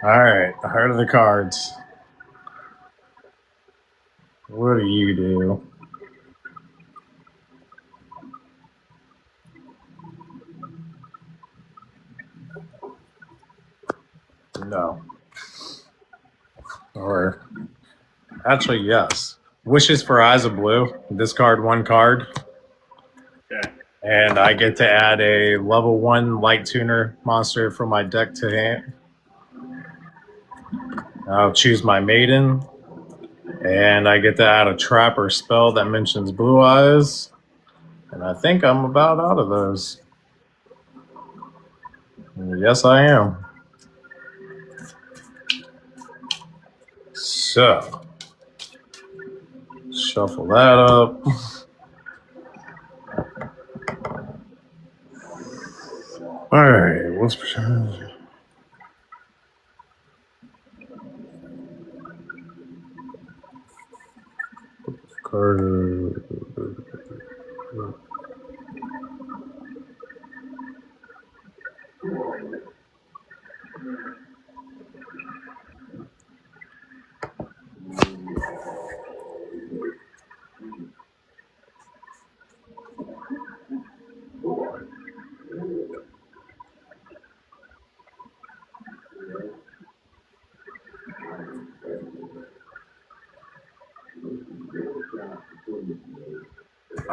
Alright, the heart of the cards. What do you do? No. Or, actually, yes. Wishes for Eyes of Blue. Discard one card. Okay. And I get to add a level 1 Light Tuner monster from my deck to hand. I'll choose my Maiden. And I get to add a trap or spell that mentions Blue Eyes. And I think I'm about out of those. Yes, I am. So, shuffle that up. All right, what's card?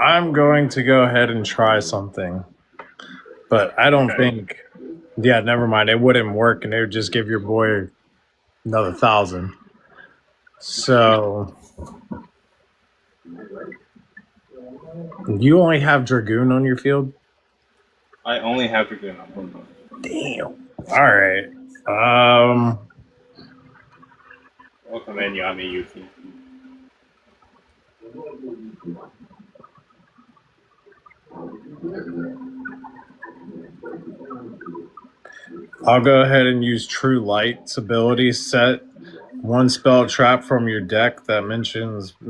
I'm going to go ahead and try something. But I don't think... Yeah, never mind. It wouldn't work, and it would just give your boy another 1,000. So... You only have Dragoon on your field? I only have Dragoon on. Damn. Alright. Welcome in, Yami Yuki. I'll go ahead and use True Light's ability. Set one spell trap from your deck that mentions with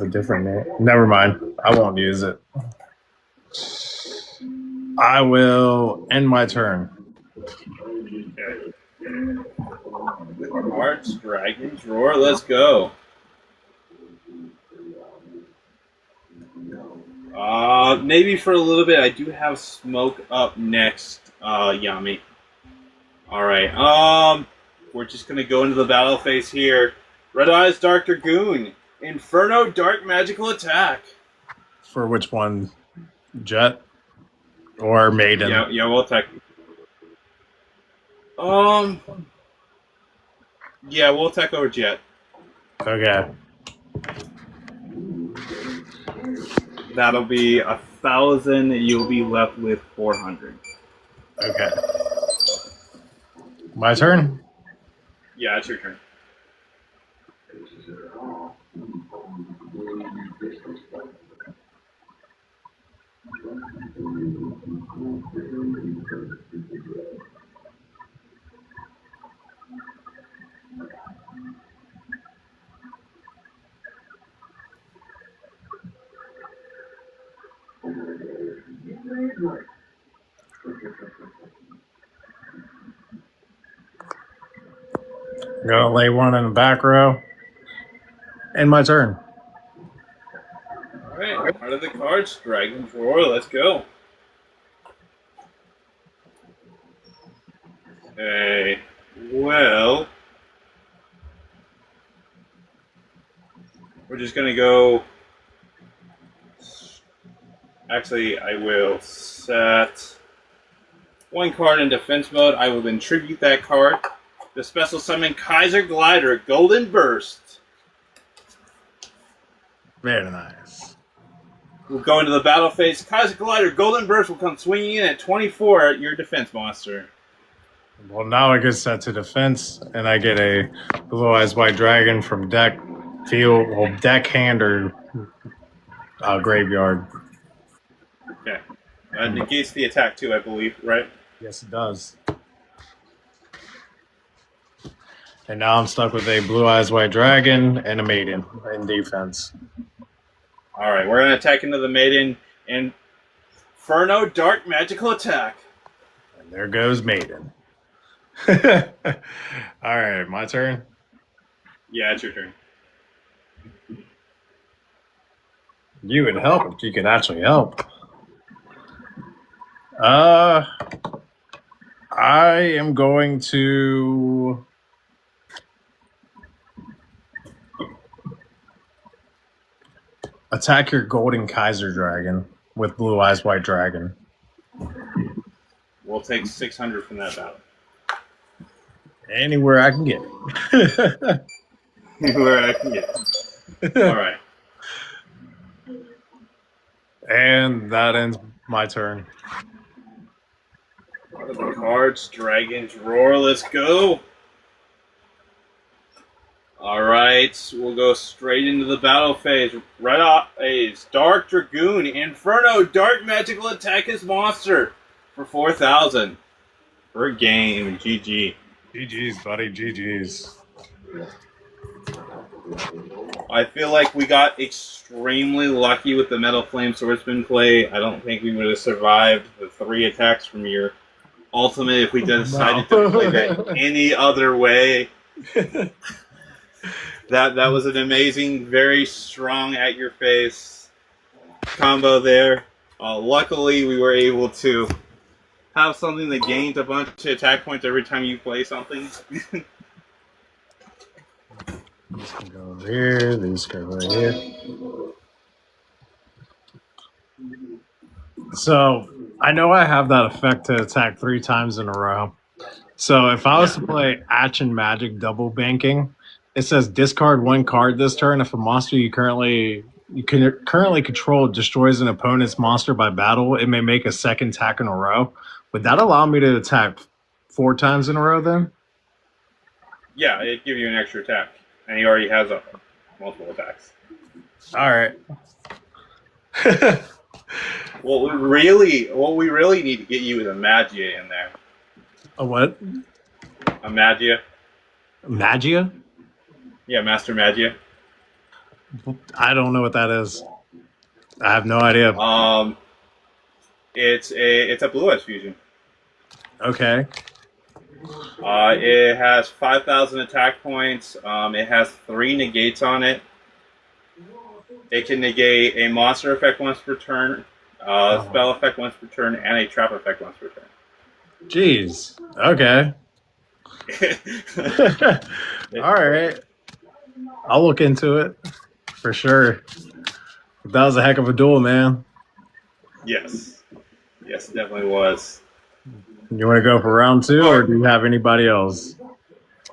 a different name. Never mind. I won't use it. I will end my turn. Okay. Hearts, Dragon's Roar, let's go. Maybe for a little bit. I do have Smoke up next, Yami. Alright, we're just gonna go into the battle phase here. Red Eyes, Dark Dragoon. Inferno, Dark Magical Attack. For which one? Jet? Or Maiden? Yeah, we'll attack. Yeah, we'll attack over Jet. Okay. That'll be 1,000. You'll be left with 400. Okay. My turn? Yeah, it's your turn. Gonna lay one in the back row. And my turn. Alright, part of the cards, Dragon's Roar, let's go. Okay, well, we're just gonna go. Actually, I will set one card in defense mode. I will then tribute that card. The special summon Kaiser Glider, Golden Burst. Very nice. We'll go into the battle phase. Kaiser Glider, Golden Burst will come swinging in at 24 at your defense monster. Well, now I get set to defense, and I get a Blue Eyes White Dragon from deck, field, well, deck, hand, or graveyard. Okay. Negates the attack too, I believe, right? Yes, it does. And now I'm stuck with a Blue Eyes White Dragon and a Maiden in defense. Alright, we're going to attack into the Maiden. Inferno, Dark Magical Attack. And there goes Maiden. Alright, my turn. Yeah, it's your turn. You would help if you could actually help. I am going to attack your Golden Kaiser Dragon with Blue Eyes White Dragon. We'll take 600 from that battle. Anywhere I can get it. Where I can get it. Alright. And that ends my turn. Part of the cards, Dragon's Roar, let's go. Alright, we'll go straight into the battle phase. Red Eyes, Dark Dragoon, Inferno, Dark Magical Attack his monster for 4,000 per game. GG. GG's, buddy. GG's. I feel like we got extremely lucky with the Metal Flame Swordsman play. I don't think we would have survived the 3 attacks from your ultimate if we decided to play that any other way. That was an amazing, very strong at your face combo there. Luckily, we were able to have something that gains a bunch of attack points every time you play something. These can go over here. These go right here. So I know I have that effect to attack 3 times in a row. So if I was to play Action Magic double banking, it says discard 1 card this turn if a monster you currently control destroys an opponent's monster by battle. It may make a second attack in a row. Would that allow me to attack 4 times in a row then? Yeah, it'd give you an extra attack, and he already has multiple attacks. All right. What we really need to get you is a Magia in there. A what? A Magia. Magia? Yeah, Master Magia. I don't know what that is. I have no idea. It's a Blue Eyes fusion. Okay. It has 5,000 attack points. It has 3 negates on it. It can negate a monster effect once per turn, spell effect once per turn, and a trap effect once per turn. Jeez. Okay. All right. I'll look into it for sure. That was a heck of a duel, man. Yes. Yes, it definitely was. You want to go for round 2, or do you have anybody else?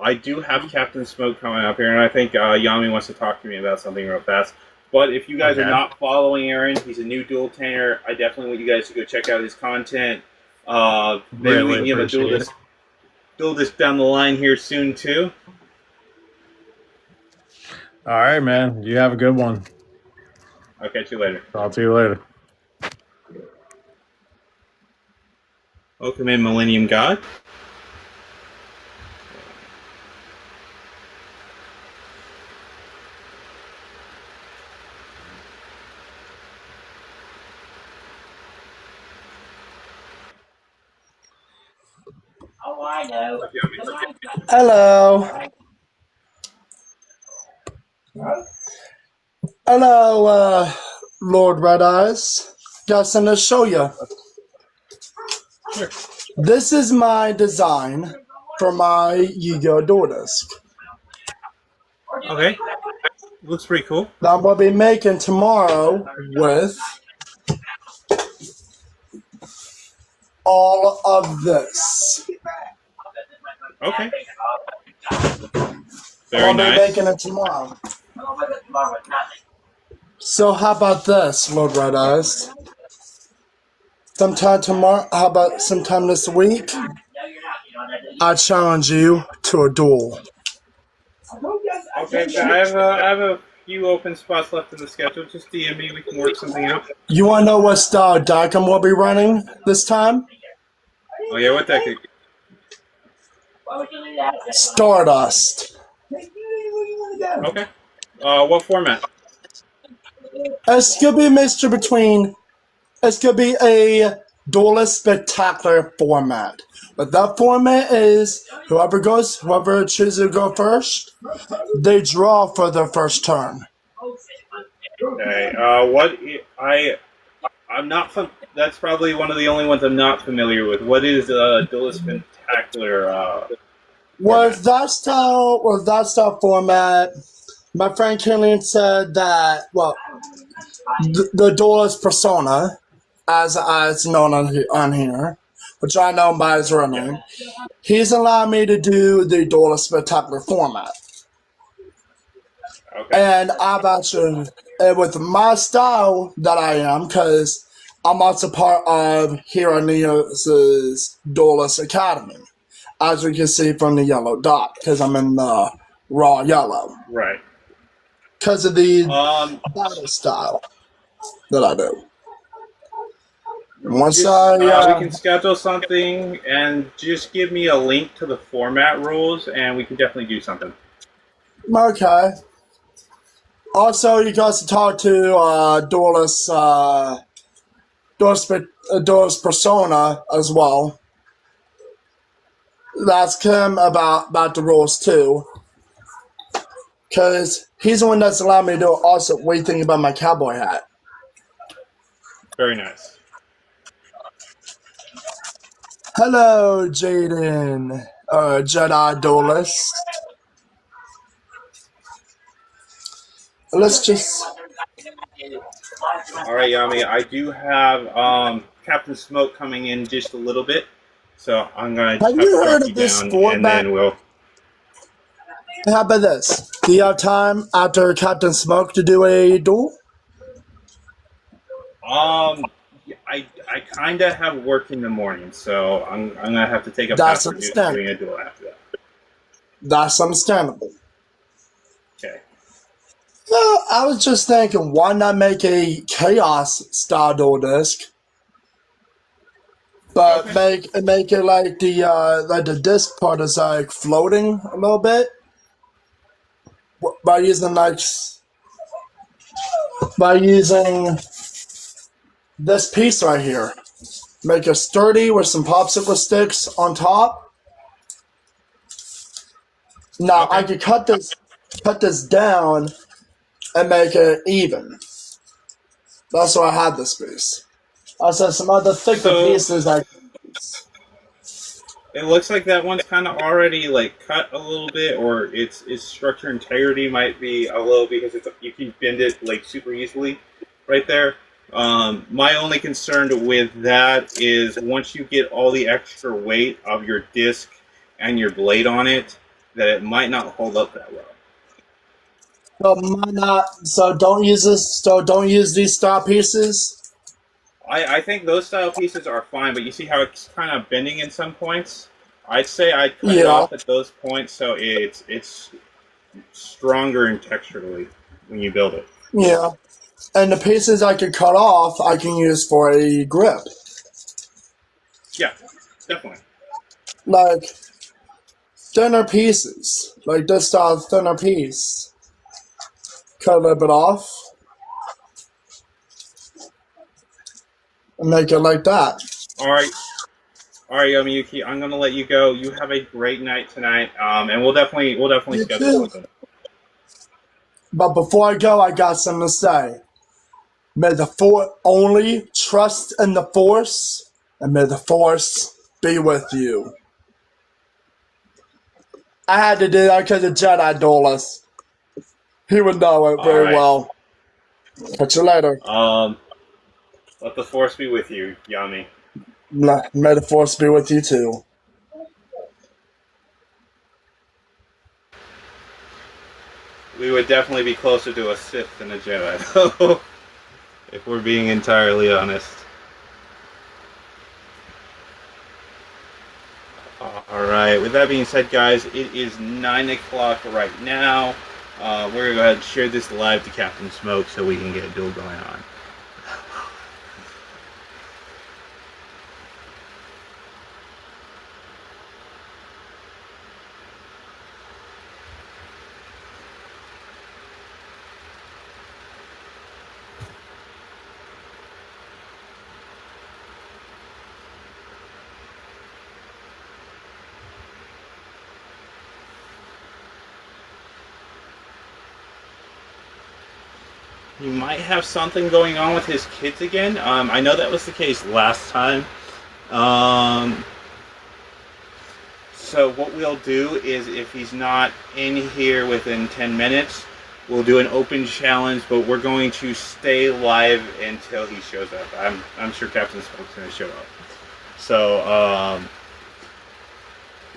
I do have Captain Smoke coming up here, and I think Yami wants to talk to me about something real fast. But if you guys are not following Aaron, he's a new duel tanner. I definitely want you guys to go check out his content. Maybe we can have a duel this down the line here soon, too. All right, man. You have a good one. I'll catch you later. Talk to you later. Welcome in, Millennium God. Hello. Hello, Lord Red Eyes. Got something to show you. Sure. This is my design for my Yu-Gi-Oh! Duel Disk Okay. Looks pretty cool. that I'm going to be making tomorrow with all of this. Okay. I'll Very be nice. making it tomorrow. So how about this, Lord Red Eyes? Sometime tomorrow, how about sometime this week? I challenge you to a duel. Okay, I have a few open spots left in the schedule. Just DM me. We can work something out. You want to know what style deck I'm going to be running this time? Oh yeah, what deck? Stardust. Okay. What format? It's going to be a mixture between... It's going to be a duelist spectacular format. But that format is whoever chooses to go first, they draw for their first turn. Okay. I'm not. That's probably one of the only ones I'm not familiar with. What is Duelist Spectacular? With that style format, my friend Killian said that the duelist persona, as known on here, which I know by his real name, he's allowed me to do the duelist spectacular format. Okay. And I've actually, with my style that I am, because I'm also part of Hero Neos' Duelist Academy, as we can see from the yellow dot, because I'm in the raw yellow. Right. Because of the battle style that I do. Once we can schedule something and just give me a link to the format rules, and we can definitely do something. Okay. Also, you guys can talk to Duelist Persona as well. Ask him about the rules too. Because he's the one that's allowed me to do also what do you think about my cowboy hat. Very nice. Hello, Jaden, Jedi Duelist. let's just. All right, Yami. I do have Captain Smoke coming in just a little bit, so I'm gonna Have have to you heard drop you of this down, and format? then we'll. How about this? Do you have time after Captain Smoke to do a duel? I kind of have work in the morning, so I'm gonna have to take a pass That's for doing understandable. a duel after that. That's understandable. Okay. I was just thinking, why not make a chaos style duel disc, but Okay. make it like the disc part is like floating a little bit by using this piece right here. Make it sturdy with some popsicle sticks on top. Now I Okay. could cut this down and make it even. That's why I had this piece. I said some other thicker So pieces I it looks like that one's kind of already like cut a little bit, or its structure integrity might be a little because you can bend it like super easily, right there. My only concern with that is once you get all the extra weight of your disc and your blade on it, that it might not hold up that well. so might not so don't use this so don't use these style pieces. I think those style pieces are fine, but you see how it's kind of bending in some points. I'd say I'd cut it Yeah, off at those points so it's stronger and texturally when you build it. yeah. And the pieces I can cut off I can use for a grip. Yeah, definitely. Like thinner pieces. Like this style thinner piece. Cut a little bit off and make it like that. All right, all right, Yomiyuki. I'm gonna let you go. You have a great night tonight, and we'll definitely You schedule too. something. But before I go I got something to say. May the Force only trust in the Force, and may the Force be with you. I had to do that because of Jedi Duelist. He would know it All very right. well. Catch you later. Um, let the force be with you, Yami. May the Force be with you too. We would definitely be closer to a Sith than a Jedi, though, if we're being entirely honest. All right. With that being said, guys, it is 9 o'clock right now. We're gonna go ahead and share this live to Captain Smoke so we can get a duel going on. He might have something going on with his kids again. I know that was the case last time. Um, so what we'll do is, if he's not in here within 10 minutes, we'll do an open challenge. But we're going to stay live until he shows up. I'm sure Captain Smoke's going to show up. So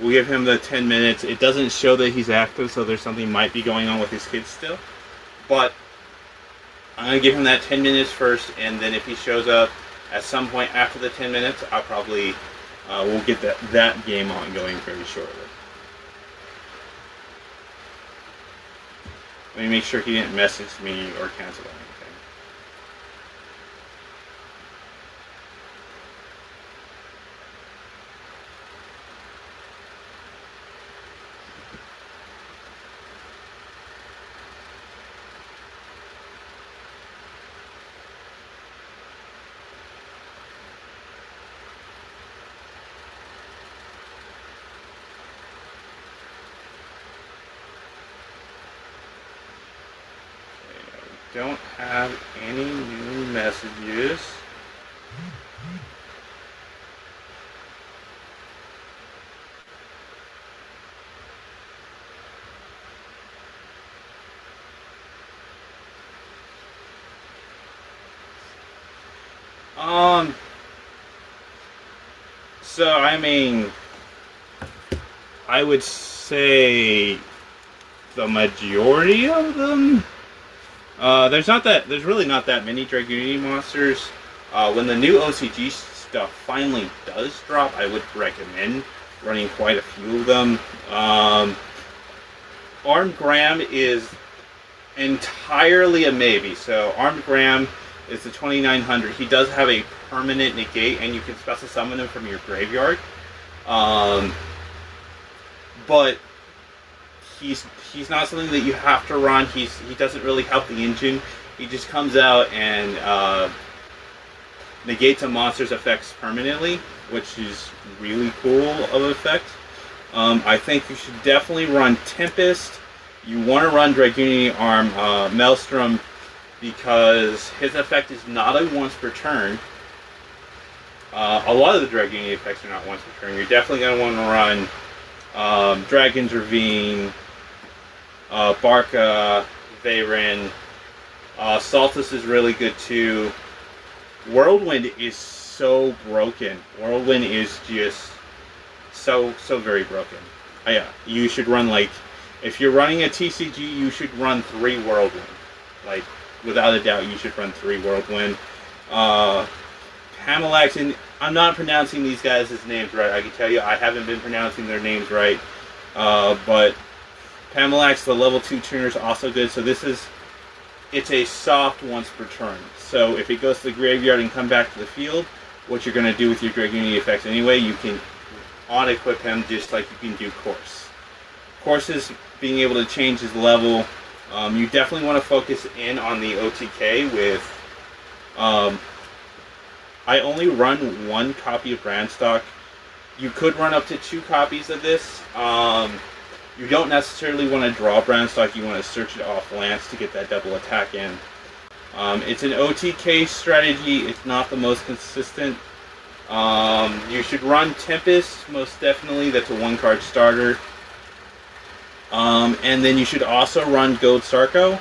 we'll give him the 10 minutes. It doesn't show that he's active, so there's something might be going on with his kids still. But I'm going to give him that 10 minutes first, and then if he shows up at some point after the 10 minutes, I'll probably, we'll get that game on going very shortly. Let me make sure he didn't message me or cancel anything. Don't have any new messages. So I mean, I would say the majority of them. There's really not that many Dragoonity monsters. When the new OCG stuff finally does drop, I would recommend running quite a few of them. Armed Graham is entirely a maybe. So Armed Graham is the 2900. He does have a permanent negate, and you can special summon him from your graveyard. But he's not something that you have to run. He doesn't really help the engine. He just comes out and negates a monster's effects permanently, which is really cool of effect. I think you should definitely run Tempest. You want to run Dragoonity Arm Maelstrom because his effect is not a once per turn. A lot of the Dragoonity effects are not once per turn. You're definitely going to want to run Dragon's Ravine, Barca, Veyron. Saltus is really good too. Whirlwind is so broken. Whirlwind is just so very broken. Yeah, you should run like, if you're running a TCG, you should run 3 Whirlwind. Like, without a doubt, you should run 3 Whirlwind. Pamelax, and I'm not pronouncing these guys' names right. I can tell you, I haven't been pronouncing their names right. But Pamelax, the level 2 tuner, is also good. So it's a soft once per turn. So if it goes to the graveyard and come back to the field, what you're going to do with your Dragoonity effects anyway, you can on-equip him just like you can do Course. Course is being able to change his level. You definitely want to focus in on the OTK with... I only run 1 copy of Brandstock. You could run up to 2 copies of this. You don't necessarily want to draw Brandstock. You want to search it off Lance to get that double attack in. It's an OTK strategy. It's not the most consistent. You should run Tempest, most definitely. That's a 1-card starter. And then you should also run Gold Sarko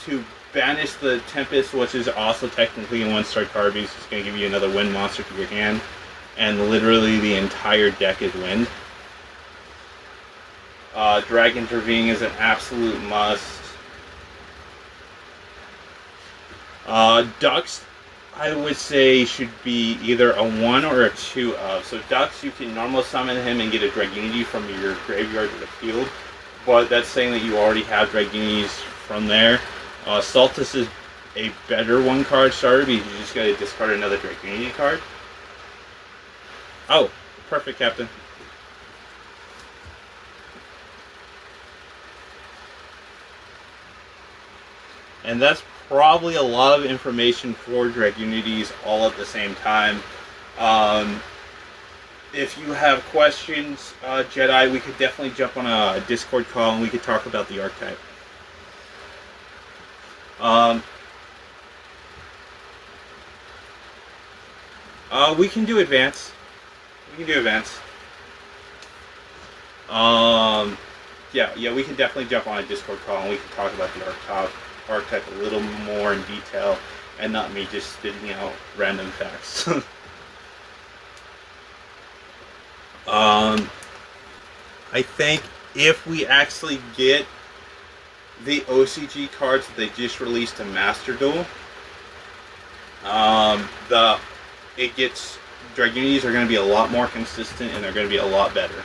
to banish the Tempest, which is also technically a 1-star card because it's going to give you another wind monster to your hand. And literally the entire deck is wind. Dragon's Ravine is an absolute must. Ducks, I would say, should be either a 1 or a 2 of. So Ducks, you can normal summon him and get a Dragoonity from your graveyard to the field. But that's saying that you already have Dragoonities from there. Saltus is a better 1-card starter because you just got to discard another Dragoonity card. Oh, perfect, Captain. And that's probably a lot of information for Dragoonities all at the same time. If you have questions, Jedi, we could definitely jump on a Discord call and we could talk about the archetype. We can do advance. We can do advance. Yeah, we can definitely jump on a Discord call and we can talk about the archetype a little more in detail and not me just spitting out random facts. I think if we actually get the OCG cards that they just released to Master Duel, Dragoonities are going to be a lot more consistent and they're going to be a lot better.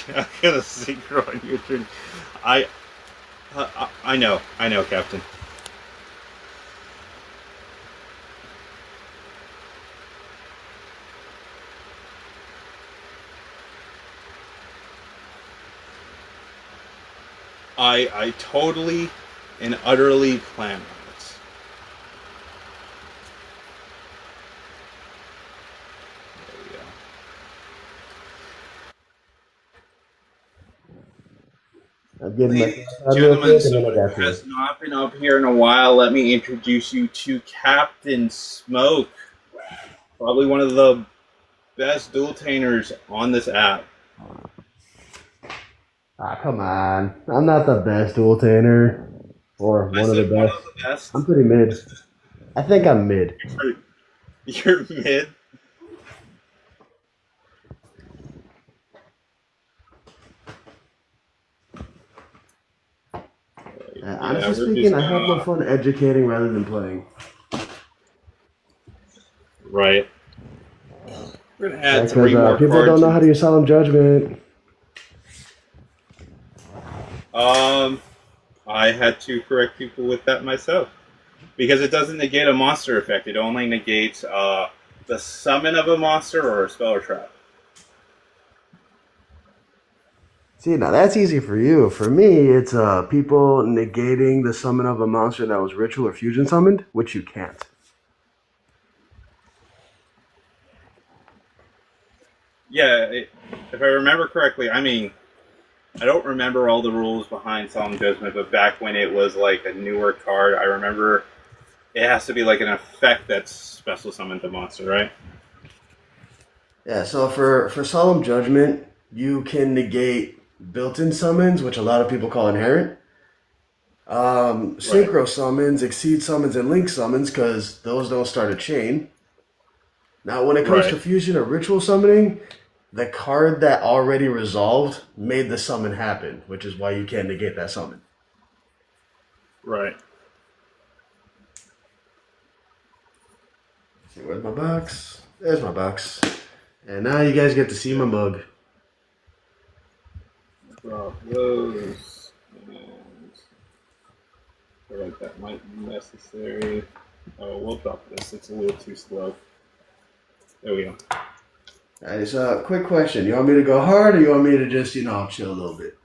I got a synchro on your turn. I know, Captain. I totally and utterly plan on this. There we go. Ladies and gentlemen, someone who has not been up here in a while, let me introduce you to Captain Smoke. Probably one of the best dueltaners on this app. Ah, come on. I'm not the best dueltaner. or I one of the said one of best. the best. I'm pretty mid. I think I'm mid. You're mid. Yeah, Honestly we're speaking, just I have more gonna fun educating rather than playing. right. We're gonna add Because 3 more people don't cards. know how to use solemn judgment. I had to correct people with that myself because it doesn't negate a monster effect. It only negates the summon of a monster or a spell or trap. See, now that's easy for you. For me, it's people negating the summon of a monster that was ritual or fusion summoned, which you can't. Yeah, if I remember correctly, I mean, I don't remember all the rules behind Solemn Judgment, but back when it was like a newer card, I remember it has to be like an effect that's special summoned to monster, right? Yeah, so for solemn judgment, you can negate built-in summons, which a lot of people call inherent. Right. Synchro summons, exceed summons, and link summons, because those don't start a chain. Now, when it comes to Right. fusion or ritual summoning, the card that already resolved made the summon happen, which is why you can't negate that summon. Right. See, where's my box? There's my box. And now you guys get to see my mug. Drop those. And I feel like that might be necessary. Oh, we'll drop this. It's a little too slow. There we go. Alright, so quick question. You want me to go hard or you want me to just, chill a little bit?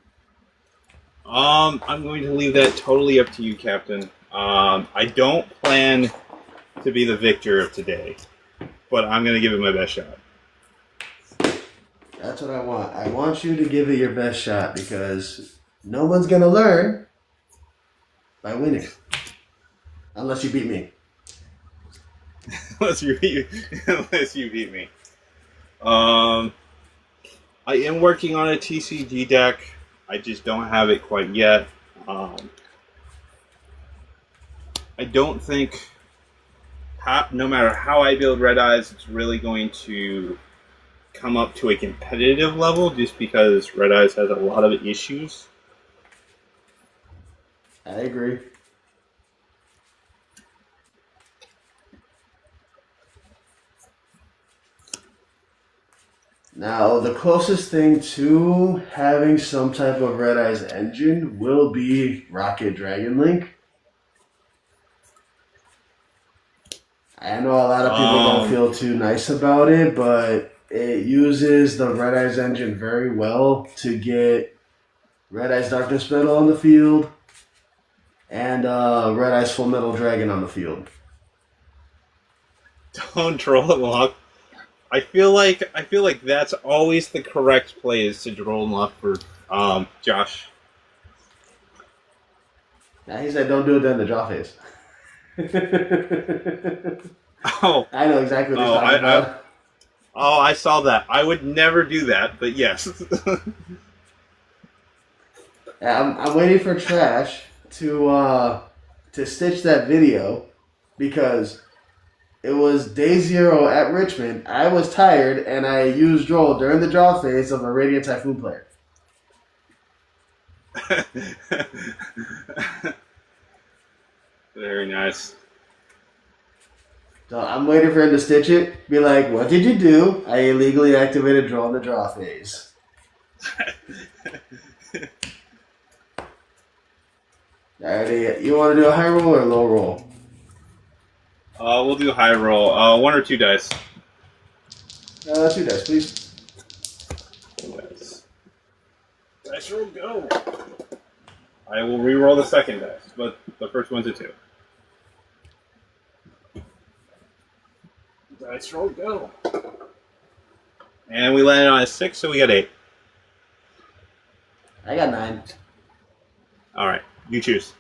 I'm going to leave that totally up to you, Captain. I don't plan to be the victor of today, but I'm going to give it my best shot. That's what I want. I want you to give it your best shot because no one's going to learn by winning. Unless you beat me. unless you beat me. I am working on a TCG deck. I just don't have it quite yet. I don't think, no matter how I build Red Eyes, it's really going to come up to a competitive level just because Red Eyes has a lot of issues. I agree. Now, the closest thing to having some type of Red Eyes engine will be Rocket Dragon Link. I know a lot of people don't feel too nice about it, but it uses the Red Eyes engine very well to get Red Eyes Darkness Metal on the field and Red Eyes Full Metal Dragon on the field. Don't draw and lock. I feel like that's always the correct play is to draw and lock for Josh. Now he said don't do it during the draw phase. Oh, I know exactly what he's talking about. I saw that. I would never do that, but yes. I'm waiting for Trash to stitch that video because it was day 0 at Richmond. I was tired and I used Droll during the draw phase of a Radiant Typhoon player. Very nice. So I'm waiting for him to stitch it. Be like, what did you do? I illegally activated Droll in the draw phase. Alrighty, you want to do a high roll or a low roll? We'll do high roll. 1 or 2 dice. 2 dice, please. 2 dice. Dice roll, go. I will re-roll the second dice, but the first one's a 2. Dice roll, go. And we landed on a 6, so we got 8. I got 9. All right, you choose.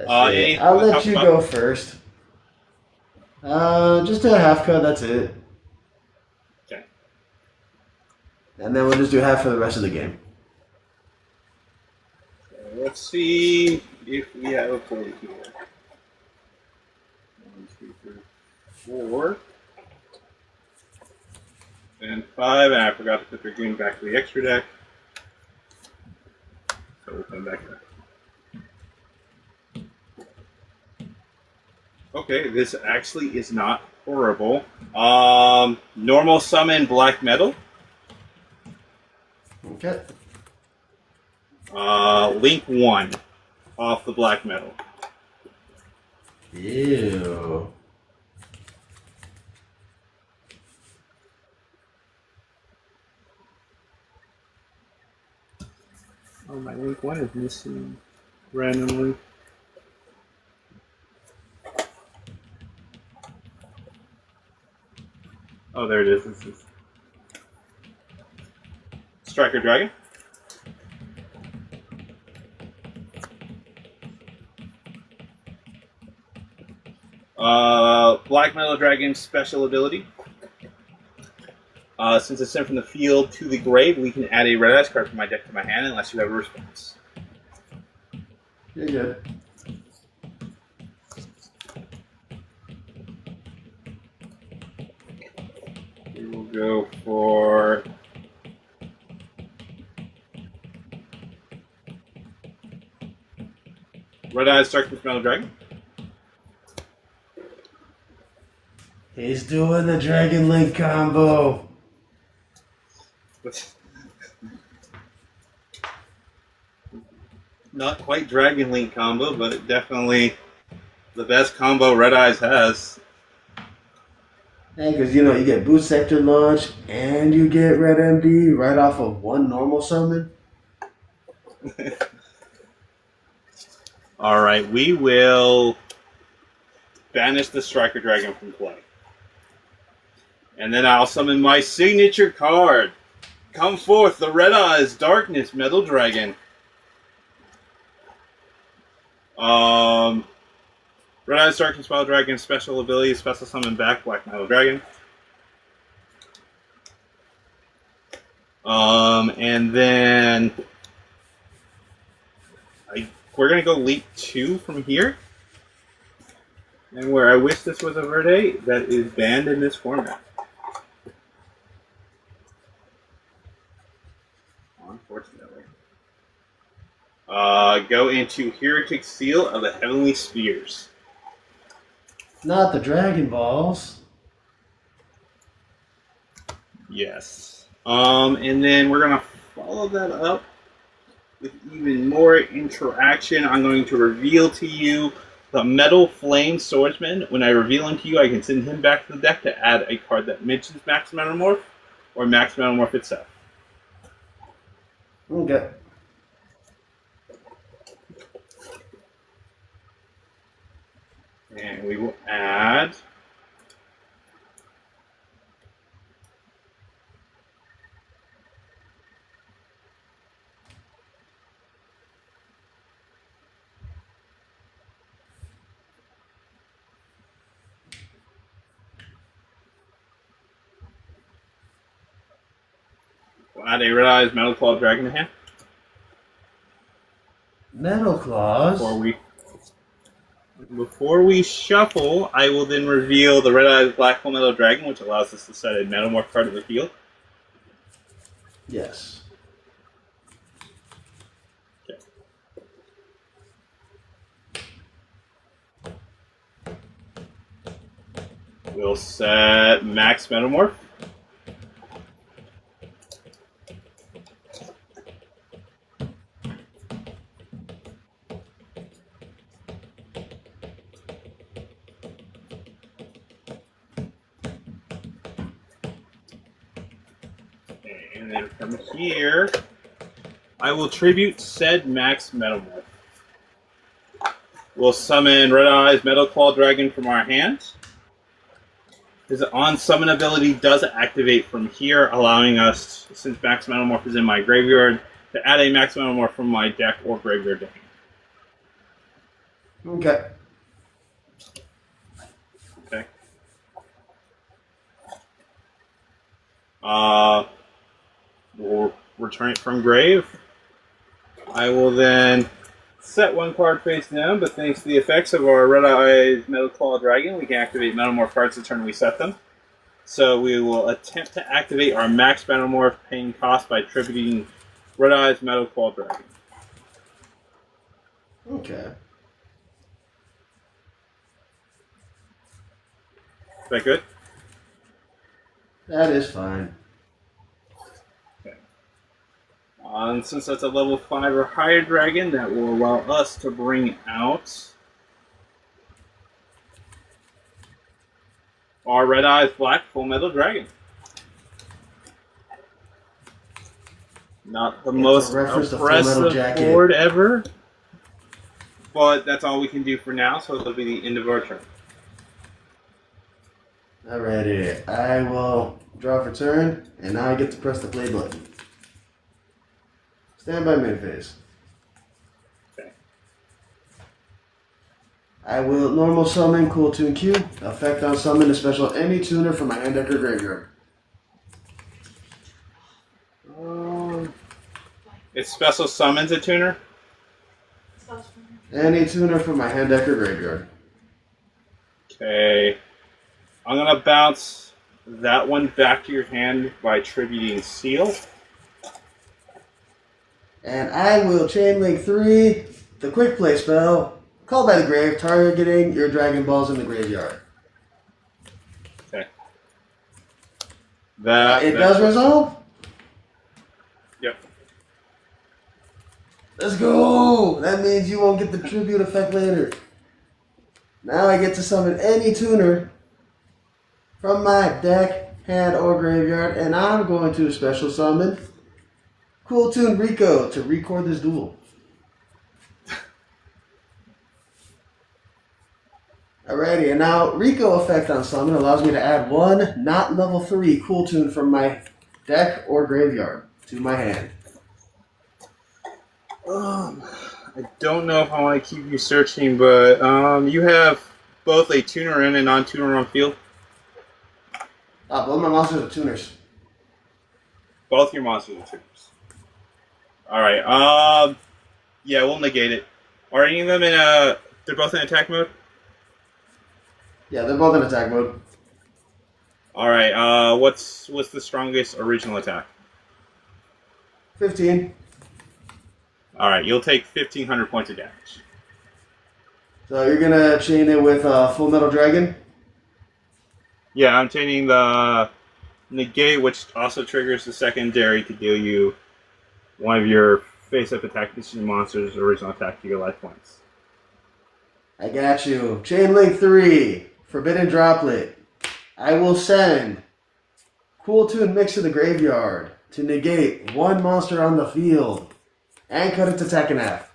I'll let you go first. Just do a half cut, that's it. Okay. And then we'll just do half for the rest of the game. let's see if we have a play here. 1, 2, 3, 4, and 5. And I forgot to put the green back to the extra deck. So we'll come back to that. Okay, this actually is not horrible. Normal summon black metal. Okay. Link 1 off the black metal. Ew. Oh, my link 1 is missing randomly. Oh, there it is. This is Striker Dragon. Black Metal Dragon's special ability. Since it's sent from the field to the grave, we can add a red ice card from my deck to my hand unless you have a response. You're good. We will go for Red Eyes Darkness Metal Dragon. He's doing the Dragon Link combo. Not quite Dragon Link combo, but it definitely the best combo Red Eyes has. Hey, because you get Boost Sector Launch and you get Red MD right off of one normal summon. Alright, we will banish the Striker Dragon from play. And then I'll summon my signature card. Come forth, the Red Eyes Darkness Metal Dragon. Red Eyes Darkness Metal Dragon special ability, special summon back Black Metal Dragon. And then we're gonna go Leap 2 from here. And where I wish this was a Verde, that is banned in this format. Unfortunately. Go into Heretic Seal of the Heavenly Spheres. Not the Dragon Balls. Yes. And then we're gonna follow that up with even more interaction. I'm going to reveal to you the Metal Flame Swordsman. When I reveal him to you, I can send him back to the deck to add a card that mentions Max Metamorph or Max Metamorph itself. Okay. And we will add a Red Eyes Metal Claw Dragon to hand. Metal Claws. Before we shuffle, I will then reveal the Red Eyes Black Hole Metal Dragon, which allows us to set a Metamorph card of the field. Yes. Okay. We'll set Max Metamorph. And then from here, I will tribute said Max Metamorph. We'll summon Red Eyes Metal Claw Dragon from our hands. His on-summon ability does activate from here, allowing us, since Max Metamorph is in my graveyard, to add a Max Metamorph from my deck or graveyard deck. Okay. Okay. We'll return it from grave. I will then set one card face down, but thanks to the effects of our Red Eyes Metal Claw Dragon, we can activate Metamorph cards the turn we set them. So we will attempt to activate our max Metamorph paying cost by attributing Red Eyes Metal Claw Dragon. Okay. Is that good? That is fine. Okay. And since that's a level 5 or higher dragon, that will allow us to bring out our Red Eyes Black Full Metal Dragon. Not the It's most a reference to Full Metal impressive Jacket. board ever, but that's all we can do for now, so it'll be the end of our turn. Alrighty, I will draw for turn, and now I get to press the play button. Stand by main phase. Okay. I will normal summon Cool Tune Q. Effect on summon a special any tuner from my hand deck or graveyard. It special summons a tuner. Any tuner from my hand deck or graveyard. Okay. I'm going to bounce that one back to your hand by attributing Seal. And I will chain link 3, the quick play spell, called by the grave, targeting your Dragon Balls in the graveyard. Okay. It That does resolve? Yep. Let's go! That means you won't get the tribute effect later. Now I get to summon any tuner from my deck, hand, or graveyard, and I'm going to special summon Cool Tune Rico to record this duel. Alrighty, and now Rico effect on summon allows me to add one not level 3 Cool Tune from my deck or graveyard to my hand. I don't know if I want to keep you searching, but you have both a tuner in and non-tuner on field. Both of my monsters are tuners. Both your monsters are tuners. Alright, yeah, we'll negate it. Are any of them in they're both in attack mode? Yeah, they're both in attack mode. Alright, what's the strongest original attack? 15. Alright, you'll take 1,500 points of damage. So you're gonna chain it with Full Metal Dragon? Yeah, I'm chaining the negate, which also triggers the secondary to deal you one of your face-up attack decision monsters' original attack to your life points. I got you. Chain link 3, Forbidden Droplet. I will send Cool Tune Mix to the graveyard to negate one monster on the field and cut its attack in half.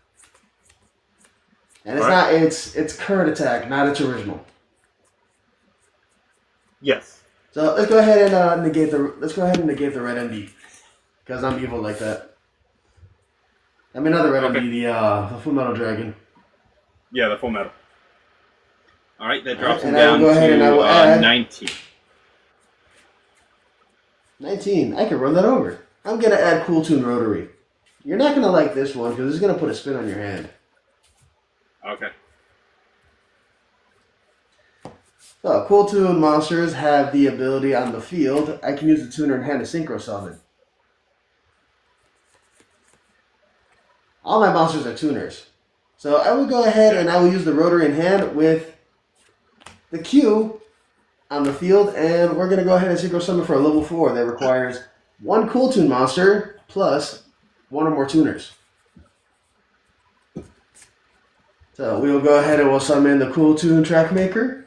And it's current attack, not its original. Yes. So let's go ahead and negate the red MD, because I'm evil like that. I mean, not the red MD, the Full Metal Dragon. Yeah, the full metal. Alright, that drops him And I will down go ahead and I will to add 19. 19. I can run that over. I'm gonna add Cool Tune Rotary. You're not gonna like this one because it's gonna put a spin on your hand. Okay. So, Cool Tune monsters have the ability on the field. I can use the tuner in hand to synchro summon. All my monsters are tuners. So I will go ahead and I will use the rotary in hand with the Q on the field, and we're going to go ahead and synchro summon for a level 4 that requires one Cool Tune monster plus one or more tuners. So we will go ahead and we'll summon the Cool Tune Trackmaker.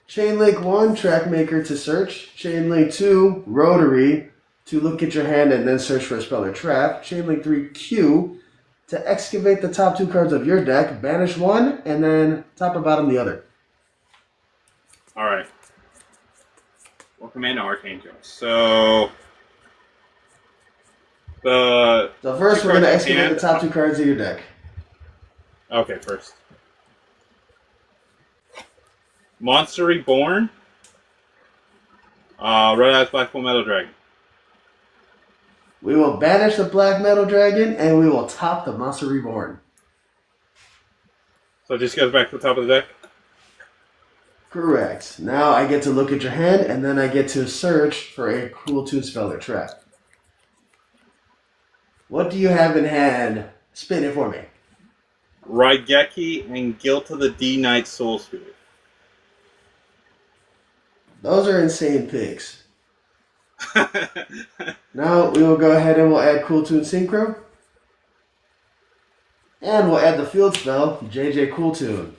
Chain Link 1, Trackmaker to search. Chain Link 2, Rotary to look at your hand and then search for a spell or trap. Chain Link 3, Q to excavate the top 2 cards of your deck, banish one, and then top or bottom the other. Alright. We'll command Archangel. So first we're going to excavate the top 2 cards of your deck. Okay, first. Monster Reborn. Red Eyes Black Full Metal Dragon. We will banish the Black Metal Dragon, and we will top the Monster Reborn. So it just goes back to the top of the deck? Correct. Now I get to look at your hand, and then I get to search for a Cool Tune spell or trap. What do you have in hand? Spin it for me. Raigeki and Guilt of the D-Knight Soul Spirit. Those are insane picks. Now we will go ahead and we'll add Cool Tune Synchro. And we'll add the field spell, JJ Cool Tune.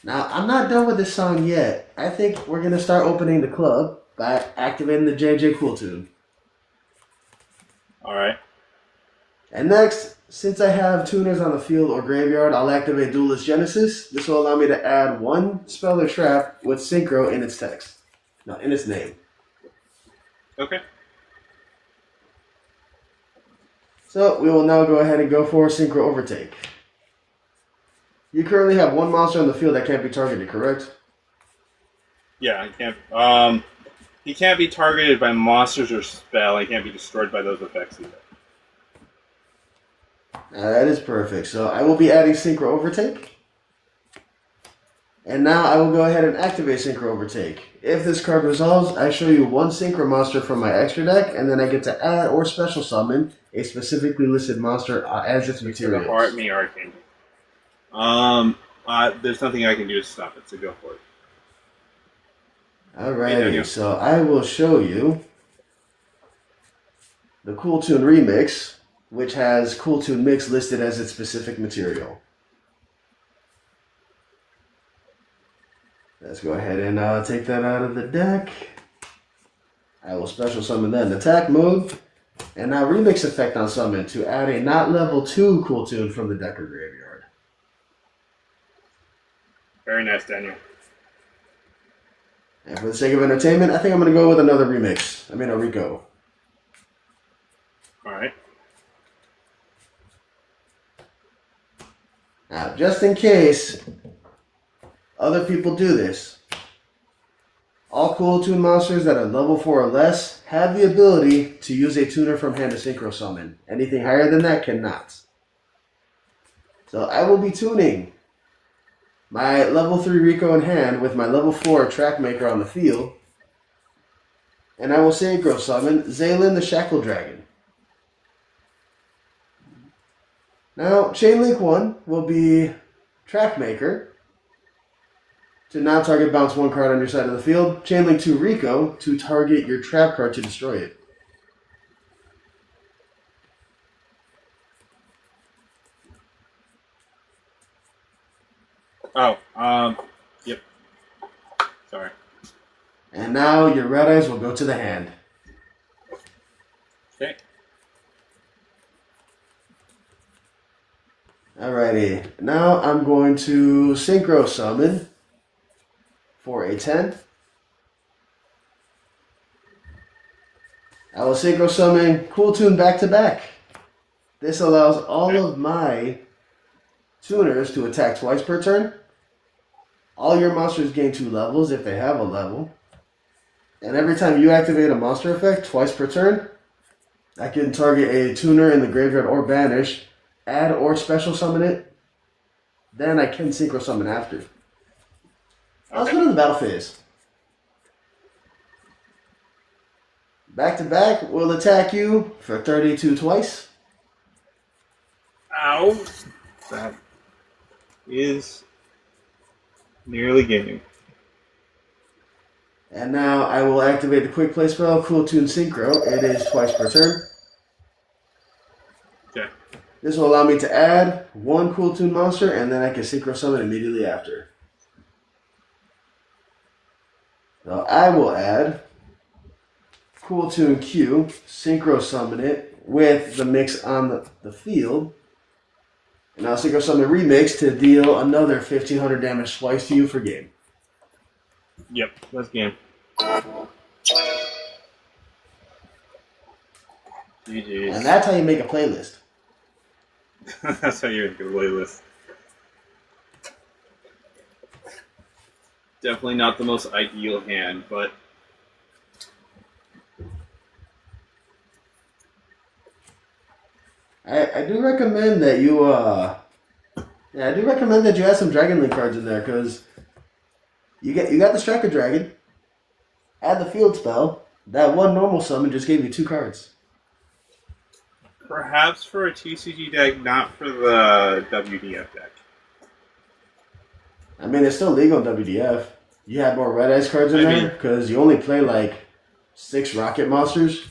Now, I'm not done with this song yet. I think we're going to start opening the club by activating the JJ Cool Tune. Alright. And next, since I have tuners on the field or graveyard, I'll activate Duelist Genesis. This will allow me to add one spell or trap with Synchro in its text. No, in its name. Okay. So, we will now go ahead and go for Synchro Overtake. You currently have one monster on the field that can't be targeted, correct? Yeah, he can't be targeted by monsters or spell. He can't be destroyed by those effects either. That is perfect. So I will be adding Synchro Overtake. And now I will go ahead and activate Synchro Overtake. If this card resolves, I show you one Synchro monster from my extra deck, and then I get to add or special summon a specifically listed monster as its material. Heart me Arcane. There's nothing I can do to stop it, so go for it. Alrighty, so I will show you the Cool Tune Remix, which has Cool Tune Mix listed as its specific material. Let's go ahead and take that out of the deck. I will special summon that in attack mode. And now Remix effect on summon to add a not level 2 Cool Tune from the deck or graveyard. Very nice, Daniel. And for the sake of entertainment, I think I'm going to go with another Remix. I mean a Rico. Alright. Now, just in case other people do this, all Cool Tune monsters that are level 4 or less have the ability to use a tuner from hand to synchro summon. Anything higher than that cannot. So I will be tuning my level 3 Rico in hand with my level 4 track maker on the field. And I will synchro summon Zaylin the Shackle Dragon. Now, Chain Link 1 will be track maker to now target bounce 1 card on your side of the field. Chain Link 2 Rico to target your trap card to destroy it. Yep. Sorry. And now your red eyes will go to the hand. Okay. Alrighty. Now I'm going to synchro summon for a 10. I will synchro summon Cool Tune back to back. This allows all of my tuners to attack twice per turn. All your monsters gain 2 levels if they have a level. And every time you activate a monster effect twice per turn, I can target a tuner in the graveyard or banish, add or special summon it. Then I can synchro summon after. Let's go to the battle phase. Back to back will attack you for 32 twice. Ow. That is nearly game. And now I will activate the quick play spell, Cool Tune Synchro. It is twice per turn. Okay. This will allow me to add 1 Cool Tune monster, and then I can synchro summon immediately after. So I will add Cool Tune Q, synchro summon it with the mix on the field. And I'll synchro summon Remix to deal another 1500 damage twice to you for game. Yep, that's game. GG's. And that's how you make a playlist. That's how you make a playlist. Definitely not the most ideal hand, but I do recommend that you I do recommend that you add some Dragon Link cards in there because you got the Striker Dragon, add the field spell. That one normal summon just gave you 2 cards. Perhaps for a TCG deck, not for the WDF deck. I mean, it's still legal in WDF. You had more Red Eyes cards in there because you only play like 6 Rocket Monsters.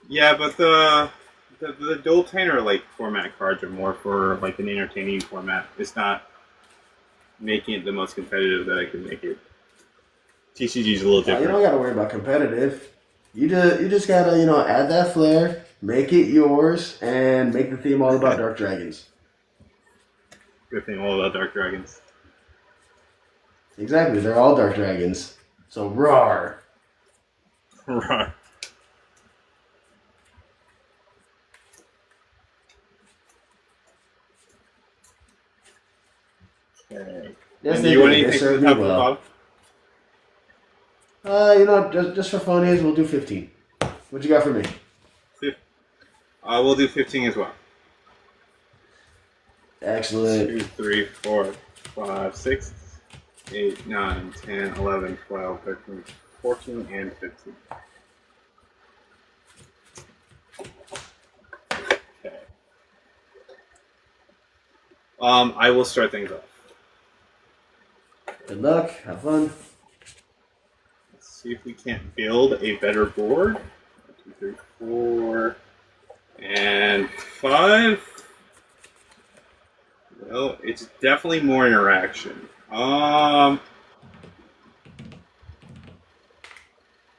Yeah, but the dueltanimg like format cards are more for like an entertaining format. It's not making it the most competitive that I could make it. TCG is a little different. You don't got to worry about competitive. You just gotta add that flair, make it yours, and make the theme all about Dark Dragons. Good thing all about Dark Dragons. Exactly, they're all Dark Dragons. So roar. Right. Okay. Yes, Do you want anything from the top of the bottom? Just for funnies, we'll do 15. What you got for me? We'll do 15 as well. Excellent. 2, 3, 4, 5, 6, 8, 9, 10, 11, 12, 13, 14, and 15. Okay. I will start things off. Good luck. Have fun. Let's see if we can't build a better board. 1, 2, 3, 4, and 5. Well, it's definitely more interaction. We're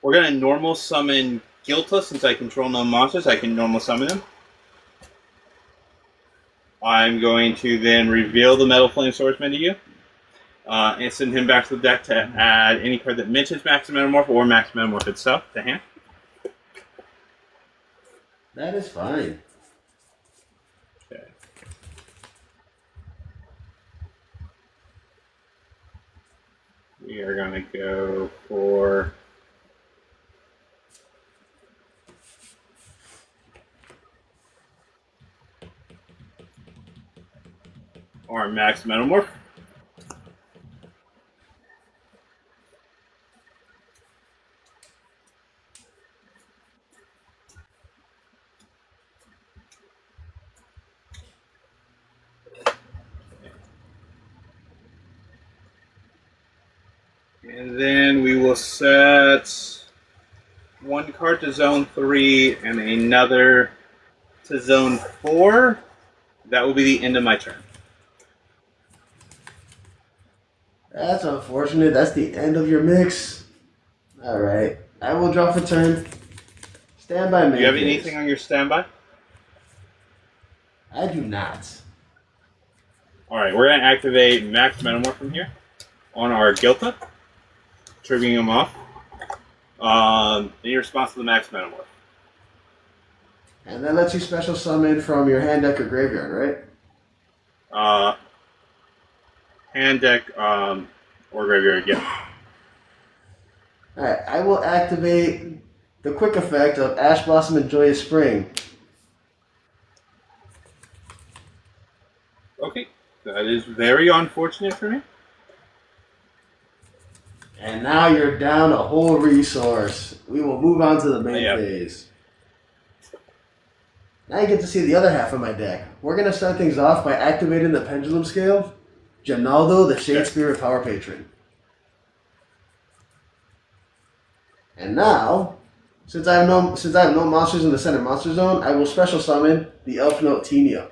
gonna normal summon Gilta since I control no monsters. I can normal summon him. I'm going to then reveal the Metal Flame Swordsman to you. And send him back to the deck to add any card that mentions Max Metamorph or Max Metamorph itself to hand. That is fine. Okay. We are going to go for our Max Metamorph. And then we will set 1 card to Zone 3 and another to Zone 4. That will be the end of my turn. That's unfortunate. That's the end of your mix. Alright. I will draw for turn. Standby main Do you have phase. anything on your standby? I do not. Alright, we're going to activate Max Metamorph from here on our Gilta, triggering him off. In response to the Max Metamorph. And that lets you special summon from your hand, deck, or graveyard, right? Hand deck or graveyard, yeah. Alright, I will activate the quick effect of Ash Blossom and Joyous Spring. Okay, that is very unfortunate for me. And now you're down a whole resource. We will move on to the main phase. Now you get to see the other half of my deck. We're going to start things off by activating the Pendulum Scale, Ginaldo, the Shade Spirit Power Patron. And now, since I have no monsters in the center monster zone, I will special summon the Elf Note Tenia.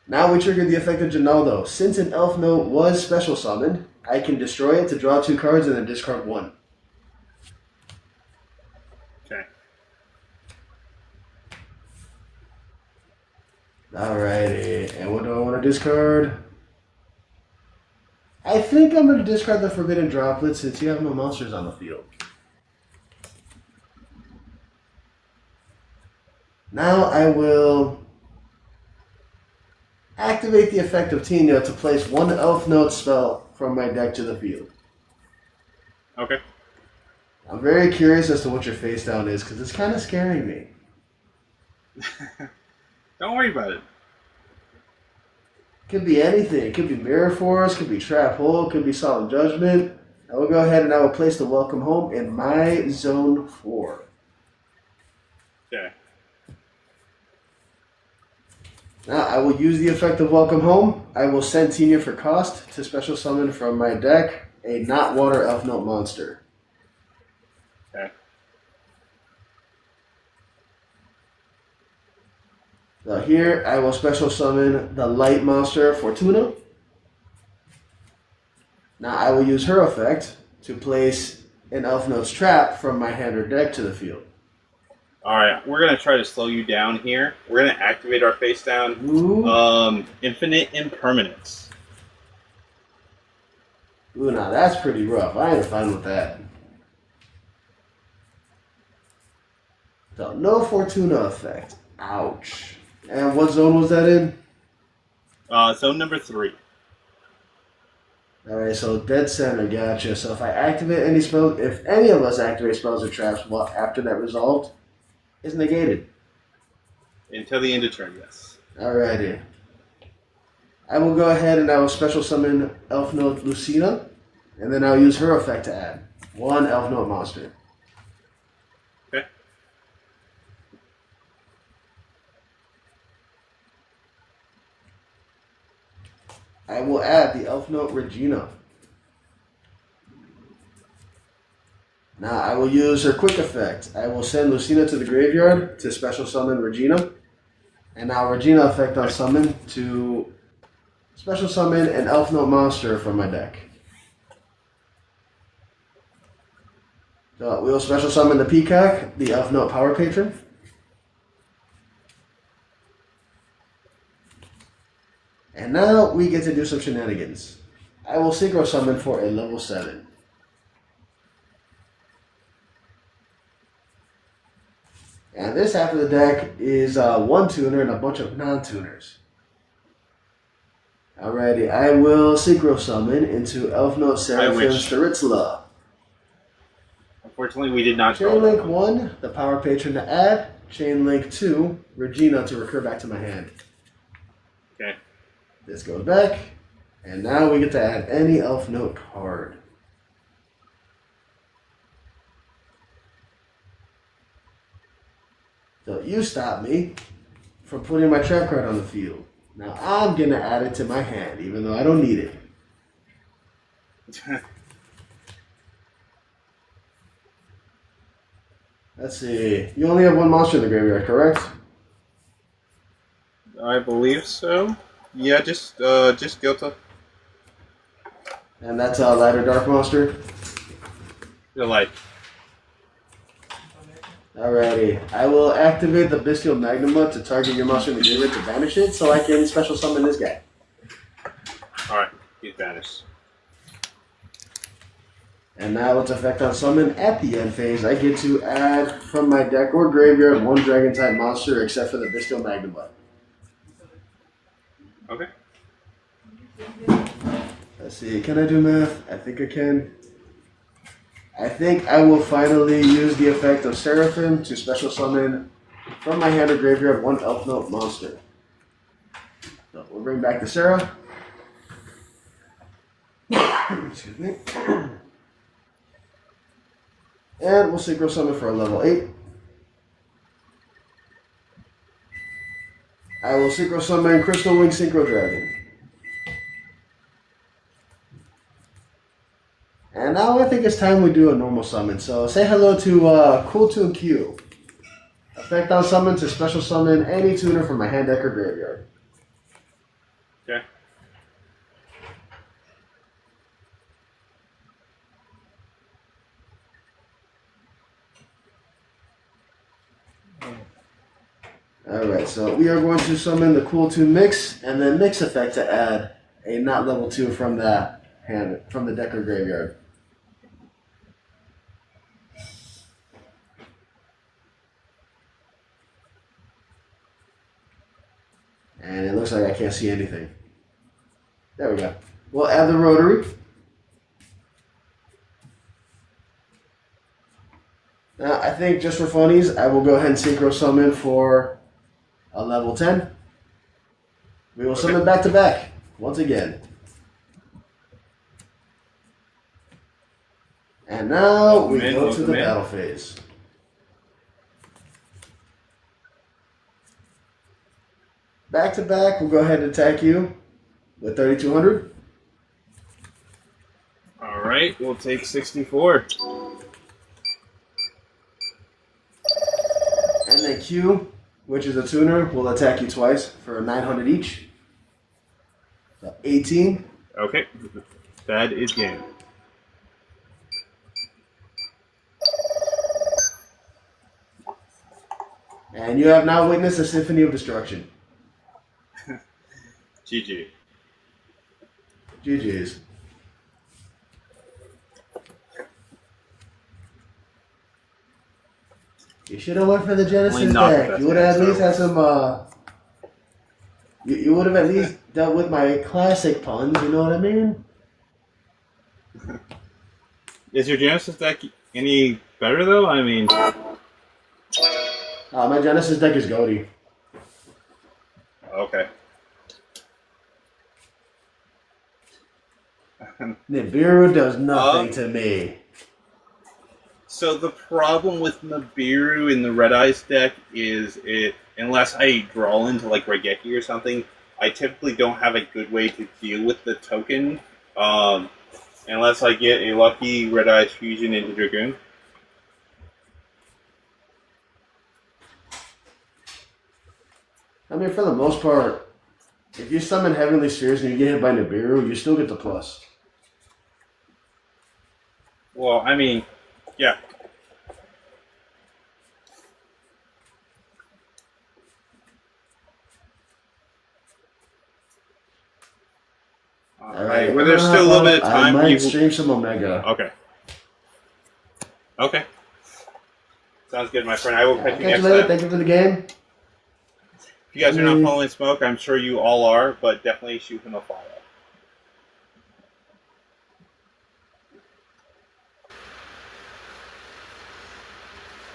Now we trigger the effect of Ginaldo. Since an Elf Note was special summoned, I can destroy it to draw 2 cards and then discard 1. Okay. Alrighty, and what do I want to discard? I think I'm going to discard the Forbidden Droplet since you have no monsters on the field. Now I will activate the effect of Tenia to place 1 Elf Note spell from my deck to the field. Okay. I'm very curious as to what your face down is because it's kind of scaring me. Don't worry about it. Could be anything. It could be Mirror Force, could be Trap Hole, could be Solemn Judgment. I will go ahead and I will place the Welcome Home in my Zone 4. Okay. Now, I will use the effect of Welcome Home. I will send Tina for cost to special summon from my deck a not water elf note monster. Okay. Now here, I will special summon the light monster Fortuna. Now I will use her effect to place an elf note's trap from my hand or deck to the field. Alright, we're going to try to slow you down here. We're going to activate our face down. Ooh. Infinite Impermanence. Ooh, now that's pretty rough. I ain't fine with that. So, no Fortuna effect. Ouch. And what zone was that in? Zone number 3. Alright, so dead center, gotcha. So if I activate any spell, if any of us activate spells or traps after that resolved, it's negated. Until the end of turn, yes. Alrighty. I will go ahead and I will special summon Elf Note Lucina, and then I'll use her effect to add one Elf Note monster. Okay. I will add the Elf Note Regina. Now I will use her quick effect. I will send Lucina to the graveyard to special summon Regina. And now Regina effect on summon to special summon an Elf Note monster from my deck. So we will special summon the Peacock, the Elf Note Power Patron. And now we get to do some shenanigans. I will synchro summon for a level 7. And this half of the deck is one tuner and a bunch of non-tuners. Alrighty, I will synchro summon into Elf Note Seraphim Staritzla. Unfortunately, we did not Chain Link 1, the Power Patron to add. Chain Link 2, Regina to recur back to my hand. Okay. This goes back. And now we get to add any Elf Note card. So you stop me from putting my trap card on the field. Now I'm going to add it to my hand, even though I don't need it. Let's see. You only have one monster in the graveyard, correct? I believe so. Yeah, just Gilta. And that's a lighter dark monster. The light. Alrighty. I will activate the Bestial Magnuma to target your monster in the graveyard to banish it, so I can special summon this guy. Alright, he's banished. And now its effect on summon at the end phase, I get to add from my deck or graveyard one dragon type monster except for the Bestial Magnuma. Okay. Let's see, can I do math? I think I can. I think I will finally use the effect of Seraphim to special summon from my hand or graveyard one Elf Note monster. So we'll bring back the Sarah. Excuse me. And we'll synchro summon for a level 8. I will synchro summon Crystal Wing Synchro Dragon. And now I think it's time we do a normal summon. So say hello to Cool Tune Q. Effect on summon to special summon any tuner from my hand, deck, or graveyard. Okay. Alright, so we are going to summon the Cool Tune Mix, and then Mix effect to add a not level 2 from the hand, from the deck or graveyard. And it looks like I can't see anything. There we go. We'll add the rotary. Now, I think just for funnies, I will go ahead and synchro summon for a level 10. We will summon back to back once again. And now we go to the battle phase. Back to back, we'll go ahead and attack you with 3,200. All right, we'll take 64. And then Q, which is a tuner, will attack you twice for 900 each. So 18. Okay, that is game. And you have now witnessed a symphony of destruction. GG. GG's. You should have went for the Genesis deck. You would have at least had some, you would have at least dealt with my classic puns, you know what I mean? Is your Genesis deck any better, though? I mean... My Genesis deck is goaty. Okay. Nibiru does nothing to me. So the problem with Nibiru in the Red Eyes deck is unless I draw into like Regeki or something, I typically don't have a good way to deal with the token unless I get a lucky Red Eyes fusion into Dragoon. I mean, for the most part, if you summon Heavenly Spheres and you get hit by Nibiru, you still get the plus. Well, I mean, yeah. Alright, well, there's still a little bit of time. I might stream some Omega. Okay. Okay. Sounds good, my friend. I will catch you next later. time. Thank you for the game. If you guys are not following Smoke, I'm sure you all are, but definitely shoot him a follow.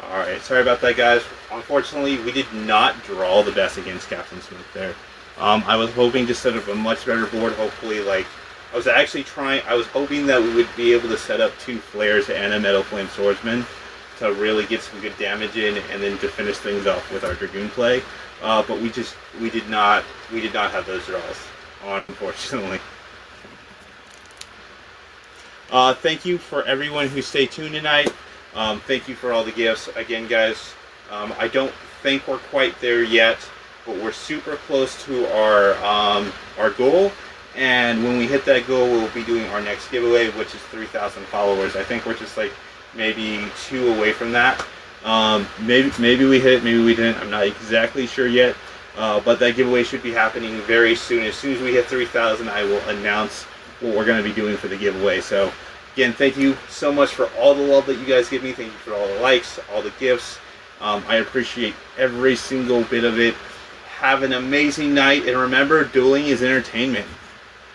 Alright, sorry about that, guys. Unfortunately, we did not draw the best against Captain Smoke there. I was hoping to set up a much better board, hopefully, like, I was hoping that we would be able to set up 2 flares and a Metal Flame Swordsman to really get some good damage in, and then to finish things off with our Dragoon play. But we did not have those draws, unfortunately. Thank you for everyone who stayed tuned tonight. Thank you for all the gifts. Again, guys, I don't think we're quite there yet, but we're super close to our goal. And when we hit that goal, we'll be doing our next giveaway, which is 3,000 followers. I think we're just like maybe 2 away from that. Maybe we hit it, maybe we didn't. I'm not exactly sure yet. But that giveaway should be happening very soon. As soon as we hit 3,000, I will announce what we're going to be doing for the giveaway. So again, thank you so much for all the love that you guys give me. Thank you for all the likes, all the gifts. I appreciate every single bit of it. Have an amazing night, and remember, dueling is entertainment.